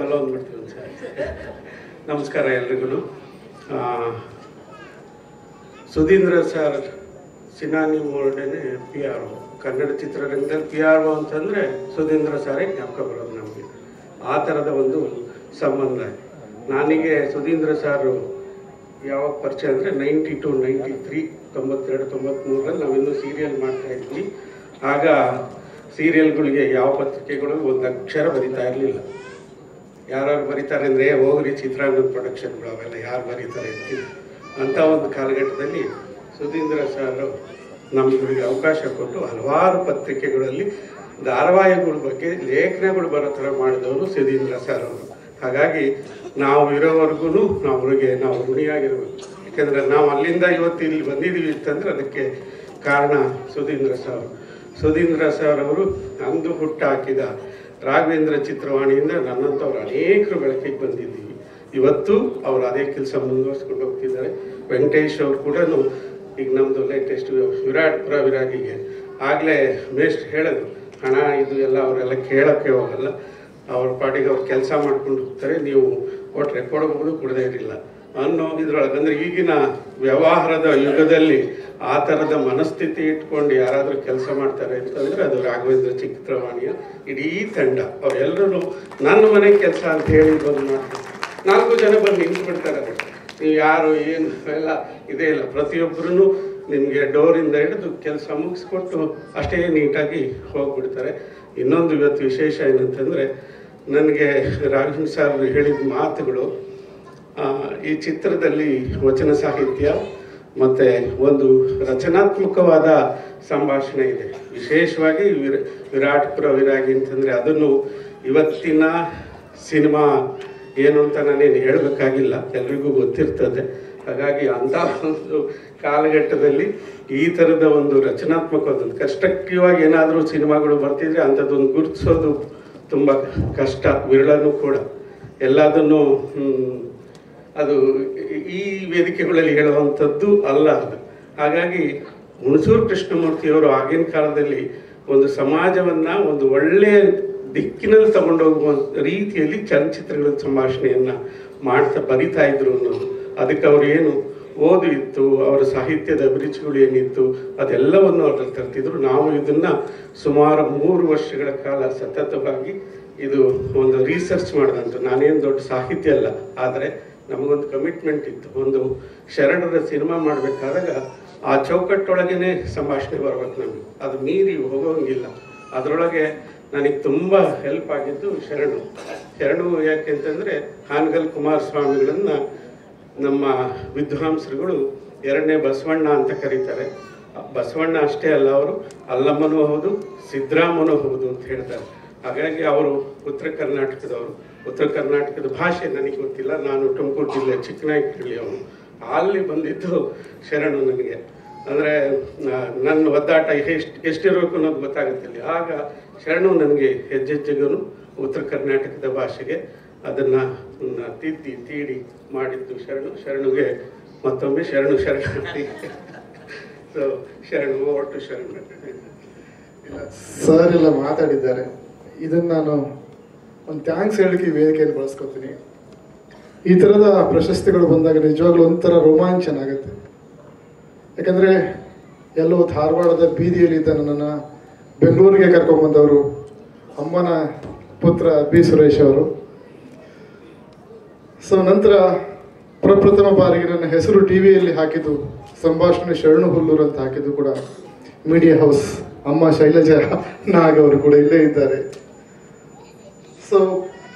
ಹಲೋ ಅಂದ್ಬಿಡ್ತೀವಿ ಸರ್. ನಮಸ್ಕಾರ ಎಲ್ರಿಗೂ. ಸುಧೀಂದ್ರ ಸರ್ ಸಿನಾನಿ ಮೋರ್ಡೇನೆ PRO. ಕನ್ನಡ ಚಿತ್ರರಂಗದಲ್ಲಿ PRO ಅಂತಂದರೆ ಸುಧೀಂದ್ರ ಸಾರೇ ಜ್ಞಾಪಕ ಬರೋದು ನಮಗೆ. ಆ ಥರದ ಒಂದು ಸಂಬಂಧ. ನನಗೆ ಸುಧೀಂದ್ರ ಸಾರು ಯಾವಾಗ ಪರಿಚಯ ಅಂದರೆ 92, 93, 92, 93ರಲ್ಲಿ ನಾವಿನ್ನೂ ಸೀರಿಯಲ್ ಮಾಡ್ತಾಯಿದ್ವಿ. ಆಗ ಸೀರಿಯಲ್ಗಳಿಗೆ ಯಾವ ಪತ್ರಿಕೆಗಳು ಒಂದು ಅಕ್ಷರ ಬರಿತಾ ಇರಲಿಲ್ಲ. ಯಾರು ಬರೀತಾರೆ ಅಂದರೆ ಹೋಗ್ರಿ ಚಿತ್ರಾನ್ನದ ಪ್ರೊಡಕ್ಷನ್ಗಳು ಅವೆಲ್ಲ ಯಾರು ಬರೀತಾರೆ ಅಂತೀವಿ. ಅಂಥ ಒಂದು ಕಾಲಘಟ್ಟದಲ್ಲಿ ಸುಧೀಂದ್ರ ಸರ್ ನಮಗೆ ಅವಕಾಶ ಕೊಟ್ಟು ಹಲವಾರು ಪತ್ರಿಕೆಗಳಲ್ಲಿ ಧಾರಾವಾಹಿಗಳ ಬಗ್ಗೆ ಲೇಖನಗಳು ಬರೋ ಥರ ಮಾಡಿದವರು ಸುಧೀಂದ್ರ ಸರ್ ಅವರು. ಹಾಗಾಗಿ ನಾವು ಇರೋವರೆಗೂ ನಾವು ಋಣಿಯಾಗಿರ್ಬೇಕು. ಯಾಕೆಂದರೆ ನಾವು ಅಲ್ಲಿಂದ ಇವತ್ತು ಇಲ್ಲಿ ಬಂದಿದ್ದೀವಿ ಅಂತಂದರೆ ಅದಕ್ಕೆ ಕಾರಣ ಸುಧೀಂದ್ರ ಸರ್ ಅವರು ಅಂದು ಹುಟ್ಟಾಕಿದ ರಾಘವೇಂದ್ರ ಚಿತ್ರವಾಣಿಯಿಂದ ನನ್ನಂಥವ್ರು ಅನೇಕರು ಬೆಳಕಿಗೆ ಬಂದಿದ್ದೀವಿ. ಇವತ್ತು ಅವರು ಅದೇ ಕೆಲಸ ಮುಂದುವರಿಸ್ಕೊಂಡು ಹೋಗ್ತಿದ್ದಾರೆ. ವೆಂಕಟೇಶ್ ಅವರು ಕೂಡ ಈಗ ನಮ್ಮದು ಲೇಟೆಸ್ಟ್ ವಿರಾಟ್ಪುರ ವಿರಾಗಿಗೆ ಆಗಲೇ ಮೇಸ್ಟ್ ಹೇಳಿದ್ರು, ಹಣ ಇದು ಎಲ್ಲ ಅವರೆಲ್ಲ ಕೇಳೋಕ್ಕೆ ಹೋಗಲ್ಲ, ಅವ್ರ ಪಾಟಿಗೆ ಅವ್ರು ಕೆಲಸ ಮಾಡ್ಕೊಂಡು ಹೋಗ್ತಾರೆ, ನೀವು ಕೊಟ್ಟರೆ ಕೊಡಬಹುದು, ಕೊಡದೇ ಇರಲಿಲ್ಲ ಅನ್ನೋ ಇದ್ರೊಳಗೆ. ಅಂದರೆ ಈಗಿನ ವ್ಯವಹಾರದ ಯುಗದಲ್ಲಿ ಆ ಥರದ ಮನಸ್ಥಿತಿ ಇಟ್ಕೊಂಡು ಯಾರಾದರೂ ಕೆಲಸ ಮಾಡ್ತಾರೆ ಅಂತಂದರೆ ಅದು ರಾಘವೇಂದ್ರ ಚಿತ್ರವಾಣಿಯ ಇಡೀ ತಂಡ. ಅವರೆಲ್ಲರೂ ನನ್ನ ಮನೆ ಕೆಲಸ ಅಂತ ಹೇಳಿ ಬಂದು ಮಾಡ್ತಾರೆ. 4 ಜನ ಬಂದು ನಿಂತ್ಬಿಡ್ತಾರೆ. ನೀವು ಯಾರು ಏನು ಎಲ್ಲ ಇದೇ ಇಲ್ಲ, ಪ್ರತಿಯೊಬ್ಬರೂ ನಿಮಗೆ ಡೋರಿಂದ ಹಿಡಿದು ಕೆಲಸ ಮುಗಿಸ್ಕೊಟ್ಟು ಅಷ್ಟೇ ನೀಟಾಗಿ ಹೋಗ್ಬಿಡ್ತಾರೆ. ಇನ್ನೊಂದು ಇವತ್ತು ವಿಶೇಷ ಏನಂತಂದರೆ, ನನಗೆ ರಾಘವೇಂದ್ರ ಸರ್ ಹೇಳಿದ ಮಾತುಗಳು, ಈ ಚಿತ್ರದಲ್ಲಿ ವಚನ ಸಾಹಿತ್ಯ ಮತ್ತು ಒಂದು ರಚನಾತ್ಮಕವಾದ ಸಂಭಾಷಣೆ ಇದೆ. ವಿಶೇಷವಾಗಿ ವಿರಾಟ್ಪುರ ವಿರಾಗಿ ಅಂತಂದರೆ ಅದನ್ನು ಇವತ್ತಿನ ಸಿನಿಮಾ ಏನು ಅಂತ ನಾನೇನು ಹೇಳಬೇಕಾಗಿಲ್ಲ, ಎಲ್ರಿಗೂ ಗೊತ್ತಿರ್ತದೆ. ಹಾಗಾಗಿ ಅಂಥ ಒಂದು ಕಾಲಘಟ್ಟದಲ್ಲಿ ಈ ಥರದ ಒಂದು ರಚನಾತ್ಮಕವಾದದ್ದು ಕನ್ಸ್ಟ್ರಕ್ಟಿವ್ ಆಗಿ ಏನಾದರೂ ಸಿನಿಮಾಗಳು ಬರ್ತಿದ್ರೆ ಅಂಥದ್ದೊಂದು ಗುರುತಿಸೋದು ತುಂಬ ಕಷ್ಟ, ವಿರಳನೂ ಕೂಡ. ಎಲ್ಲದನ್ನು ಅದು ಈ ವೇದಿಕೆಗಳಲ್ಲಿ ಹೇಳುವಂಥದ್ದು ಅಲ್ಲ ಅದು. ಹಾಗಾಗಿ ಹುಣಸೂರು ಕೃಷ್ಣಮೂರ್ತಿಯವರು ಆಗಿನ ಕಾಲದಲ್ಲಿ ಒಂದು ಸಮಾಜವನ್ನು ಒಂದು ಒಳ್ಳೆಯ ದಿಕ್ಕಿನಲ್ಲಿ ತಗೊಂಡೋಗುವ ರೀತಿಯಲ್ಲಿ ಚಲನಚಿತ್ರಗಳ ಸಂಭಾಷಣೆಯನ್ನು ಬರಿತಾ ಇದ್ರು ಅನ್ನೋದು. ಅದಕ್ಕೆ ಅವರು ಏನು ಓದು ಇತ್ತು, ಅವರ ಸಾಹಿತ್ಯದ ಅಭಿರುಚಿಗಳು ಏನಿತ್ತು ಅದೆಲ್ಲವನ್ನು ಅವ್ರಲ್ಲಿ ತರ್ತಿದ್ರು. ನಾವು ಇದನ್ನು ಸುಮಾರು 3 ವರ್ಷಗಳ ಕಾಲ ಸತತವಾಗಿ ಇದು ಒಂದು ರಿಸರ್ಚ್ ಮಾಡಿದಂತು. ನಾನೇನು ದೊಡ್ಡ ಸಾಹಿತ್ಯ ಅಲ್ಲ, ಆದರೆ ನಮಗೊಂದು ಕಮಿಟ್ಮೆಂಟ್ ಇತ್ತು. ಒಂದು ಶರಣರ ಸಿನಿಮಾ ಮಾಡಬೇಕಾದಾಗ ಆ ಚೌಕಟ್ಟೊಳಗೇ ಸಂಭಾಷಣೆ ಬರ್ಬೇಕು ನಮಗೆ, ಅದು ಮೀರಿ ಹೋಗೋಂಗಿಲ್ಲ. ಅದರೊಳಗೆ ನನಗೆ ತುಂಬ ಹೆಲ್ಪ್ ಆಗಿದ್ದು ಶರಣು ಯಾಕೆ ಅಂತಂದರೆ, ಹಾನಗಲ್ ಕುಮಾರಸ್ವಾಮಿಗಳನ್ನು ನಮ್ಮ ವಿದ್ವಾಂಸರುಗಳು 2ನೇ ಬಸವಣ್ಣ ಅಂತ ಕರೀತಾರೆ. ಬಸವಣ್ಣ ಅಷ್ಟೇ ಅಲ್ಲ, ಅವರು ಅಲ್ಲಮ್ಮನೂ ಹೌದು, ಸಿದ್ದರಾಮನೂ ಹೌದು ಅಂತ ಹೇಳ್ತಾರೆ. ಹಾಗಾಗಿ ಅವರು ಉತ್ತರ ಕರ್ನಾಟಕದವರು. ಉತ್ತರ ಕರ್ನಾಟಕದ ಭಾಷೆ ನನಗೆ ಗೊತ್ತಿಲ್ಲ, ನಾನು ತುಮಕೂರು ಜಿಲ್ಲೆ ಚಿಕ್ಕನಾಯಕನಹಳ್ಳಿ ಅವನು. ಅಲ್ಲಿ ಬಂದಿದ್ದು ಶರಣು ನನಗೆ. ಅಂದರೆ ನನ್ನ ಒದ್ದಾಟ ಎಷ್ಟಿರಬೇಕು ಅನ್ನೋದು ಗೊತ್ತಾಗುತ್ತಿಲ್ಲ. ಆಗ ಶರಣು ನನಗೆ ಹೆಜ್ಜೆಜ್ಜೆಗೂ ಉತ್ತರ ಕರ್ನಾಟಕದ ಭಾಷೆಗೆ ಅದನ್ನು ತೀಡಿ ಮಾಡಿದ್ದು ಶರಣುಗೆ ಮತ್ತೊಮ್ಮೆ ಶರಣು. ಸೊ ಶರಣು ಒಟ್ಟು ಶರಣು. ಸರ್ ಎಲ್ಲ ಮಾತಾಡಿದ್ದಾರೆ, ಇದನ್ನು ನಾನು ಒಂದು ಥ್ಯಾಂಕ್ಸ್ ಹೇಳಲಿಕ್ಕೆ ಈ ವೇದಿಕೆಯನ್ನು ಬಳಸ್ಕೊತೀನಿ. ಈ ಥರದ ಪ್ರಶಸ್ತಿಗಳು ಬಂದಾಗ ನಿಜವಾಗ್ಲೂ ಒಂಥರ ರೋಮಾಂಚನ ಆಗುತ್ತೆ. ಯಾಕಂದರೆ ಎಲ್ಲೋ ಧಾರವಾಡದ ಬೀದಿಯಲ್ಲಿದ್ದ ನನ್ನನ್ನು ಬೆಂಗಳೂರಿಗೆ ಕರ್ಕೊಂಡ್ಬಂದವರು ಅಮ್ಮನ ಪುತ್ರ ಬಿ ಸುರೇಶ್ ಅವರು. ಸೊ ನಂತರ ಪ್ರಪ್ರಥಮ ಬಾರಿಗೆ ನನ್ನ ಹೆಸರು ಟಿ ವಿಯಲ್ಲಿ ಹಾಕಿದ್ದು ಸಂಭಾಷಣೆ ಶರಣು ಹುಲ್ಲೂರು ಅಂತ ಹಾಕಿದ್ದು ಕೂಡ ಮೀಡಿಯಾ ಹೌಸ್ ಅಮ್ಮ ಶೈಲಜಾ ನಾಗ್ ಅವರು ಕೂಡ ಇಲ್ಲೇ ಇದ್ದಾರೆ. ಸೊ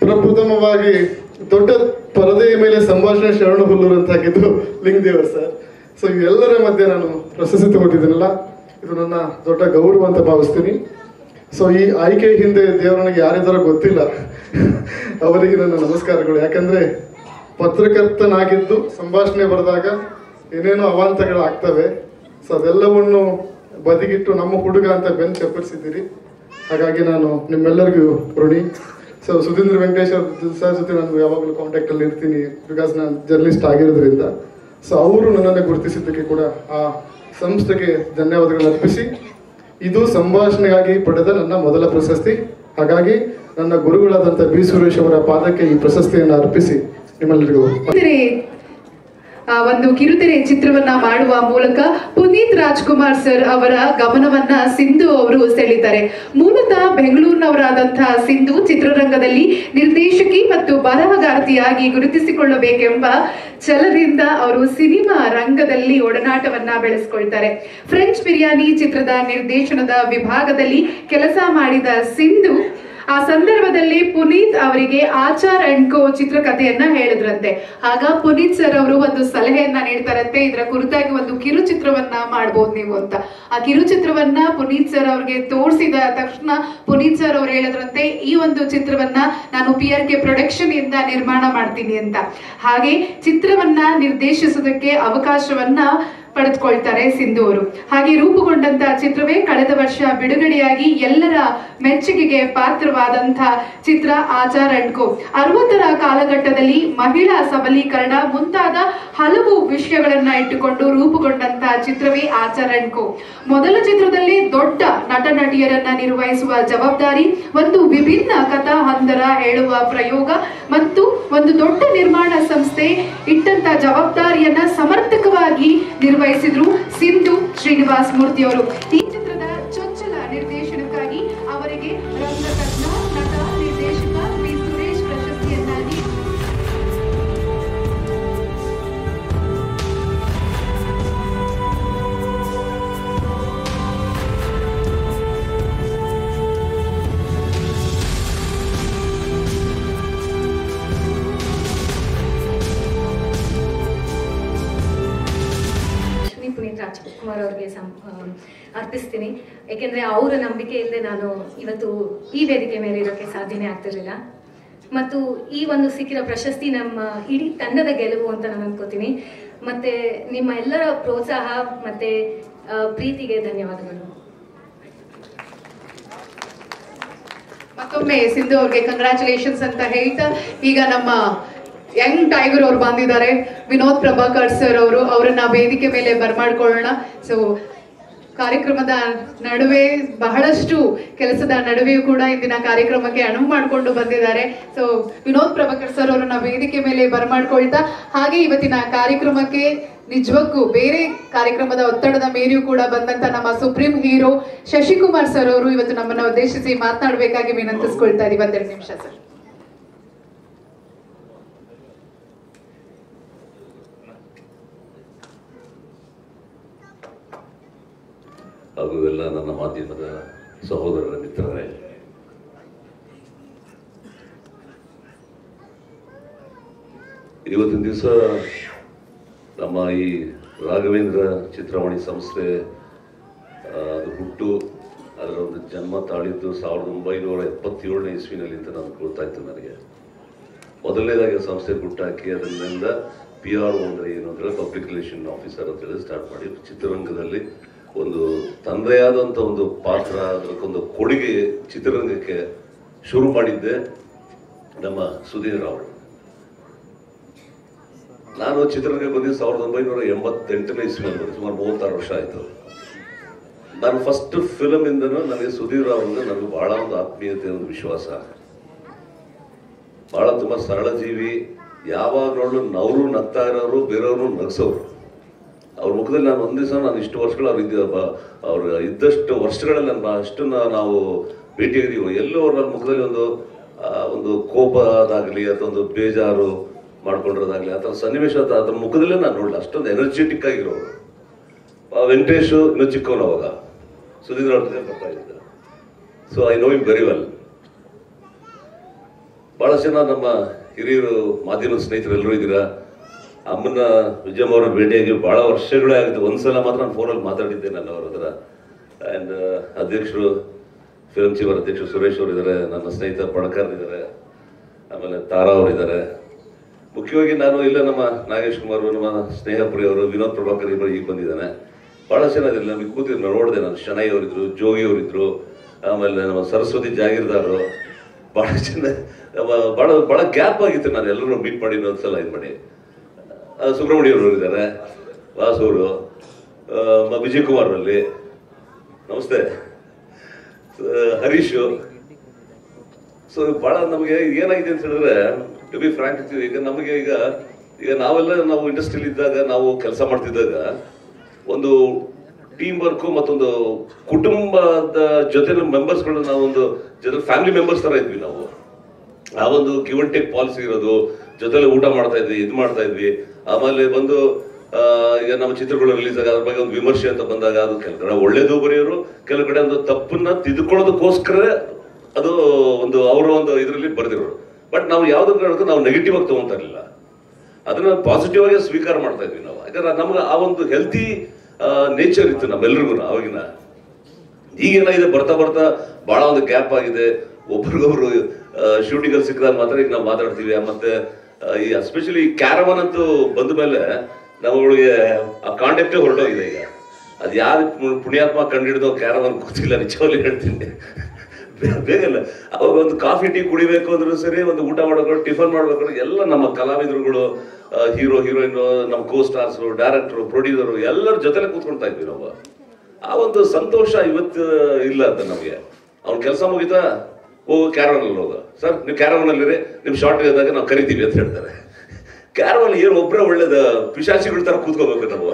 ಪ್ರಪ್ರಥಮವಾಗಿ ದೊಡ್ಡ ಪರದೆಯ ಮೇಲೆ ಸಂಭಾಷಣೆ ಶರಣು ಹುಲ್ಲೂರು ಅಂತ ಹಾಕಿದ್ದು ಲಿಂಗದೇವರು ಸರ್. ಸೊ ಇವೆಲ್ಲರ ಮಧ್ಯೆ ನಾನು ಪ್ರಶಸ್ತಿ ತಗೊಂಡಿದ್ದೀನಲ್ಲ, ಇದು ನನ್ನ ದೊಡ್ಡ ಗೌರವ ಅಂತ ಭಾವಿಸ್ತೀನಿ. ಸೊ ಈ ಆಯ್ಕೆ ಹಿಂದೆ ದೇವರನಿಗೆ ಯಾರಿದ್ದಾರೋ ಗೊತ್ತಿಲ್ಲ, ಅವರಿಗೆ ನನ್ನ ನಮಸ್ಕಾರಗಳು. ಯಾಕಂದರೆ ಪತ್ರಕರ್ತನಾಗಿದ್ದು ಸಂಭಾಷಣೆ ಬರೆದಾಗ ಏನೇನೋ ಅವಾಂತರಗಳಾಗ್ತವೆ. ಸೊ ಅದೆಲ್ಲವನ್ನು ಬದಿಗಿಟ್ಟು ನಮ್ಮ ಹುಡುಗ ಅಂತ ಬೆನ್ನು ಚಪ್ಪರಿಸಿದ್ದೀರಿ. ಹಾಗಾಗಿ ನಾನು ನಿಮ್ಮೆಲ್ಲರಿಗೂ ಋಣಿ. ಸೊ ಸುಧೀಂದ್ರ ವೆಂಕಟೇಶ್ ಸರ್ ಜೊತೆ ನಾನು ಯಾವಾಗಲೂ ಕಾಂಟ್ಯಾಕ್ಟಲ್ಲಿ ಇರ್ತೀನಿ, ಬಿಕಾಸ್ ನಾನು ಜರ್ನಲಿಸ್ಟ್ ಆಗಿರೋದ್ರಿಂದ. ಸೊ ಅವರು ನನ್ನನ್ನು ಗುರುತಿಸಿದ್ದಕ್ಕೆ ಕೂಡ ಆ ಸಂಸ್ಥೆಗೆ ಧನ್ಯವಾದಗಳನ್ನು ಅರ್ಪಿಸಿ, ಇದು ಸಂಭಾಷಣೆಗಾಗಿ ಪಡೆದ ನನ್ನ ಮೊದಲ ಪ್ರಶಸ್ತಿ. ಹಾಗಾಗಿ ನನ್ನ ಗುರುಗಳಾದಂಥ ಬಿ ಸುರೇಶ್ ಅವರ ಪಾದಕ್ಕೆ ಈ ಪ್ರಶಸ್ತಿಯನ್ನು ಅರ್ಪಿಸಿ ನಿಮ್ಮೆಲ್ಲರಿಗೂ ಒಂದು ಕಿರುತೆರೆ ಚಿತ್ರವನ್ನ ಮಾಡುವ ಮೂಲಕ ಪುನೀತ್ ರಾಜ್ಕುಮಾರ್ ಸರ್ ಅವರ ಗಮನವನ್ನ ಸಿಂಧು ಅವರು ಸೆಳೀತಾರೆ. ಮೂಲತಃ ಬೆಂಗಳೂರಿನವರಾದಂತಹ ಸಿಂಧು ಚಿತ್ರರಂಗದಲ್ಲಿ ನಿರ್ದೇಶಕಿ ಮತ್ತು ಬರಹಗಾರ್ತಿಯಾಗಿ ಗುರುತಿಸಿಕೊಳ್ಳಬೇಕೆಂಬ ಛಲದಿಂದ ಅವರು ಸಿನಿಮಾ ರಂಗದಲ್ಲಿ ಒಡನಾಟವನ್ನ ಬೆಳೆಸ್ಕೊಳ್ತಾರೆ. ಫ್ರೆಂಚ್ ಬಿರಿಯಾನಿ ಚಿತ್ರದ ನಿರ್ದೇಶನದ ವಿಭಾಗದಲ್ಲಿ ಕೆಲಸ ಮಾಡಿದ ಸಿಂಧು ಆ ಸಂದರ್ಭದಲ್ಲಿ ಪುನೀತ್ ಅವರಿಗೆ ಆಚಾರ್ ಅಂಡ್ ಕೋ ಚಿತ್ರಕಥೆಯನ್ನ ಹೇಳಿದ್ರಂತೆ. ಆಗ ಪುನೀತ್ ಸರ್ ಅವರು ಒಂದು ಸಲಹೆಯನ್ನ ನೀಡ್ತಾರಂತೆ, ಇದರ ಕುರಿತಾಗಿ ಒಂದು ಕಿರುಚಿತ್ರವನ್ನ ಮಾಡ್ಬೋದು ನೀವು ಅಂತ. ಆ ಕಿರುಚಿತ್ರವನ್ನ ಪುನೀತ್ ಸರ್ ಅವ್ರಿಗೆ ತೋರಿಸಿದ ತಕ್ಷಣ ಪುನೀತ್ ಸರ್ ಅವ್ರು ಹೇಳಿದ್ರಂತೆ, ಈ ಒಂದು ಚಿತ್ರವನ್ನ ನಾನು PRK ಪ್ರೊಡಕ್ಷನ್ ಇಂದ ನಿರ್ಮಾಣ ಮಾಡ್ತೀನಿ ಅಂತ. ಹಾಗೆ ಚಿತ್ರವನ್ನ ನಿರ್ದೇಶಿಸೋದಕ್ಕೆ ಅವಕಾಶವನ್ನ ಪಡೆದುಕೊಳ್ತಾರೆ ಸಿಂಧು ಅವರು. ಹಾಗೆ ರೂಪುಗೊಂಡಂತಹ ಚಿತ್ರವೇ ಕಳೆದ ವರ್ಷ ಬಿಡುಗಡೆಯಾಗಿ ಎಲ್ಲರ ಮೆಚ್ಚುಗೆಗೆ ಪಾತ್ರವಾದಂತಹ ಚಿತ್ರ ಆಚಾರ್ ಅಂಡ್ ಕೋ. 60ರ ಕಾಲಘಟ್ಟದಲ್ಲಿ ಮಹಿಳಾ ಸಬಲೀಕರಣ ಮುಂತಾದ ಹಲವು ವಿಷಯಗಳನ್ನ ಇಟ್ಟುಕೊಂಡು ರೂಪುಗೊಂಡಂತಹ ಚಿತ್ರವೇ ಆಚಾರ್ ಅಂಡ್ ಕೋ. ಮೊದಲ ಚಿತ್ರದಲ್ಲಿ ದೊಡ್ಡ ನಟ ನಟಿಯರನ್ನ ನಿರ್ವಹಿಸುವ ಜವಾಬ್ದಾರಿ, ಒಂದು ವಿಭಿನ್ನ ಕಥಾ ಹಂದರ ಹೇಳುವ ಪ್ರಯೋಗ ಮತ್ತು ಒಂದು ದೊಡ್ಡ ನಿರ್ಮಾಣ ಸಂಸ್ಥೆ ಇಟ್ಟಂತ ಜವಾಬ್ದಾರಿಯನ್ನ ಸಮರ್ಥಕವಾಗಿ ನಿರ್ವಹಿಸಿದ್ರು ಸಿಂಧು ಶ್ರೀನಿವಾಸ್ ಮೂರ್ತಿ ಅವರು. ಈ ಚಿತ್ರದ ಚೊಚ್ಚಲ ನಿರ್ದೇಶನಕ್ಕಾಗಿ ಅವರಿಗೆ ರಂಗಕರ್ತ, ನಟ, ನಿರ್ದೇಶಕ ವಿ ಸುರೇಶ್ ಪ್ರಶಸ್ತಿಯನ್ನ ನೀಡಿ ಪುನೀತ್ ರಾಜ್ಕುಮಾರ್ ಅವರಿಗೆ ಅರ್ಪಿಸ್ತೀನಿ. ಏಕೆಂದರೆ ಅವರ ನಂಬಿಕೆಯಿಲ್ಲದೆ ನಾನು ಇವತ್ತು ಈ ವೇದಿಕೆ ಮೇಲೆ ಇರೋಕ್ಕೆ ಸಾಧ್ಯನೇ ಆಗ್ತಿರಲಿಲ್ಲ. ಮತ್ತು ಈ ಒಂದು ಸಿಕ್ಕಿರೋ ಪ್ರಶಸ್ತಿ ನಮ್ಮ ಇಡೀ ತಂಡದ ಗೆಲುವು ಅಂತ ನಾನು ಅನ್ಕೋತೀನಿ. ಮತ್ತೆ ನಿಮ್ಮ ಎಲ್ಲರ ಪ್ರೋತ್ಸಾಹ ಮತ್ತೆ ಪ್ರೀತಿಗೆ ಧನ್ಯವಾದಗಳು. ಮತ್ತೊಮ್ಮೆ ಸಿಂಧು ಅವ್ರಿಗೆ ಕಂಗ್ರ್ಯಾಚುಲೇಷನ್ಸ್ ಅಂತ ಹೇಳ್ತಾ, ಈಗ ನಮ್ಮ ಯಂಗ್ ಟೈಗರ್ ಅವ್ರು ಬಂದಿದ್ದಾರೆ, ವಿನೋದ್ ಪ್ರಭಾಕರ್ ಸರ್ ಅವರು. ಅವರನ್ನ ವೇದಿಕೆ ಮೇಲೆ ಬರ್ಮಾಡ್ಕೊಳ್ಳೋಣ. ಸೊ ಕಾರ್ಯಕ್ರಮದ ನಡುವೆ ಬಹಳಷ್ಟು ಕೆಲಸದ ನಡುವೆಯೂ ಕೂಡ ಇಂದಿನ ಕಾರ್ಯಕ್ರಮಕ್ಕೆ ಅನುವು ಮಾಡಿಕೊಂಡು ಬಂದಿದ್ದಾರೆ. ಸೊ ವಿನೋದ್ ಪ್ರಭಾಕರ್ ಸರ್ ಅವರನ್ನ ವೇದಿಕೆ ಮೇಲೆ ಬರ್ಮಾಡ್ಕೊಳ್ತಾ, ಹಾಗೆ ಇವತ್ತಿನ ಕಾರ್ಯಕ್ರಮಕ್ಕೆ ನಿಜಕ್ಕೂ ಬೇರೆ ಕಾರ್ಯಕ್ರಮದ ಒತ್ತಡದ ಮೇಲೆಯೂ ಕೂಡ ಬಂದಂತ ನಮ್ಮ ಸುಪ್ರೀಂ ಹೀರೋ ಶಶಿಕುಮಾರ್ ಸರ್ ಅವರು ಇವತ್ತು ನಮ್ಮನ್ನ ಉದ್ದೇಶಿಸಿ ಮಾತನಾಡಬೇಕಾಗಿ ವಿನಂತಿಸ್ಕೊಳ್ತಾ ಇದೀವಿ. 2 ನಿಮಿಷ ಸರ್. ಹಾಗೂ ಎಲ್ಲ ನನ್ನ ಮಾಧ್ಯಮದ ಸಹೋದರರ ಮಿತ್ರರೇ, ಇವತ್ತಿನ ದಿವಸ ನಮ್ಮ ಈ ರಾಘವೇಂದ್ರ ಚಿತ್ರವಾಣಿ ಸಂಸ್ಥೆ ಅದು ಹುಟ್ಟು, ಅದರ ಒಂದು ಜನ್ಮ ತಾಳಿದ್ದು 1977ನೇ ಇಸ್ವಿನಲ್ಲಿ ಅಂತ ನಾನು ಗೊತ್ತಾಯ್ತು ನನಗೆ. ಮೊದಲನೇದಾಗಿ ಸಂಸ್ಥೆ ಹುಟ್ಟಾಕಿ ಅದರಿಂದ PR ಅಂದರೆ ಏನು ಅಂದರೆ ಪಬ್ಲಿಕ್ ರಿಲೇಷನ್ ಆಫೀಸರ್ ಅಂತೇಳಿ ಸ್ಟಾರ್ಟ್ ಮಾಡಿ ಚಿತ್ರರಂಗದಲ್ಲಿ ಒಂದು ತಂದೆ ಆದಂಥ ಒಂದು ಪಾತ್ರ, ಅದಕ್ಕೊಂದು ಕೊಡುಗೆ ಚಿತ್ರರಂಗಕ್ಕೆ ಶುರು ಮಾಡಿದ್ದೆ ನಮ್ಮ ಸುಧೀರ್ ರಾವ್. ನಾನು ಚಿತ್ರರಂಗಕ್ಕೆ ಬಂದಿದ್ದು 1988ನೇ ಇಸ್ವಿನಲ್ಲಿ ಬಂದು ಸುಮಾರು 36 ವರ್ಷ ಆಯಿತು. ನಾನು ಫಸ್ಟ್ ಫಿಲಮ್ ಇಂದನೂ ನನಗೆ ಸುಧೀರ್ ರಾವ್ ಅಂದ್ರೆ ನನಗೆ ಬಹಳ ಒಂದು ಆತ್ಮೀಯತೆ, ಒಂದು ವಿಶ್ವಾಸ. ಬಹಳ ತುಂಬಾ ಸರಳ ಜೀವಿ, ಯಾವಾಗ ನೋಡಲು ನವರು ನಗ್ತಾ ಇರೋರು, ಬೇರೆಯವರು ನಗಿಸೋರು. ಅವ್ರ ಮುಖದಲ್ಲಿ ನಾನು ಒಂದ್ ದಿವಸ ನಾನು ಇಷ್ಟು ವರ್ಷಗಳು ಅವ್ರು ಇದ್ದಷ್ಟು ವರ್ಷಗಳಲ್ಲಿ ನಾನು ಅಷ್ಟನ್ನ ನಾವು ಭೇಟಿಯಾಗಿದ್ದೀವಿ. ಎಲ್ಲೋ ಅವ್ರ ಮುಖದಲ್ಲಿ ಒಂದು ಕೋಪದಾಗಲಿ ಅಥವಾ ಒಂದು ಬೇಜಾರು ಮಾಡ್ಕೊಂಡಿರೋದಾಗ್ಲಿ ಆ ಥರ ಸನ್ನಿವೇಶ ಅದ್ರ ಮುಖದಲ್ಲೇ ನಾನು ನೋಡಲ್ಲ. ಅಷ್ಟೊಂದು ಎನರ್ಜೆಟಿಕ್ ಆಗಿರೋರು. ವೆಂಕಟೇಶ್ ಇನ್ನೂ ಚಿಕ್ಕವನು ಅವಾಗ, ಸುಧೀರ್ ಅವ್ರ ಜೊತೆ ಬರ್ತಾ ಇದ್ದ. So I know him very well. ಬಹಳ ಜನ ನಮ್ಮ ಹಿರಿಯರು, ಮಾಧ್ಯಮದ ಸ್ನೇಹಿತರೆಲ್ಲರೂ ಇದ್ದೀರಾ. ಅಮ್ಮನ ವಿಜಯಮ್ಮ ಅವರ ಭೇಟಿಯಾಗಿ ಬಹಳ ವರ್ಷಗಳೇ ಆಗಿದೆ. ಒಂದ್ಸಲ ಮಾತ್ರ ನಾನು ಫೋನಲ್ಲಿ ಮಾತಾಡಿದ್ದೆ ನಾನು ಅವ್ರ ಹತ್ರ. ಆ್ಯಂಡ್ ಅಧ್ಯಕ್ಷರು, ಫಿಲ್ಮ್ ಚೀಫರ್ ಅಧ್ಯಕ್ಷರು ಸುರೇಶ್ ಅವರು ಇದ್ದಾರೆ, ನನ್ನ ಸ್ನೇಹಿತ ಪಣಕರ್ ಇದ್ದಾರೆ, ಆಮೇಲೆ ತಾರಾ ಅವರಿದ್ದಾರೆ. ಮುಖ್ಯವಾಗಿ ನಾನು ಇಲ್ಲ ನಮ್ಮ ನಾಗೇಶ್ ಕುಮಾರ್, ನಮ್ಮ ಸ್ನೇಹಪುರಿ ಅವರು, ವಿನೋದ್ ಪ್ರಭಾಕರ್ ಇಬ್ಬರು ಈಗ ಬಂದಿದ್ದಾನೆ. ಬಹಳ ಚೆನ್ನಾಗಿರಲಿಲ್ಲ, ನಮಗೆ ಕೂತಿದ್ರು, ನಾನು ನೋಡಿದೆ. ನಾನು ಶನೈ ಅವರಿದ್ರು, ಜೋಗಿ ಅವರಿದ್ರು, ಆಮೇಲೆ ನಮ್ಮ ಸರಸ್ವತಿ ಜಾಗೀರ್ದಾರರು. ಬಹಳ ಚೆನ್ನಾಗಿ ಬಹಳ ಗ್ಯಾಪ್ ಆಗಿತ್ತು. ನಾನು ಎಲ್ಲರೂ ಮೀಟ್ ಮಾಡಿ ಒಂದ್ಸಲ ಇದು ಮಾಡಿ. ಸುಬ್ರಹ್ಮಣ್ಯ ಅವರು ಇದ್ದಾರೆ, ವಾಸು ಅವರು, ವಿಜಯ್ ಕುಮಾರ್ ಅಲ್ಲಿ, ನಮಸ್ತೆ, ಹರೀಶ್. ಸೊ ಬಹಳ ನಮಗೆ ಏನಾಗಿದೆ ಅಂತ ಹೇಳಿದ್ರೆ, ಟು ಬಿ ಫ್ರಾಂಕ್, ಈಗ ನಮಗೆ ಈಗ ನಾವು ಇಂಡಸ್ಟ್ರಿಯಲ್ಲಿ ಇದ್ದಾಗ, ನಾವು ಕೆಲಸ ಮಾಡ್ತಿದ್ದಾಗ ಒಂದು ಟೀಮ್ ವರ್ಕು ಮತ್ತೊಂದು ಕುಟುಂಬದ ಜೊತೆ ಮೆಂಬರ್ಸ್ಗಳು, ನಾವು ಒಂದು ಜೊತೆ ಫ್ಯಾಮಿಲಿ ಮೆಂಬರ್ಸ್ ತರ ಇದ್ವಿ ನಾವು. ಆ ಒಂದು ಗಿವ್ ಅಂಡ್ ಟೇಕ್ ಪಾಲಿಸಿ ಇರೋದು, ಜೊತೆಲೆ ಊಟ ಮಾಡ್ತಾ ಇದ್ವಿ, ಇದು ಮಾಡ್ತಾ ಇದ್ವಿ. ಆಮೇಲೆ ಬಂದು ಈಗ ನಮ್ಮ ಚಿತ್ರಗಳು ರಿಲೀಸ್ ಆಗ ಅದ್ರ ಬಗ್ಗೆ ಒಂದು ವಿಮರ್ಶೆ ಅಂತ ಬಂದಾಗ ಅದು ಕೆಲವು ಕಡೆ ಒಳ್ಳೇದು ಬರೆಯೋರು, ಕೆಲವು ಕಡೆ ಒಂದು ತಪ್ಪನ್ನ ತಿದ್ದುಕೊಳ್ಳೋದಕ್ಕೋಸ್ಕರ ಅದು ಒಂದು ಅವರ ಒಂದು ಇದರಲ್ಲಿ ಬರೆದಿರೋರು. ಬಟ್ ನಾವು ಯಾವ್ದಕ್ಕೆ ನಾವು ನೆಗೆಟಿವ್ ಆಗಿ ತಗೊಂತಾ ಇರಲಿಲ್ಲ, ಅದನ್ನ ಪಾಸಿಟಿವ್ ಆಗಿ ಸ್ವೀಕಾರ ಮಾಡ್ತಾ ಇದ್ವಿ ನಾವು. ಯಾಕಂದ್ರೆ ನಮ್ಗೆ ಆ ಒಂದು ಹೆಲ್ತಿ ನೇಚರ್ ಇತ್ತು ನಮ್ಮೆಲ್ರಿಗೂ ಅವಾಗಿನ. ಈಗೇನಾಗಿದೆ, ಬರ್ತಾ ಬರ್ತಾ ಬಹಳ ಒಂದು ಗ್ಯಾಪ್ ಆಗಿದೆ. ಒಬ್ರಿಗೊಬ್ರು ಶೂಟಿಂಗ್ ಅಲ್ಲಿ ಸಿಕ್ಕಿದಾಗ ಮಾತ್ರ ಈಗ ನಾವು ಮಾತಾಡ್ತೀವಿ. ಮತ್ತೆ ಈ ಎಸ್ಪೆಷಲಿ ಕ್ಯಾರವನ್ ಅಂತೂ ಬಂದ ಮೇಲೆ ನಮ್ಮಗಳಿಗೆ ಆ ಕಾಂಟ್ಯಾಕ್ಟೇ ಹೊರಟೋಗಿದೆ ಈಗ. ಅದು ಯಾವ್ದು ಪುಣ್ಯಾತ್ಮ ಕಂಡಿಡಿದೋ ಕ್ಯಾರವನ್ ಗೊತ್ತಿಲ್ಲ, ನಿಜವಾಗ್ಲೂ ಹೇಳ್ತೀನಿ. ಬೇಗಲ್ಲ ಅವಾಗ ಒಂದು ಕಾಫಿ ಟೀ ಕುಡಿಬೇಕು ಅಂದ್ರೂ ಸರಿ, ಒಂದು ಊಟ ಮಾಡಬೇಕು, ಟಿಫನ್ ಮಾಡ್ಬೇಕು, ಎಲ್ಲ ನಮ್ಮ ಕಲಾವಿದರುಗಳು, ಹೀರೋ ಹೀರೋಯಿನ್, ನಮ್ಮ ಕೋ ಸ್ಟಾರ್ಸು, ಡೈರೆಕ್ಟ್ರು, ಪ್ರೊಡ್ಯೂಸರು ಎಲ್ಲರ ಜೊತೆಲೆ ಕೂತ್ಕೊಳ್ತಾ ಇದ್ವಿ ನಾವು. ಆ ಒಂದು ಸಂತೋಷ ಇವತ್ತು ಇಲ್ಲ ಅಂತ ನಮಗೆ. ಅವ್ನ ಕೆಲಸ ಮುಗಿತಾ ಹೋಗು ಕ್ಯಾರವನಲ್ಲಿ ಹೋಗ, ಸರ್ ನೀವು ಕ್ಯಾರವನಲ್ಲಿರಿ, ನಿಮ್ ಶಾರ್ಟ್ ಇದ್ದಾಗ ನಾವು ಕರಿತೀವಿ ಅಂತ ಹೇಳ್ತಾರೆ. ಕ್ಯಾರವನ್ ಏನು ಒಬ್ಬರೇ ಒಳ್ಳೇದ ಪಿಶಾಚಿಗಳ ತರ ಕೂತ್ಕೋಬೇಕು ನಾವು.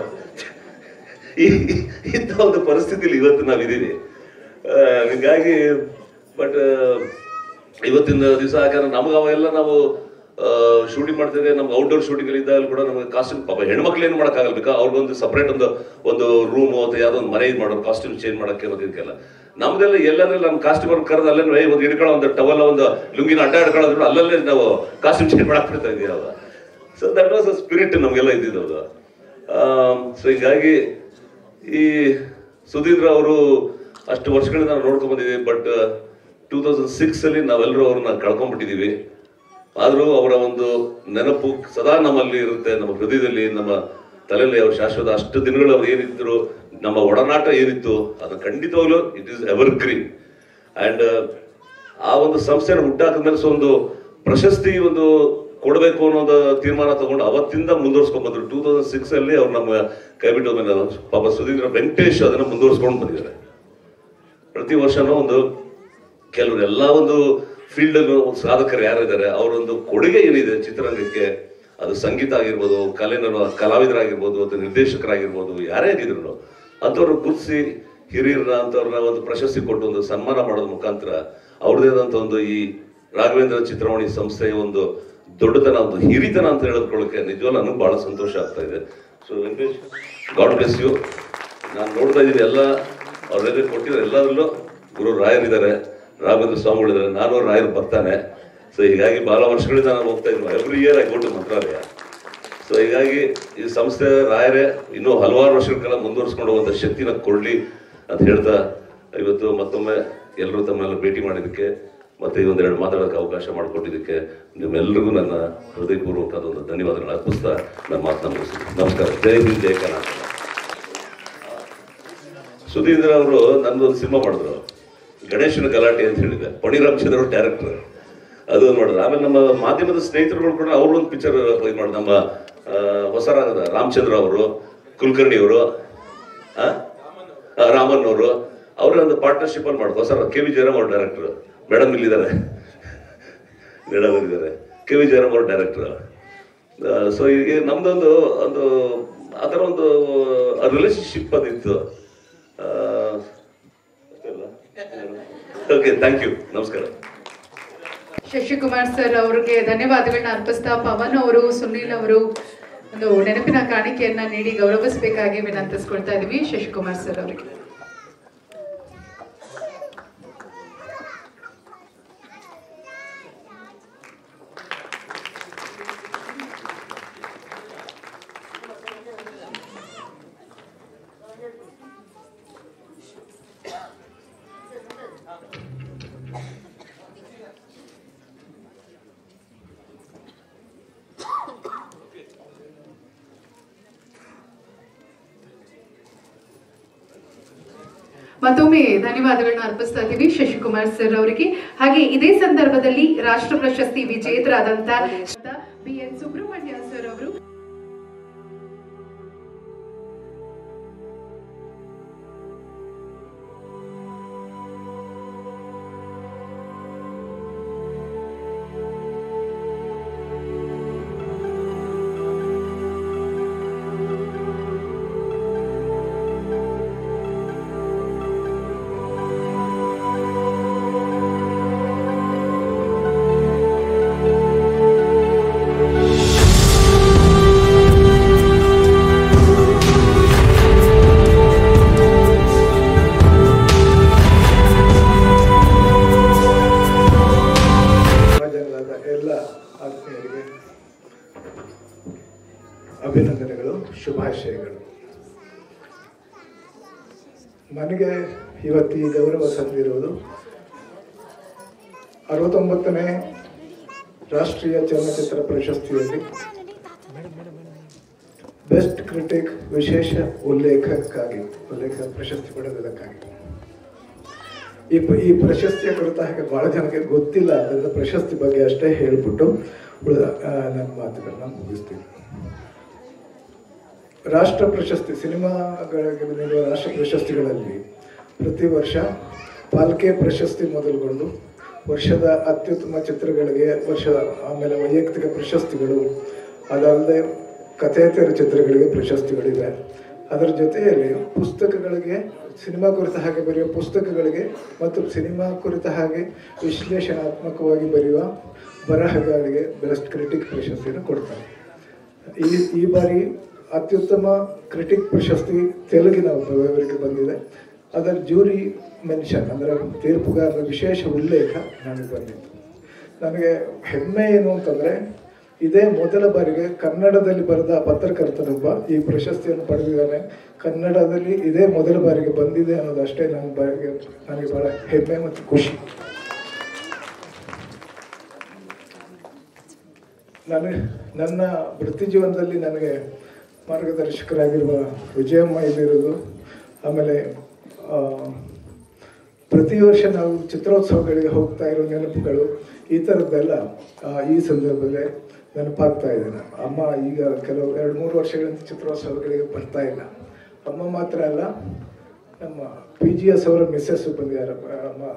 ಇಂಥ ಒಂದು ಪರಿಸ್ಥಿತಿಲಿ ಇವತ್ತು ನಾವಿದ್ದೀವಿ. ಹೀಗಾಗಿ ಬಟ್ ಇವತ್ತಿನ ದಿವಸ ಯಾಕಂದ್ರೆ ನಮ್ಗೆ ಅವೆಲ್ಲ ನಾವು ಶೂಟಿಂಗ್ ಮಾಡ್ತಿದ್ರೆ, ನಮ್ಗೆ ಔಟ್ಡೋರ್ ಶೂಟಿಂಗ್ ಇದ್ದಾಗ ಕೂಡ ನಮಗೆ ಕಾಸ್ಟ್ಯೂಮ್, ಪಾಪ ಹೆಣ್ಮಕ್ಳು ಏನು ಮಾಡೋಕ್ಕಾಗಲ್ಲ, ಬೇಕಾ ಅವ್ರಿಗೊಂದು ಸಪ್ರೇಟ್ ಒಂದು ರೂಮು ಅಥವಾ ಯಾವುದೋ ಒಂದು ಮನೆ ಇದು ಮಾಡೋದು, ಕಾಸ್ಟ್ಯೂಮ್ ಚೇಂಜ್ ಮಾಡೋಕ್ಕೆ ಇದಕ್ಕೆಲ್ಲ. ನಮ್ದೆಲ್ಲ ಎಲ್ಲಂದ್ರೆ ನಮ್ಮ ಕಾಸ್ಟ್ಯೂಮ್ ಕರೆದು ಅಲ್ಲೇ ಒಂದು ಹಿಡ್ಕೊಳ್ಳೋ ಒಂದು ಟವಲ್, ಒಂದು ಲುಂಗಿನ ಅಡ್ಡ ಹಿಡ್ಕೊಳ್ಳೋದು, ಅಲ್ಲಲ್ಲೇ ನಾವು ಕಾಸ್ಟ್ಯೂಮ್ ಚೇಂಜ್ ಮಾಡಾಕ್ಬಿಡ್ತಾ ಇದ್ದೀವಿ ಅವಾಗ. So that was a spirit ನಮಗೆಲ್ಲ ಇದ್ದಿದ್ದು. ಸೊ ಹೀಗಾಗಿ ಈ ಸುಧೀಂದ್ರ ಅವರು ಅಷ್ಟು ವರ್ಷಗಳಿಂದ ನಾವು ನೋಡ್ಕೊಂಡ್ ಬಂದಿದ್ದೀವಿ. ಬಟ್ 2006 ನಾವೆಲ್ಲರೂ ಅವ್ರನ್ನ ಕಳ್ಕೊಂಡ್ಬಿಟ್ಟಿದ್ದೀವಿ. ಆದರೂ ಅವರ ಒಂದು ನೆನಪು ಸದಾ ನಮ್ಮಲ್ಲಿ ಇರುತ್ತೆ, ನಮ್ಮ ಹೃದಯದಲ್ಲಿ, ನಮ್ಮ ತಲೆಯಲ್ಲಿ ಅವ್ರ ಶಾಶ್ವತ. ಅಷ್ಟು ದಿನಗಳು ಅವ್ರು ಏನಿದ್ರು, ನಮ್ಮ ಒಡನಾಟ ಏನಿತ್ತು, ಅದು ಖಂಡಿತವಾಗ್ಲೂ it is ever green. And ಆ ಒಂದು ಸಂಸ್ಥೆನ ಹುಟ್ಟಾಕಿದ್ಮೇಲೆ ಒಂದು ಪ್ರಶಸ್ತಿ ಒಂದು ಕೊಡಬೇಕು ಅನ್ನೋದು ತೀರ್ಮಾನ ತಗೊಂಡು ಅವತ್ತಿಂದ ಮುಂದುವರ್ಸ್ಕೊಂಡ್ ಬಂದ್ರು. 2006 ಅವ್ರು ನಮ್ಮ ಕೈ ಬಿಟ್ಟು ಮೇಲೆ ಪಾಪ ಸುಧೀಂದ್ರ ವೆಂಕಟೇಶ್ ಅದನ್ನ ಮುಂದುವರ್ಸ್ಕೊಂಡು ಬಂದಿದ್ದಾರೆ. ಪ್ರತಿ ವರ್ಷನೂ ಒಂದು ಕೆಲವರು ಎಲ್ಲ ಒಂದು ಫೀಲ್ಡ್ ಅಲ್ಲೂ ಸಾಧಕರು ಯಾರಿದ್ದಾರೆ, ಅವರೊಂದು ಕೊಡುಗೆ ಏನಿದೆ ಚಿತ್ರರಂಗಕ್ಕೆ, ಅದು ಸಂಗೀತ ಆಗಿರ್ಬೋದು, ಕಲಾವಿದರಾಗಿರ್ಬೋದು, ಅಥವಾ ನಿರ್ದೇಶಕರಾಗಿರ್ಬೋದು, ಯಾರೇ ಆಗಿದ್ರು ಅಂಥವ್ರು ಗುರುತಿಸಿ ಹಿರಿಯರನ್ನ ಅಂಥವ್ರನ್ನ ಒಂದು ಪ್ರಶಸ್ತಿ ಕೊಟ್ಟು ಒಂದು ಸನ್ಮಾನ ಮಾಡೋದ್ರ ಮುಖಾಂತರ ಅವ್ರದೇ ಆದಂಥ ಒಂದು ಈ ರಾಘವೇಂದ್ರ ಚಿತ್ರವಾಣಿ ಸಂಸ್ಥೆಯ ಒಂದು ದೊಡ್ಡತನ, ಒಂದು ಹಿರಿತನ ಅಂತ ಹೇಳೋದ್ಕೊಳ್ಳೋಕೆ ನಿಜವಾಗ್ಲೂ ನನಗೆ ಬಹಳ ಸಂತೋಷ ಆಗ್ತಾ ಇದೆ. So Venkatesh, God bless you. ನಾನು ನೋಡ್ತಾ ಇದ್ದೀನಿ ಎಲ್ಲ ಅವ್ರೆಲ್ಲ ಕೊಟ್ಟಿರೋ ಎಲ್ಲದರಲ್ಲೂ ಗುರು ರಾಯರಿದ್ದಾರೆ, ರಾಘವೇಂದ್ರ ಸ್ವಾಮಿಗಳಿದ್ದಾರೆ, ನಾನು ರಾಯರು ಬರ್ತಾನೆ. ಸೊ ಹೀಗಾಗಿ ಬಹಳ ವರ್ಷಗಳಿಂದ ನಾನು ಹೋಗ್ತಾ ಇದ್ವಿ. Every year I go to Mantralaya. So ಹೀಗಾಗಿ ಈ ಸಂಸ್ಥೆ ರಾಯರೇ ಇನ್ನೂ ಹಲವಾರು ವರ್ಷಗಳ ಕಾಲ ಮುಂದುವರಿಸ್ಕೊಂಡು ಹೋಗುವಂಥ ಶಕ್ತಿನ ಕೊಡಲಿ ಅಂತ ಹೇಳ್ತಾ, ಇವತ್ತು ಮತ್ತೊಮ್ಮೆ ಎಲ್ಲರೂ ತಮ್ಮೆಲ್ಲ ಭೇಟಿ ಮಾಡಿದ್ದಕ್ಕೆ ಮತ್ತೆ ಈ ಒಂದೆರಡು ಮಾತಾಡೋಕ್ಕೆ ಅವಕಾಶ ಮಾಡಿಕೊಟ್ಟಿದ್ದಕ್ಕೆ ನಿಮ್ಮೆಲ್ಲರಿಗೂ ನನ್ನ ಹೃದಯಪೂರ್ವಕವಾದ ಒಂದು ಧನ್ಯವಾದಗಳು ಅರ್ಪಿಸ್ತಾ ನನ್ನ ಮಾತನ್ನ ಮುಗಿಸ್ತೀನಿ. ನಮಸ್ಕಾರ. ಜೈ ಹಿಂದ್, ಜೈ ಕರ್ನಾಟಕ. ಸುಧೀಂದ್ರ ಅವರು ನನ್ನೊಂದು ಸಿನಿಮಾ ಮಾಡಿದ್ರು, ಗಣೇಶನ ಗಲಾಟೆ ಅಂತ ಹೇಳಿದೆ. ಪಣಿ ರಾಮಚಂದ್ರ ಅವರು ಡೈರೆಕ್ಟರ್, ಅದು ಮಾಡಿದ್ರು. ಆಮೇಲೆ ನಮ್ಮ ಮಾಧ್ಯಮದ ಸ್ನೇಹಿತರುಗಳು ಕೂಡ ಅವರು ಒಂದು ಪಿಕ್ಚರ್ ಇದು ಮಾಡಿದ್ರು. ನಮ್ಮ ಹೊಸ ರಾಮಚಂದ್ರ ಅವರು, ಕುಲಕರ್ಣಿ ಅವರು, ರಾಮನ್ ಅವರು, ಅವರ ಒಂದು ಪಾರ್ಟ್ನರ್ಶಿಪ್ ಅಲ್ಲಿ ಮಾಡಿದ್ರು. ಹೊಸ ಕೆ ವಿ ಜಯರಾಮ್ ಅವರು ಡೈರೆಕ್ಟರ್, ಮೇಡಮ್ ಇಲ್ಲಿದ್ದಾರೆ, ಮೇಡಮ್ ಇದ್ದಾರೆ, ಕೆ ವಿ ಜಯರಾಮ್ ಅವರು ಡೈರೆಕ್ಟರ್. ಸೊ ಈಗ ನಮ್ದೊಂದು ಒಂದು ಆ ಥರ ಒಂದು ರಿಲೇಶನ್ಶಿಪ್ ಅದಿತ್ತು. ಓಕೆ, ಥ್ಯಾಂಕ್ ಯು, ನಮಸ್ಕಾರ. ಶಶಿಕುಮಾರ್ ಸರ್ ಅವರಿಗೆ ಧನ್ಯವಾದಗಳನ್ನ ಅರ್ಪಿಸ್ತಾ, ಪವನ್ ಅವರು, ಸುನೀಲ್ ಅವರು ಒಂದು ನೆನಪಿನ ಕಾಣಿಕೆಯನ್ನ ನೀಡಿ ಗೌರವಿಸಬೇಕಾಗಿ ವಿನಂತಿಸ್ಕೊಳ್ತಾ ಇದೀವಿ ಶಶಿಕುಮಾರ್ ಸರ್ ಅವರಿಗೆ. ಮತ್ತೊಮ್ಮೆ ಧನ್ಯವಾದಗಳನ್ನ ಅರ್ಪಿಸ್ತಾ ಇದ್ದೀವಿ ಶಶಿಕುಮಾರ್ ಸರ್ ಅವರಿಗೆ. ಹಾಗೆ ಇದೇ ಸಂದರ್ಭದಲ್ಲಿ ರಾಷ್ಟ್ರ ಪ್ರಶಸ್ತಿ ವಿಜೇತರಾದಂತ BN ಸುಬ್ರಹ್ಮಣ್ಯ ಸರ್ ಅವರು ಅಭಿನಂದನೆಗಳು, ಶುಭಾಶಯಗಳು. ನನಗೆ ಇವತ್ತು ಈ ಗೌರವ ಸಂದಿರುವುದು 69ನೇ ರಾಷ್ಟ್ರೀಯ ಚಲನಚಿತ್ರ ಪ್ರಶಸ್ತಿಯಲ್ಲಿ ಬೆಸ್ಟ್ ಕ್ರಿಟಿಕ್ ವಿಶೇಷ ಉಲ್ಲೇಖ ಪ್ರಶಸ್ತಿ ಪಡೆದಿದ್ದಕ್ಕಾಗಿ. ಈ ಪ್ರಶಸ್ತಿಯ ಕುರಿತ ಹಾಗೆ ಭಾಳ ಜನಕ್ಕೆ ಗೊತ್ತಿಲ್ಲ, ಅದರಿಂದ ಪ್ರಶಸ್ತಿ ಬಗ್ಗೆ ಅಷ್ಟೇ ಹೇಳ್ಬಿಟ್ಟು ನನ್ನ ಮಾತುಗಳನ್ನ ಮುಗಿಸ್ತೀನಿ. ರಾಷ್ಟ್ರ ಪ್ರಶಸ್ತಿ, ಸಿನಿಮಾಗಳಿಗೆ ನೀಡುವ ರಾಷ್ಟ್ರ ಪ್ರಶಸ್ತಿಗಳಲ್ಲಿ ಪ್ರತಿ ವರ್ಷ ಪಾಲ್ಕೆ ಪ್ರಶಸ್ತಿ ಮೊದಲುಗೊಂಡು ವರ್ಷದ ಅತ್ಯುತ್ತಮ ಚಿತ್ರಗಳಿಗೆ ಆಮೇಲೆ ವೈಯಕ್ತಿಕ ಪ್ರಶಸ್ತಿಗಳು, ಅದಲ್ಲದೆ ಕಥೇತರ ಚಿತ್ರಗಳಿಗೆ ಪ್ರಶಸ್ತಿಗಳಿವೆ. ಅದರ ಜೊತೆಯಲ್ಲಿ ಪುಸ್ತಕಗಳಿಗೆ, ಸಿನಿಮಾ ಕುರಿತ ಹಾಗೆ ಬರೆಯುವ ಪುಸ್ತಕಗಳಿಗೆ ಮತ್ತು ಸಿನಿಮಾ ಕುರಿತ ಹಾಗೆ ವಿಶ್ಲೇಷಣಾತ್ಮಕವಾಗಿ ಬರೆಯುವ ಬರಹಗಾರರಿಗೆ ಬೆಸ್ಟ್ ಕ್ರಿಟಿಕ್ ಪ್ರಶಸ್ತಿಯನ್ನು ಕೊಡ್ತಾರೆ. ಈ ಬಾರಿ ಅತ್ಯುತ್ತಮ ಕ್ರಿಟಿಕ್ ಪ್ರಶಸ್ತಿ ತೆಲುಗಿನ ಒಬ್ಬರಿಗೆ ಬಂದಿದೆ. ಅದರ ಜೂರಿ ಮೆನ್ಷನ್ ಅಂದರೆ ತೀರ್ಪುಗಾರರ ವಿಶೇಷ ಉಲ್ಲೇಖ ನನಗೆ ಬಂದಿತ್ತು. ನನಗೆ ಹೆಮ್ಮೆ ಏನು ಅಂತಂದರೆ, ಇದೇ ಮೊದಲ ಬಾರಿಗೆ ಕನ್ನಡದಲ್ಲಿ ಬರೆದ ಪತ್ರಕರ್ತನೊಬ್ಬ ಈ ಪ್ರಶಸ್ತಿಯನ್ನು ಪಡೆದಿದ್ದಾನೆ. ಕನ್ನಡದಲ್ಲಿ ಇದೇ ಮೊದಲ ಬಾರಿಗೆ ಬಂದಿದೆ ಅನ್ನೋದಷ್ಟೇ ನನಗೆ ಬಹಳ ಹೆಮ್ಮೆ ಮತ್ತು ಖುಷಿ. ನನ್ನ ವೃತ್ತಿ ಜೀವನದಲ್ಲಿ ನನಗೆ ಮಾರ್ಗದರ್ಶಕರಾಗಿರುವ ವಿಜಯಮ್ಮ ಇಲ್ಲಿರೋದು, ಆಮೇಲೆ ಪ್ರತಿ ವರ್ಷ ನಾವು ಚಿತ್ರೋತ್ಸವಗಳಿಗೆ ಹೋಗ್ತಾ ಇರೋ ನೆನಪುಗಳು, ಈ ಥರದ್ದೆಲ್ಲ ಈ ಸಂದರ್ಭದಲ್ಲಿ ನೆನಪಾಗ್ತಾ ಇದ್ದೇನೆ. ಅಮ್ಮ ಈಗ ಕೆಲವು 2-3 ವರ್ಷಗಳಿಂದ ಚಿತ್ರೋತ್ಸವಗಳಿಗೆ ಬರ್ತಾ ಇಲ್ಲ. ಅಮ್ಮ ಮಾತ್ರ ಅಲ್ಲ, ನಮ್ಮ PGS ಅವರ ಮಿಸ್ಸಸ್ ಬಂದಿದ್ದಾರೆ,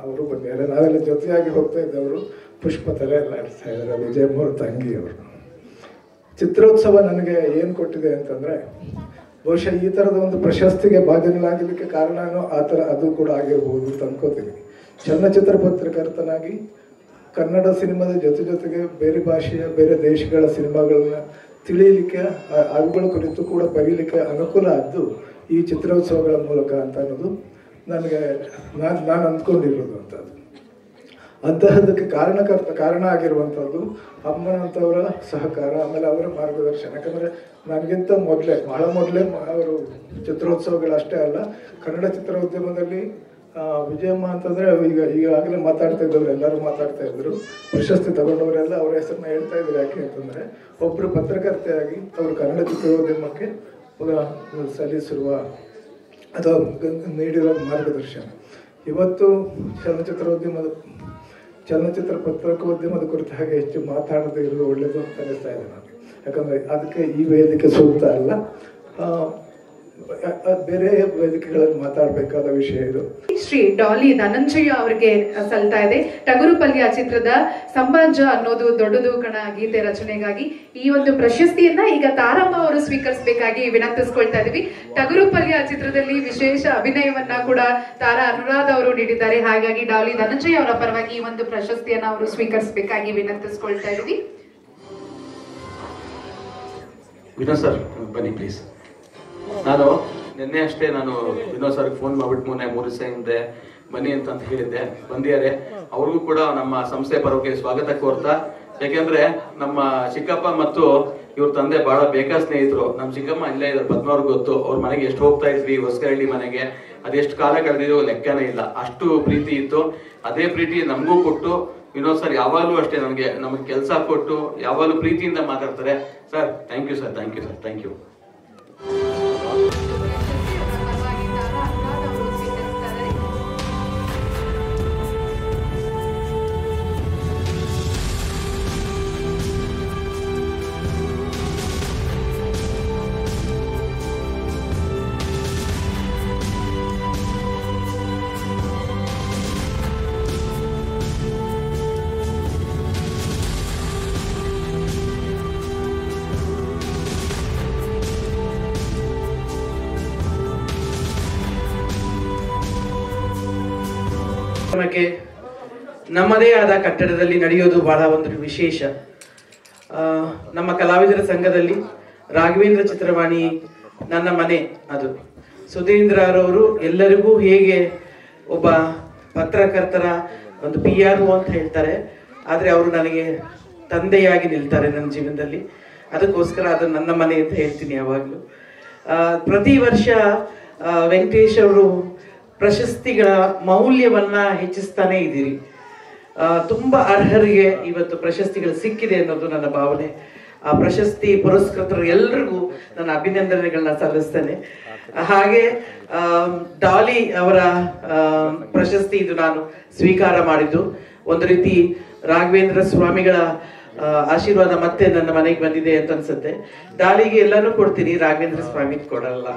ಅವರು ಬಂದಿದ್ದಾರೆ. ನಾವೆಲ್ಲ ಜೊತೆಯಾಗಿ ಹೋಗ್ತಾ ಇದ್ದವರು ಪುಷ್ಪ ತಲೆ ಎಲ್ಲ ಆಡಿಸ್ತಾ ಇದ್ದಾರೆ, ವಿಜಯಮ್ಮ ಅವ್ರ ತಂಗಿಯವರು. ಚಿತ್ರೋತ್ಸವ ನನಗೆ ಏನು ಕೊಟ್ಟಿದೆ ಅಂತಂದರೆ, ಬಹುಶಃ ಈ ಥರದ ಒಂದು ಪ್ರಶಸ್ತಿಗೆ ಭಾಜನಲಾಗಲಿಕ್ಕೆ ಕಾರಣನೂ ಅದು ಕೂಡ ಆಗಿರ್ಬೋದು ಅಂತ ಅನ್ಕೋತೀನಿ. ಚಲನಚಿತ್ರ ಪತ್ರಕರ್ತನಾಗಿ ಕನ್ನಡ ಸಿನಿಮಾದ ಜೊತೆಗೆ ಬೇರೆ ಭಾಷೆಯ, ಬೇರೆ ದೇಶಗಳ ಸಿನಿಮಾಗಳನ್ನ ತಿಳಿಯಲಿಕ್ಕೆ, ಅವುಗಳ ಕುರಿತು ಕೂಡ ಬರೀಲಿಕ್ಕೆ ಅನುಕೂಲ ಆದ್ದು ಈ ಚಿತ್ರೋತ್ಸವಗಳ ಮೂಲಕ ಅಂತ ಅನ್ನೋದು ನಾನು ಅಂದ್ಕೊಂಡಿರೋದು ಅಂತದ್ದು. ಅಂತಹದಕ್ಕೆ ಕಾರಣ ಆಗಿರುವಂಥದ್ದು ಅಮ್ಮನಂಥವರ ಸಹಕಾರ, ಆಮೇಲೆ ಅವರ ಮಾರ್ಗದರ್ಶನ. ಯಾಕಂದರೆ ನನಗಿಂತ ಬಹಳ ಮೊದಲೇ ಅವರು ಚಿತ್ರೋತ್ಸವಗಳಷ್ಟೇ ಅಲ್ಲ, ಕನ್ನಡ ಚಿತ್ರೋದ್ಯಮದಲ್ಲಿ ವಿಜಯಮ್ಮ ಅಂತಂದರೆ ಈಗಾಗಲೇ ಮಾತಾಡ್ತಾ ಇದ್ದವರು ಎಲ್ಲರೂ ಮಾತಾಡ್ತಾ ಇದ್ರು, ಪ್ರಶಸ್ತಿ ತಗೊಂಡವರೆಲ್ಲ ಅವರ ಹೆಸರನ್ನ ಹೇಳ್ತಾ ಇದ್ರು. ಯಾಕೆ ಅಂತಂದರೆ ಒಬ್ಬರು ಪತ್ರಕರ್ತೆಯಾಗಿ ಅವರು ಕನ್ನಡ ಚಿತ್ರೋದ್ಯಮಕ್ಕೆ ಸಲ್ಲಿಸಿರುವ ಅಥವಾ ನೀಡಿರೋ ಮಾರ್ಗದರ್ಶನ. ಇವತ್ತು ಚಲನಚಿತ್ರ ಪತ್ರಿಕೋದ್ಯಮದ ಕುರಿತು ಹಾಗೆ ಹೆಚ್ಚು ಮಾತಾಡದೇ ಇರೋದು ಒಳ್ಳೆಯದು ಅಂತ ಅನಿಸ್ತಾ ಇದೆ ನನಗೆ. ಯಾಕಂದರೆ ಅದಕ್ಕೆ ಈ ವೇದಿಕೆ ಸೂಕ್ತ ಅಲ್ಲ, ಬೇರೆ ವೇದಿಕೆಗಳಲ್ಲಿ ಮಾತಾಡಬೇಕಾದ ವಿಷಯ ಇದು. ಶ್ರೀ ಡಾಲಿ ಧನಂಜಯ ಅವರಿಗೆ ಸಲ್ತಾ ಇದೆ. ಟಗರುಪಲ್ಯ ಚಿತ್ರದ ಸಂಬಂಧ ಅನ್ನೋದು ದೊಡ್ಡದು ಕಣ ಗೀತೆ ರಚನೆಗಾಗಿ ಈ ಒಂದು ಪ್ರಶಸ್ತಿಯನ್ನ ಈಗ ತಾರಮ್ಮ ಅವರು ಸ್ವೀಕರಿಸಬೇಕಾಗಿ ವಿನಂತಿಸ್ಕೊಳ್ತಾ ಇದೀವಿ. ಟಗರುಪಲ್ಯ ಚಿತ್ರದಲ್ಲಿ ವಿಶೇಷ ಅಭಿನಯವನ್ನ ಕೂಡ ತಾರಾ ಅನುರಾಧ ಅವರು ನೀಡಿದ್ದಾರೆ. ಹಾಗಾಗಿ ಡಾಲಿ ಧನಂಜಯ ಅವರ ಪರವಾಗಿ ಈ ಒಂದು ಪ್ರಶಸ್ತಿಯನ್ನ ಅವರು ಸ್ವೀಕರಿಸಬೇಕಾಗಿ ವಿನಂತಿಸ್ಕೊಳ್ತಾ ಇದೀವಿ. ವಿನೋದ್ ಸರ್ ಬನ್ನಿ ಪ್ಲೀಸ್. ನಾನು ನಿನ್ನೆ ಅಷ್ಟೇ ವಿನೋದ್ ಸರ್ಗೆ ಫೋನ್ ಮಾಡ್ಬಿಟ್ಟು ಮೊನ್ನೆ 3 ದಿವಸ ಹಿಂದೆ ಬನ್ನಿ ಅಂತ ಹೇಳಿದ್ದೆ, ಬಂದಿದ್ದಾರೆ. ಅವ್ರಿಗೂ ಕೂಡ ನಮ್ಮ ಸಂಸ್ಥೆ ಪರವಾಗಿ ಸ್ವಾಗತ ಕೋರ್ತಾ, ಯಾಕೆಂದ್ರೆ ನಮ್ಮ ಚಿಕ್ಕಪ್ಪ ಮತ್ತು ಇವ್ರ ತಂದೆ ಬಹಳ ಬೇಕಾ ಸ್ನೇಹಿತರು. ನಮ್ಮ ಚಿಕ್ಕಮ್ಮ ಇಲ್ಲೇ ಇದ್ದಾರೆ, ಪದ್ಮವ್ರಿಗೆ ಗೊತ್ತು. ಅವ್ರ ಮನೆಗೆ ಎಷ್ಟು ಹೋಗ್ತಾ ಇದ್ವಿ, ಹೊಸಕರಳ್ಳಿ ಮನೆಗೆ. ಅದೆಷ್ಟು ಕಾಲ ಕಳೆದಿರೋ ಲೆಕ್ಕನೇ ಇಲ್ಲ, ಅಷ್ಟು ಪ್ರೀತಿ ಇತ್ತು. ಅದೇ ಪ್ರೀತಿ ನಮಗೂ ಕೊಟ್ಟು ವಿನೋದ್ ಸರ್ ಯಾವಾಗಲೂ ಅಷ್ಟೇ ನಮಗೆ ಕೆಲಸ ಕೊಟ್ಟು ಯಾವಾಗಲೂ ಪ್ರೀತಿಯಿಂದ ಮಾತಾಡ್ತಾರೆ. Sir thank you sir, thank you sir, thank you. ನಮ್ಮದೇ ಆದ ಕಟ್ಟಡದಲ್ಲಿ ನಡೆಯೋದು ಬಹಳ ಒಂದು ವಿಶೇಷ. ನಮ್ಮ ಕಲಾವಿದರ ಸಂಘದಲ್ಲಿ ರಾಘವೇಂದ್ರ ಚಿತ್ರವಾಣಿ ನನ್ನ ಮನೆ. ಅದು ಸುಧೀಂದ್ರ ಅವರು ಎಲ್ಲರಿಗೂ ಹೇಗೆ ಒಬ್ಬ ಪತ್ರಕರ್ತರ ಒಂದು PRO ಅಂತ ಹೇಳ್ತಾರೆ, ಆದರೆ ಅವರು ನನಗೆ ತಂದೆಯಾಗಿ ನಿಲ್ತಾರೆ ನನ್ನ ಜೀವನದಲ್ಲಿ. ಅದಕ್ಕೋಸ್ಕರ ಅದು ನನ್ನ ಮನೆ ಅಂತ ಹೇಳ್ತೀನಿ ಯಾವಾಗಲೂ. ಪ್ರತಿ ವರ್ಷ ವೆಂಕಟೇಶ್ ಅವರು ಪ್ರಶಸ್ತಿಗಳ ಮೌಲ್ಯವನ್ನ ಹೆಚ್ಚಿಸ್ತಾನೆ ಇದ್ದೀರಿ. ತುಂಬಾ ಅರ್ಹರಿಗೆ ಇವತ್ತು ಪ್ರಶಸ್ತಿಗಳು ಸಿಕ್ಕಿದೆ ಅನ್ನೋದು ನನ್ನ ಭಾವನೆ. ಆ ಪ್ರಶಸ್ತಿ ಪುರಸ್ಕೃತರು ಎಲ್ಲರಿಗೂ ನನ್ನ ಅಭಿನಂದನೆಗಳನ್ನ ಸಲ್ಲಿಸ್ತೇನೆ. ಹಾಗೆ ಡಾಲಿ ಅವರ ಪ್ರಶಸ್ತಿ ಇದು ನಾನು ಸ್ವೀಕಾರ ಮಾಡಿದ್ದು. ಒಂದು ರೀತಿ ರಾಘವೇಂದ್ರ ಸ್ವಾಮಿಗಳ ಆಶೀರ್ವಾದ ಮತ್ತೆ ನನ್ನ ಮನೆಗೆ ಬಂದಿದೆ ಅಂತ ಅನ್ಸುತ್ತೆ. ಡಾಲಿಗೆ ಎಲ್ಲಾನು ಕೊಡ್ತೀನಿ, ರಾಘವೇಂದ್ರ ಸ್ವಾಮಿಗೆ ಕೊಡಲ್ಲ,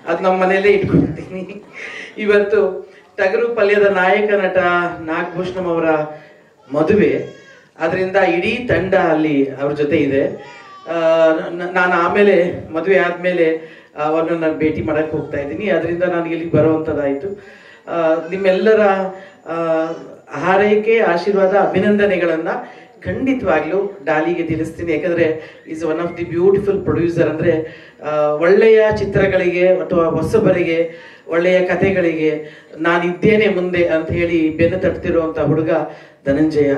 ಅದು ನಮ್ಮ ಮನೆಯಲ್ಲೇ ಇಟ್ಕೊಳ್ತೀನಿ. ಇವತ್ತು ಟಗರು ಪಲ್ಯದ ನಾಯಕ ನಟ ನಾಗಭೂಷಣಂ ಅವರ ಮದುವೆ, ಅದರಿಂದ ಇಡೀ ತಂಡ ಅಲ್ಲಿ ಅವ್ರ ಜೊತೆ ಇದೆ. ನಾನು ಆಮೇಲೆ ಮದುವೆ ಆದ್ಮೇಲೆ ಅವರನ್ನ ಭೇಟಿ ಮಾಡಕ್ ಹೋಗ್ತಾ ಇದ್ದೀನಿ, ಅದರಿಂದ ನಾನು ಇಲ್ಲಿಗೆ ಬರುವಂಥದ್ದಾಯಿತು. ನಿಮ್ಮೆಲ್ಲರ ಹಾರೈಕೆ, ಆಶೀರ್ವಾದ, ಅಭಿನಂದನೆಗಳನ್ನ ಖಂಡಿತವಾಗ್ಲೂ ಡಾಲಿಗೆ ತಿಳಿಸ್ತೀನಿ. ಯಾಕಂದ್ರೆ is one of the beautiful producer. ಅಂದ್ರೆ ಒಳ್ಳೆಯ ಚಿತ್ರಗಳಿಗೆ ಅಥವಾ ಹೊಸಬರಿಗೆ, ಒಳ್ಳೆಯ ಕಥೆಗಳಿಗೆ ನಾನಿದ್ದೇನೆ ಮುಂದೆ ಅಂತ ಹೇಳಿ ಬೆನ್ನು ತಟ್ತಿರುವಂತ ಹುಡುಗ ಧನಂಜಯ.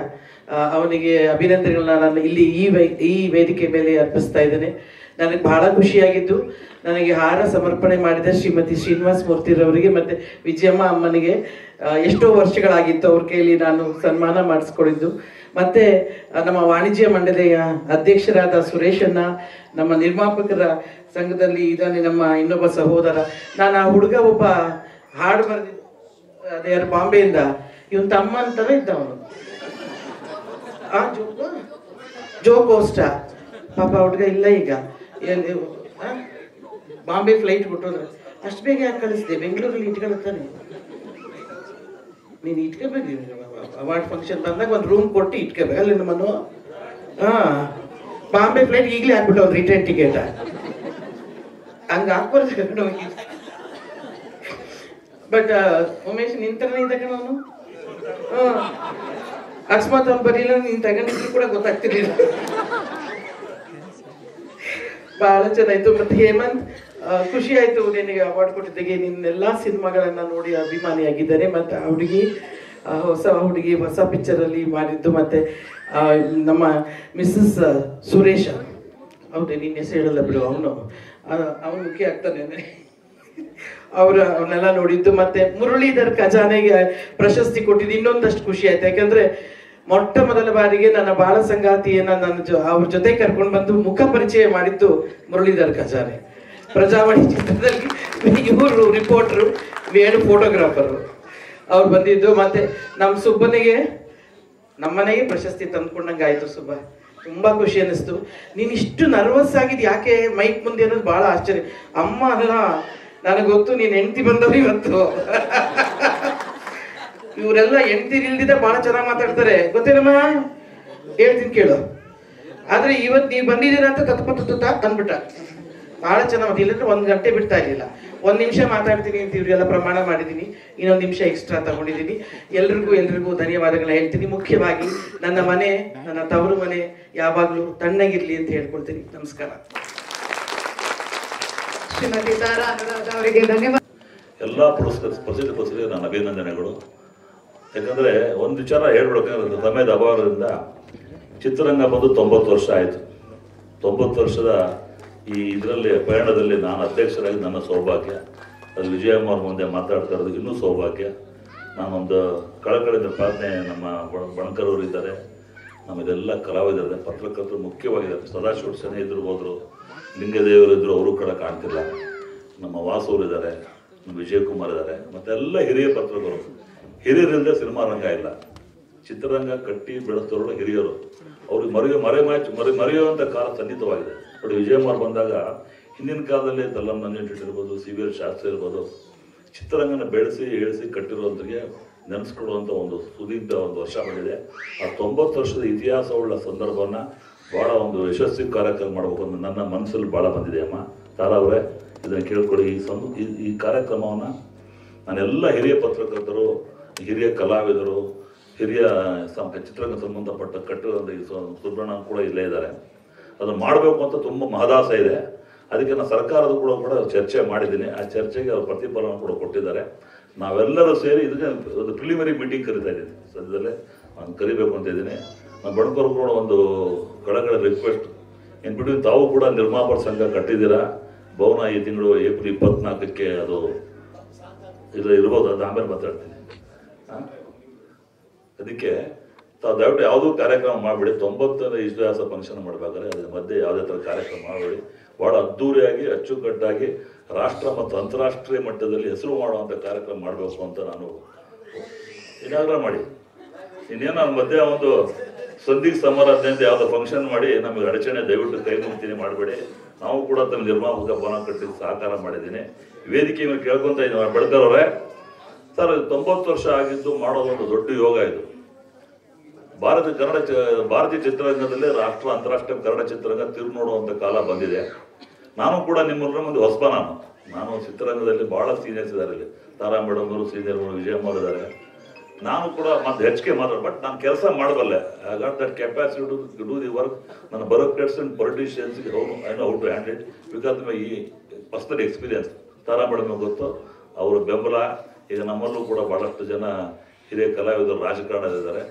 ಅವನಿಗೆ ಅಭಿನಂದನೆಗಳನ್ನ ನಾನು ಇಲ್ಲಿ ಈ ವೇದಿಕೆ ಮೇಲೆ ಅರ್ಪಿಸ್ತಾ ಇದ್ದೇನೆ. ನನಗೆ ಬಹಳ ಖುಷಿಯಾಗಿದ್ದು, ನನಗೆ ಹಾರ ಸಮರ್ಪಣೆ ಮಾಡಿದ ಶ್ರೀಮತಿ ಶ್ರೀನಿವಾಸ ಮೂರ್ತಿರವರಿಗೆ ಮತ್ತೆ ವಿಜಯಮ್ಮ ಅಮ್ಮನಿಗೆ ಎಷ್ಟೋ ವರ್ಷಗಳಾಗಿತ್ತು ಅವ್ರ ಕೈಯಲ್ಲಿ ನಾನು ಸನ್ಮಾನ ಮಾಡಿಸ್ಕೊಂಡಿದ್ದು. ಮತ್ತೆ ನಮ್ಮ ವಾಣಿಜ್ಯ ಮಂಡಳಿಯ ಅಧ್ಯಕ್ಷರಾದ ಸುರೇಶನ್ನ, ನಮ್ಮ ನಿರ್ಮಾಪಕರ ಸಂಘದಲ್ಲಿ ಇದ್ದಾನೆ ನಮ್ಮ ಇನ್ನೊಬ್ಬ ಸಹೋದರ. ನಾನು ಆ ಹುಡುಗ ಒಬ್ಬ ಹಾಡು ಬರೆದಿದ್ದ, ಅದೇ ಯಾರು ಬಾಂಬೆಯಿಂದ, ಇವನ್ ತಮ್ಮ ಅಂತಾನೆ ಇದ್ದ ಅವನು, ಜೋ ಕೋಸ್ಟಾ. ಪಾಪ ಹುಡುಗ ಇಲ್ಲ ಈಗ, ಬಾಂಬೆ ಫ್ಲೈಟ್ ಬಿಟ್ಟೋದ್ರೆ ಅಷ್ಟು ಬೇಗ ಯಾಕೆ ಕಳಿಸ್ದೆ, ಬೆಂಗಳೂರಲ್ಲಿ ಇಟ್ಕೊಳ್ತಾನೆ. ನೀನು ಇಟ್ಕೋಬೇಕು, ಅವಾರ್ಡ್ ಫಂಕ್ಷನ್ ಬಂದಾಗ ಒಂದು ರೂಮ್ ಕೊಟ್ಟು ಇಟ್ಕೋಬೇಕು ಅಲ್ಲಿ ನಮ್ಮನ್ನು. ಬಾಂಬೆ ಫ್ಲೈಟ್ ಈಗಲೇ ಹಾಕ್ಬಿಟ್ಟು ಒಂದು ರಿಟರ್ನ್ ಟಿಕೆಟ್ ಹಂಗ ಹಾಕ್ಬಾರ್ದು. ಬಟ್ ಉಮೇಶ್ ನಿಂತನೇ ಇದ್ದ ಕಣ ಅವನು. ಅಕಸ್ಮಾತ್ ಅವ್ನು ಬರೀಲ್ಲ, ನೀನ್ ತಗೊಂಡಿದ್ರು ಕೂಡ ಗೊತ್ತಾಗ್ತಿರ್ಲಿಲ್ಲ. ಬಹಳ ಚೆನ್ನಾಯ್ತು. ಮತ್ತೆ ಹೇಮಂತ್, ಖುಷಿ ಆಯ್ತು ನಿನಗೆ ಅವಾರ್ಡ್ ಕೊಟ್ಟಿದ್ದಕ್ಕೆ. ನಿನ್ನೆಲ್ಲಾ ಸಿನಿಮಾಗಳನ್ನ ನೋಡಿ ಅಭಿಮಾನಿಯಾಗಿದ್ದಾರೆ. ಮತ್ತೆ ಆ ಹುಡುಗಿ ಹೊಸ ಪಿಕ್ಚರ್ ಅಲ್ಲಿ ಮಾಡಿದ್ದು. ಮತ್ತೆ ನಮ್ಮ ಮಿಸ್ಸಸ್ ಸುರೇಶ, ಹೌದೇ ನಿನ್ನ ಹೆಸರು ಹೇಳಲ್ಲ ಬಿಡು, ಅವನು ಮುಖ್ಯ ಆಗ್ತಾನೆ. ಅವನ್ನೆಲ್ಲ ನೋಡಿದ್ದು. ಮತ್ತೆ ಮುರಳೀಧರ್ ಖಜಾನೆಗೆ ಪ್ರಶಸ್ತಿ ಕೊಟ್ಟಿದ್ದು ಇನ್ನೊಂದಷ್ಟು ಖುಷಿ ಆಯ್ತು. ಯಾಕಂದ್ರೆ ಮೊಟ್ಟ ಮೊದಲ ಬಾರಿಗೆ ನನ್ನ ಬಾಳ ಸಂಗಾತಿಯನ್ನ ಅವ್ರ ಜೊತೆ ಕರ್ಕೊಂಡು ಬಂದು ಮುಖ ಪರಿಚಯ ಮಾಡಿದ್ದು ಮುರಳೀಧರ್ ಖಜಾನೆ. ಪ್ರಜಾವಾಣಿ ಚಿತ್ರದಲ್ಲಿ ಇವರು ರಿಪೋರ್ಟರು, ವೇಣು ಫೋಟೋಗ್ರಾಫರು ಅವ್ರು ಬಂದಿದ್ದು. ಮತ್ತೆ ನಮ್ಮ ಸುಬ್ಬನಿಗೆ ನಮ್ಮನೆಗೆ ಪ್ರಶಸ್ತಿ ತಂದ್ಕೊಂಡಂಗೆ ಆಯ್ತು. ಸುಬ್ಬ, ತುಂಬಾ ಖುಷಿ ಅನ್ನಿಸ್ತು. ನೀನ್ ಇಷ್ಟು ನರ್ವಸ್ ಆಗಿದ್ ಯಾಕೆ ಮೈಕ್ ಮುಂದೆ ಅನ್ನೋದು ಬಹಳ ಆಶ್ಚರ್ಯ. ಅಮ್ಮ ಅಲ್ಲ, ನನಗೆ ಗೊತ್ತು ನೀನ್ ಹೆಂಡತಿ ಬಂದವ್ರು ಇವತ್ತು. ಇವರೆಲ್ಲ ಹೆಂಡತಿರ್ ಇಲ್ದಿದ್ದ ಬಹಳ ಚೆನ್ನಾಗಿ ಮಾತಾಡ್ತಾರೆ ಗೊತ್ತೇನಮ್ಮ, ಹೇಳ್ತೀನಿ ಕೇಳು. ಆದ್ರೆ ಇವತ್ತು ನೀವು ಬಂದಿದ್ದೀರಾ ಅಂತ ತತ್ಪತ್ತ ಅಂದ್ಬಿಟ್ಟ. ಬಹಳ ಚೆನ್ನಾಗಿ, ಇಲ್ಲಂದ್ರೆ 1 ಗಂಟೆ ಬಿಡ್ತಾ ಇರ್ಲಿಲ್ಲ. 1 ನಿಮಿಷ ಮಾತಾಡ್ತೀನಿ ಅಂತ ಇವ್ರಿಗೆಲ್ಲ ಪ್ರಮಾಣ ಮಾಡಿದ್ದೀನಿ, ಇನ್ನೊಂದು ನಿಮಿಷ ಎಕ್ಸ್ಟ್ರಾ ತಗೊಂಡಿದ್ದೀನಿ. ಎಲ್ರಿಗೂ ಧನ್ಯವಾದಗಳನ್ನ ಹೇಳ್ತೀನಿ. ಮುಖ್ಯವಾಗಿ ನನ್ನ ಮನೆ, ನನ್ನ ತವರು ಮನೆ ಯಾವಾಗ್ಲೂ ತಣ್ಣಗಿರ್ಲಿ ಅಂತ ಹೇಳ್ಕೊಳ್ತೀನಿ. ನಮಸ್ಕಾರ. ಶ್ರೀಮತಿ ತಾರಾ ಅನುರಾಧ ಅವರಿಗೆ ಧನ್ಯವಾದ. ಎಲ್ಲ ಪ್ರಸಿದ್ಧರಿಗೆ ನನ್ನ ಅಭಿನಂದನೆಗಳು. ಯಾಕಂದ್ರೆ ಒಂದು ವಿಚಾರ ಹೇಳ್ಬಿಡೋಕೆ, ಸಮಯದ ಅಭಾವದಿಂದ ಚಿತ್ರರಂಗ ಬಂದು 90 ವರ್ಷ ಆಯಿತು. 90 ವರ್ಷದ ಈ ಇದರಲ್ಲಿ ಪಯಣದಲ್ಲಿ ನಾನು ಅಧ್ಯಕ್ಷರಾಗಿ ನನ್ನ ಸೌಭಾಗ್ಯ. ಅದು ವಿಜಯಮ್ಮ ಅವ್ರ ಮುಂದೆ ಮಾತಾಡ್ತಾ ಇರೋದು ಇನ್ನೂ ಸೌಭಾಗ್ಯ. ನಾನೊಂದು ಕಳಕಳಿಂದ ಪ್ರಾರ್ಥನೆ, ನಮ್ಮ ಬಣಕರವರು ಇದ್ದಾರೆ, ನಮ್ಮದೆಲ್ಲ ಕಲಾವಿದರಿದ್ದಾರೆ, ಪತ್ರಕರ್ತರು ಮುಖ್ಯವಾಗಿದ್ದಾರೆ. ಸದಾಶಿವ ಶನಿ ಇದ್ರು ಹೋದ್ರು, ಲಿಂಗದೇವರು ಇದ್ರು, ಅವರು ಕೂಡ ಕಾಣ್ತಿಲ್ಲ. ನಮ್ಮ ವಾಸವರು ಇದ್ದಾರೆ, ನಮ್ಮ ವಿಜಯಕುಮಾರ್ ಇದ್ದಾರೆ, ಮತ್ತೆಲ್ಲ ಹಿರಿಯ ಪತ್ರಕರ್ತರು. ಹಿರಿಯರಿಲ್ಲದೆ ಸಿನಿಮಾ ರಂಗ ಇಲ್ಲ. ಚಿತ್ರರಂಗ ಕಟ್ಟಿ ಬೆಳೆಸ್ತವರು ಹಿರಿಯರು. ಅವ್ರಿಗೆ ಮರೆಯುವಂಥ ಕಾಲ ಸನ್ನಿಹಿತವಾಗಿದೆ. ನೋಡಿ, ವಿಜಯಕುಮಾರ್ ಬಂದಾಗ ಹಿಂದಿನ ಕಾಲದಲ್ಲಿ ತಲ್ಲಂ ನಂಜುಂಡ ಇರ್ಬೋದು, CVR ಶಾಸ್ತ್ರಿ ಇರ್ಬೋದು, ಚಿತ್ರರಂಗನ ಬೆಳೆಸಿ ಏಳಿಸಿ ಕಟ್ಟಿರುವಂಥರಿಗೆ ನೆನೆಸ್ಕೊಡುವಂಥ ಒಂದು ಸುದೀರ್ಘ ಒಂದು ವರ್ಷ ಬಂದಿದೆ. ಆ 90 ವರ್ಷದ ಇತಿಹಾಸವುಳ್ಳ ಸಂದರ್ಭವನ್ನು ಭಾಳ ಒಂದು ಯಶಸ್ವಿ ಕಾರ್ಯಕ್ರಮ ಮಾಡಬೇಕು ಅಂತ ನನ್ನ ಮನಸ್ಸಲ್ಲಿ ಭಾಳ ಬಂದಿದೆ. ಅಮ್ಮ ತಾರಾ ಅವರೇ, ಇದನ್ನು ಕೇಳ್ಕೊಳ್ಳಿ. ಈ ಕಾರ್ಯಕ್ರಮವನ್ನು ನಾನೆಲ್ಲ ಹಿರಿಯ ಪತ್ರಕರ್ತರು, ಹಿರಿಯ ಕಲಾವಿದರು, ಹಿರಿಯ ಚಿತ್ರರಂಗ ಸಂಬಂಧಪಟ್ಟ ಕಟ್ಟಿರುವಂಥ ಸುಬ್ರಹ್ಮಣ್ಯ ಕೂಡ ಇಲ್ಲೇ ಇದ್ದಾರೆ. ಅದನ್ನು ಮಾಡಬೇಕು ಅಂತ ತುಂಬ ಮಹದಾಸೆ ಇದೆ. ಅದಕ್ಕೆ ನಾನು ಸರ್ಕಾರದ ಕೂಡ ಚರ್ಚೆ ಮಾಡಿದ್ದೀನಿ. ಆ ಚರ್ಚೆಗೆ ಅವ್ರು ಪ್ರತಿಫಲನ ಕೂಡ ಕೊಟ್ಟಿದ್ದಾರೆ. ನಾವೆಲ್ಲರೂ ಸೇರಿ ಇದಕ್ಕೆ ಒಂದು ಪ್ರಿಲಿಮಿನರಿ ಮೀಟಿಂಗ್ ಕರಿತಾ ಇದ್ದೀನಿ. ಸದ್ಯದಲ್ಲೇ ನಾನು ಕರಿಬೇಕು ಅಂತ ಇದ್ದೀನಿ. ನಾನು ಬಣಕರು ಕೂಡ ಒಂದು ಕಳಕಳಿ ರಿಕ್ವೆಸ್ಟ್, ಇನ್ ಬಿಟ್ವೀನ್ ತಾವು ಕೂಡ ನಿರ್ಮಾಪಕ ಸಂಘ ಕಟ್ಟಿದ್ದೀರಾ. ಭವನ ಈ ತಿಂಗಳು ಏಪ್ರಿಲ್ 24ಕ್ಕೆ ಅದು ಇರ್ಬೋದು, ಅದು ಆಮೇಲೆ ಮಾತಾಡ್ತೀನಿ. ಅದಕ್ಕೆ ತಾವು ದಯವಿಟ್ಟು ಯಾವುದೂ ಕಾರ್ಯಕ್ರಮ ಮಾಡಬೇಡಿ. 90ನೇ ಇತಿಹಾಸ ಫಂಕ್ಷನ್ ಮಾಡಬೇಕಾದ್ರೆ ಅದ್ರ ಮಧ್ಯೆ ಯಾವುದೇ ಥರ ಕಾರ್ಯಕ್ರಮ ಮಾಡಬೇಡಿ. ಭಾಳ ಅದ್ದೂರಿಯಾಗಿ ಅಚ್ಚುಕಟ್ಟಾಗಿ ರಾಷ್ಟ್ರ ಮತ್ತು ಅಂತಾರಾಷ್ಟ್ರೀಯ ಮಟ್ಟದಲ್ಲಿ ಹೆಸರು ಮಾಡುವಂಥ ಕಾರ್ಯಕ್ರಮ ಮಾಡಬೇಕು ಅಂತ ನಾನು ಇನಾಗ್ರಹ ಮಾಡಿ. ಇನ್ನೇನು ನನ್ನ ಮಧ್ಯೆ ಒಂದು ಸಂದಿಗ್ಧ ಸಮಾರಾಧನೆ ಅಂತ ಯಾವುದೋ ಫಂಕ್ಷನ್ ಮಾಡಿ ನಮಗೆ ಅಡಚಣೆ ದಯವಿಟ್ಟು ಕೈ ಮುಗ್ತೀನಿ ಮಾಡಬೇಡಿ. ನಾವು ಕೂಡ ತಮ್ಮ ನಿರ್ಮಾಪಕ ಭವನ ಕಟ್ಟಿ ಸಹಕಾರ ಮಾಡಿದ್ದೀನಿ. ವೇದಿಕೆ ಮೇಲೆ ಕೇಳ್ಕೊಂತ ಇದ್ದೀವಿ ಬೆಳಕರವ್ರೆ, ಸರ್ 90 ವರ್ಷ ಆಗಿದ್ದು ಮಾಡೋದೊಂದು ದೊಡ್ಡ ಯೋಗ ಇದು. ಭಾರತೀಯ ಚಿತ್ರರಂಗದಲ್ಲಿ ರಾಷ್ಟ್ರ ಅಂತಾರಾಷ್ಟ್ರೀಯ ಕನ್ನಡ ಚಿತ್ರರಂಗ ತಿರುಗಿ ನೋಡುವಂಥ ಕಾಲ ಬಂದಿದೆ. ನಾನು ಕೂಡ ನಿಮ್ಮೂರಿನ ಮುಂದೆ ಹೊಸಬ. ನಾನು ಚಿತ್ರರಂಗದಲ್ಲಿ ಬಹಳ ಸೀನಿಯರ್ಸ್ ಇದ್ದಾರೆ. ಇಲ್ಲಿ ತಾರಾ ಮೇಡಮ್ ಅವರು ಸೀನಿಯರ್, ವಿಜಯಮ್ಮ ಅವರು ಇದ್ದಾರೆ. ನಾನು ಕೂಡ ಮತ್ತೆ ಹೆಚ್ಚಿಗೆ ಮಾತಾಡ, ಬಟ್ ನಾನು ಕೆಲಸ ಮಾಡಬಲ್ಲೆ. I got that capacity to do the work. ನನ್ನ ಬ್ಯೂರೋಕ್ರಾಟ್ಸ್ ಅಂಡ್ ಪೊಲಿಟಿಷಿಯನ್ಸ್ಗೆ I know how to handle it because my ಈ ಪರ್ಸನಲ್ ಎಕ್ಸ್ಪೀರಿಯನ್ಸ್. ತಾರಾ ಮೇಡಮ್ ಗೊತ್ತು, ಅವರ ಬೆಂಬಲ. ಈಗ ನಮ್ಮಲ್ಲೂ ಕೂಡ ಬಹಳಷ್ಟು ಜನ ಹಿರಿಯ ಕಲಾವಿದರು ರಾಜಕಾರಣದಿದ್ದಾರೆ.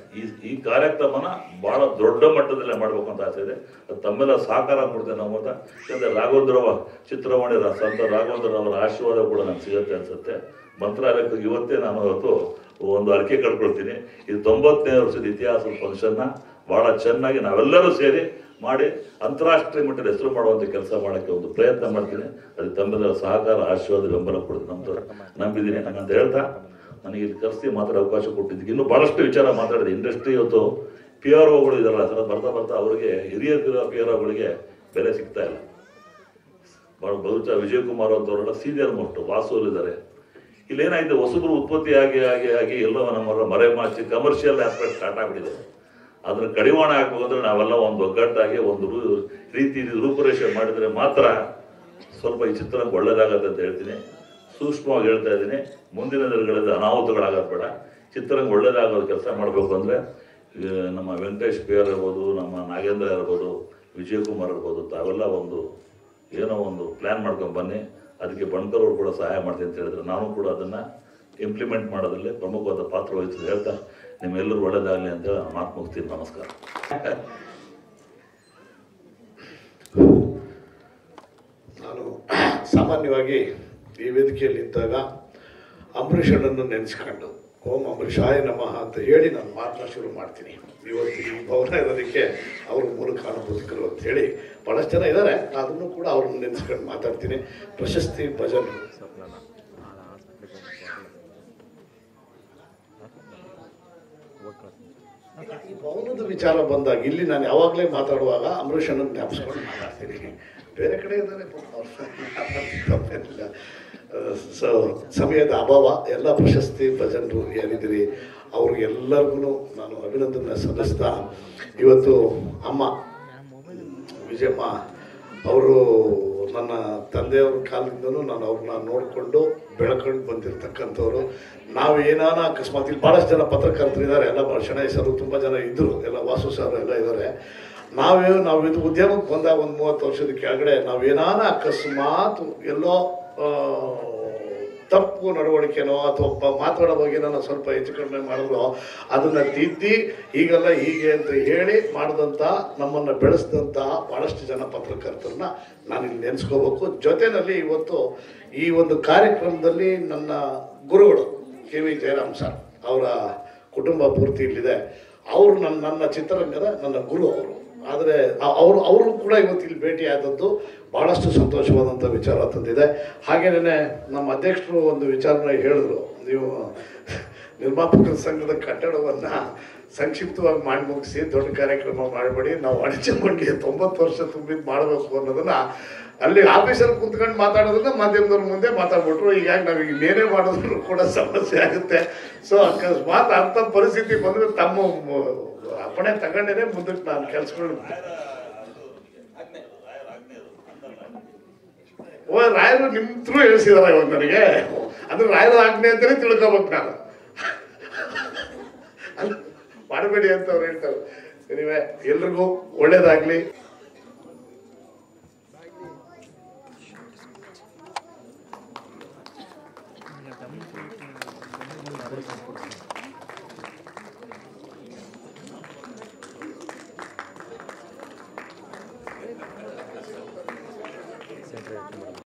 ಈ ಕಾರ್ಯಕ್ರಮನ ಬಹಳ ದೊಡ್ಡ ಮಟ್ಟದಲ್ಲೇ ಮಾಡಬೇಕು ಅಂತ ಆಸೆ ಇದೆ. ಅದು ತಮ್ಮೆಲ್ಲ ಸಹಕಾರ ಕೊಡ್ತೇನೆ ನಮ್ಮ ಅಂತ. ಯಾಕಂದರೆ ರಾಘವೇಂದ್ರವ ಚಿತ್ರವಾಣಿ ಸಂತ ರಾಘವೇಂದ್ರವರ ಆಶೀರ್ವಾದ ಕೂಡ ನನಗೆ ಸಿಗುತ್ತೆ ಅನಿಸುತ್ತೆ. ಮಂತ್ರಾಲಯಕ್ಕೆ ಇವತ್ತೇ ನಾನು ಇವತ್ತು ಒಂದು ಅರಿಕೆ ಕಳ್ಕೊಳ್ತೀನಿ. ಇದು 90ನೇ ವರ್ಷದ ಇತಿಹಾಸದ ಫಂಕ್ಷನ್ನ ಭಾಳ ಚೆನ್ನಾಗಿ ನಾವೆಲ್ಲರೂ ಸೇರಿ ಮಾಡಿ ಅಂತಾರಾಷ್ಟ್ರೀಯ ಮಟ್ಟದ ಹೆಸರು ಮಾಡುವಂಥ ಕೆಲಸ ಮಾಡೋಕ್ಕೆ ಒಂದು ಪ್ರಯತ್ನ ಮಾಡ್ತೀನಿ. ಅದಕ್ಕೆ ತಮ್ಮೆಲ್ಲರ ಸಹಕಾರ, ಆಶೀರ್ವಾದ, ಬೆಂಬಲ ಕೊಡ್ತೀನಿ ನಂಬಿದ್ದೀನಿ ನಂಗಂತ ಹೇಳ್ತಾ ನನಗೆ ಇಲ್ಲಿ ಕರೆಸಿ ಮಾತಾಡೋ ಅವಕಾಶ ಕೊಟ್ಟಿದ್ದಕ್ಕೆ ಇನ್ನೂ ಭಾಳಷ್ಟು ವಿಚಾರ ಮಾತಾಡಿದೆ. ಇಂಡಸ್ಟ್ರಿ ಇವತ್ತು PROಗಳು ಇದಾರಲ್ಲ ಸರ್, ಬರ್ತಾ ಅವರಿಗೆ ಹಿರಿಯ PROಗಳಿಗೆ ಬೆಲೆ ಸಿಗ್ತಾ ಇಲ್ಲ. ಬಹುಶಃ ವಿಜಯ್ ಕುಮಾರ್ ಅಂತವರೆಲ್ಲ ಸೀನಿಯರ್ ಮೋಸ್ಟ್ ವಾಸೂರು ಇದ್ದಾರೆ. ಇಲ್ಲೇನಾಗಿದೆ, ಹೊಸಬರು ಉತ್ಪತ್ತಿ ಆಗಿ ಎಲ್ಲೋ ನಮ್ಮ ಮರೆಮಾಚಿ ಕಮರ್ಷಿಯಲ್ ಆಸ್ಪೆಕ್ಟ್ ಸ್ಟಾರ್ಟ್ ಆಗಿಬಿಟ್ಟಿದೆ. ಅದನ್ನು ಕಡಿವಾಣ ಹಾಕಬೇಕಂದ್ರೆ ನಾವೆಲ್ಲ ಒಂದು ಒಗ್ಗಟ್ಟಾಗಿ ಒಂದು ರೀತಿ ರೂಪುರೇಷೆ ಮಾಡಿದರೆ ಮಾತ್ರ ಸ್ವಲ್ಪ ಈ ಚಿತ್ರಕ್ಕೆ ಒಳ್ಳೇದಾಗತ್ತೆ ಅಂತ ಹೇಳ್ತೀನಿ. ಸೂಕ್ಷ್ಮವಾಗಿ ಹೇಳ್ತಾ ಇದ್ದೀನಿ. ಮುಂದಿನ ದಿನಗಳಲ್ಲಿ ಅನಾಹುತಗಳಾಗೋದು ಬೇಡ. ಚಿತ್ರರಂಗ ಒಳ್ಳೇದಾಗೋದು ಕೆಲಸ ಮಾಡಬೇಕು ಅಂದರೆ ನಮ್ಮ ವೆಂಕಟೇಶ್ PR ಇರ್ಬೋದು, ನಮ್ಮ ನಾಗೇಂದ್ರ ಇರ್ಬೋದು, ವಿಜಯಕುಮಾರ್ ಇರ್ಬೋದು, ತಾವೆಲ್ಲ ಏನೋ ಒಂದು ಪ್ಲ್ಯಾನ್ ಮಾಡ್ಕೊಂಡು ಬನ್ನಿ. ಅದಕ್ಕೆ ಬಣ್ಕರ್ ಅವರು ಕೂಡ ಸಹಾಯ ಮಾಡ್ತೀನಿ ಅಂತ ಹೇಳಿದ್ರೆ ನಾನು ಕೂಡ ಅದನ್ನು ಇಂಪ್ಲಿಮೆಂಟ್ ಮಾಡೋದ್ರಲ್ಲಿ ಪ್ರಮುಖವಾದ ಪಾತ್ರ ವಹಿಸ್ತದೆ ಹೇಳ್ತಾ ನಿಮ್ಮೆಲ್ಲರೂ ಒಳ್ಳೇದಾಗಲಿ ಅಂತ ಮಾತು ಮುಗಿಸ್ತೀನಿ. ನಮಸ್ಕಾರ. ನಾನು ಸಾಮಾನ್ಯವಾಗಿ ಈ ವೇದಿಕೆಯಲ್ಲಿ ಇದ್ದಾಗ ಅಂಬರೀಷಣ್ಣನ್ನು ನೆನೆಸ್ಕೊಂಡು ಓಂ ಅಂಬರೀಷಾಯ ನಮಃ ಅಂತ ಹೇಳಿ ನಾನು ಮಾತನ್ನ ಶುರು ಮಾಡ್ತೀನಿ. ಇವತ್ತು ಈ ಭವನ ಇರೋದಕ್ಕೆ ಅವ್ರ ಮೂಲಕ ಅನುಭೂತಿಕರು ಅಂತ ಹೇಳಿ ಭಾಳಷ್ಟು ಜನ ಇದ್ದಾರೆ. ಅದನ್ನು ಕೂಡ ಅವ್ರನ್ನ ನೆನೆಸ್ಕೊಂಡು ಮಾತಾಡ್ತೀನಿ. ಪ್ರಶಸ್ತಿ ಭಜನ್ ಈ ಭವನದ ವಿಚಾರ ಬಂದಾಗ ಇಲ್ಲಿ ನಾನು ಯಾವಾಗಲೇ ಮಾತಾಡುವಾಗ ಅಂಬರೀಷಣ್ಣನ ಜ್ಞಾಪಿಸ್ಕೊಂಡು ಮಾತಾಡ್ತೀನಿ. ಬೇರೆ ಕಡೆ ಇದ್ದಾರೆ ತಪ್ಪೇನಿಲ್ಲ. ಸೊ ಸಮಯದ ಅಭಾವ. ಎಲ್ಲ ಪ್ರಶಸ್ತಿ ಭಜನರು ಏನಿದ್ದೀರಿ ಅವ್ರಿಗೆಲ್ಲರಿಗೂ ನಾನು ಅಭಿನಂದನೆ ಸಲ್ಲಿಸ್ತಾ, ಇವತ್ತು ಅಮ್ಮ ವಿಜಯಮ್ಮ ಅವರು ನನ್ನ ತಂದೆಯವ್ರ ಕಾಲದಿಂದನೂ ನಾನು ಅವ್ರನ್ನ ನೋಡಿಕೊಂಡು ಬೆಳ್ಕೊಂಡು ಬಂದಿರತಕ್ಕಂಥವ್ರು. ನಾವು ಏನಾನ ಅಕಸ್ಮಾತ್ ಇಲ್ಲಿ ಭಾಳಷ್ಟು ಜನ ಪತ್ರಕರ್ತರು ಇದ್ದಾರೆ, ಎಲ್ಲ ಶಣೈ ಸರ್ ತುಂಬ ಜನ ಇದ್ದರು, ಎಲ್ಲ ವಾಸು ಸರ್ ಎಲ್ಲ ಇದ್ದಾರೆ. ನಾವು ಇದು ಉದ್ಯಮಕ್ಕೆ ಬಂದಾಗ ಒಂದು 30 ವರ್ಷದ ಕೆಳಗಡೆ ನಾವೇನಾನ ಅಕಸ್ಮಾತ್ ಎಲ್ಲೋ ತಪ್ಪು ನಡವಳಿಕೆನೋ ಅಥವಾ ಮಾತಾಡೋ ಬಗ್ಗೆ ನಾನು ಸ್ವಲ್ಪ ಹೆಚ್ಚು ಕಡಿಮೆ ಮಾಡಿದ್ರು ಅದನ್ನು ತಿದ್ದಿ ಹೀಗಲ್ಲ ಹೀಗೆ ಅಂತ ಹೇಳಿ ಮಾಡಿದಂಥ ನಮ್ಮನ್ನು ಬೆಳೆಸಿದಂತಹ ಭಾಳಷ್ಟು ಜನ ಪತ್ರಕರ್ತರನ್ನ ನಾನು ಇಲ್ಲಿ ನೆನೆಸ್ಕೋಬೇಕು. ಜೊತೆಯಲ್ಲಿ ಇವತ್ತು ಈ ಒಂದು ಕಾರ್ಯಕ್ರಮದಲ್ಲಿ ನನ್ನ ಗುರುಗಳು KV ಜಯರಾಮ್ ಸರ್ ಅವರ ಕುಟುಂಬ ಪೂರ್ತಿ ಇಲ್ಲಿದೆ. ಅವರು ನನ್ನ ಚಿತ್ರರಂಗದ ನನ್ನ ಗುರು ಅವರು. ಆದರೆ ಅವರು ಕೂಡ ಇವತ್ತು ಇಲ್ಲಿ ಭೇಟಿ ಆದದ್ದು ಭಾಳಷ್ಟು ಸಂತೋಷವಾದಂಥ ವಿಚಾರ ತಂದಿದೆ. ಹಾಗೇನೇ ನಮ್ಮ ಅಧ್ಯಕ್ಷರು ಒಂದು ವಿಚಾರನ ಹೇಳಿದ್ರು, ನೀವು ನಿರ್ಮಾಪಕರ ಸಂಘದ ಕಟ್ಟಡವನ್ನು ಸಂಕ್ಷಿಪ್ತವಾಗಿ ಮಾಡಿ ಮುಗಿಸಿ ದೊಡ್ಡ ಕಾರ್ಯಕ್ರಮ ಮಾಡಬೇಡಿ, ನಾವು ವಾಣಿಜ್ಯ ಮಂಡಳಿಯ 90 ವರ್ಷ ತುಂಬಿದ್ದು ಮಾಡಬೇಕು ಅನ್ನೋದನ್ನು ಅಲ್ಲಿ ಆಫೀಸಲ್ಲಿ ಕುಂತ್ಕೊಂಡು ಮಾತಾಡೋದನ್ನ ಮಾಧ್ಯಮದವ್ರ ಮುಂದೆ ಮಾತಾಡ್ಬಿಟ್ರು. ಹೀಗಾಗಿ ನಾವೀಗ ಇನ್ನೇನೇ ಮಾಡಿದ್ರು ಕೂಡ ಸಮಸ್ಯೆ ಆಗುತ್ತೆ. ಸೊ ಅಕಸ್ಮಾತ್ ಅಂಥ ಪರಿಸ್ಥಿತಿ ಬಂದರೆ ತಮ್ಮ ಅಪ್ಪಣೆ ತಗೊಂಡೇ ಮುಂದಕ್ಕೆ ನಾನು ಕೆಲಸಗಳು ರಾಯರು ನಿಮ್ಮ ಥ್ರೂ ಹೇಳಿಸಿದಾರ ಇವಾಗ ನನಗೆ. ಅಂದ್ರೆ ರಾಯರ ಆಜ್ಞೆ ಅಂತಲೇ ತಿಳ್ಕೊಬೇಕು ನಾನು. ಮಾಡಬೇಡಿ ಅಂತ ಅವ್ರು ಹೇಳ್ತಾರೆ. ನೀವೇ ಎಲ್ರಿಗೂ ಒಳ್ಳೇದಾಗ್ಲಿ.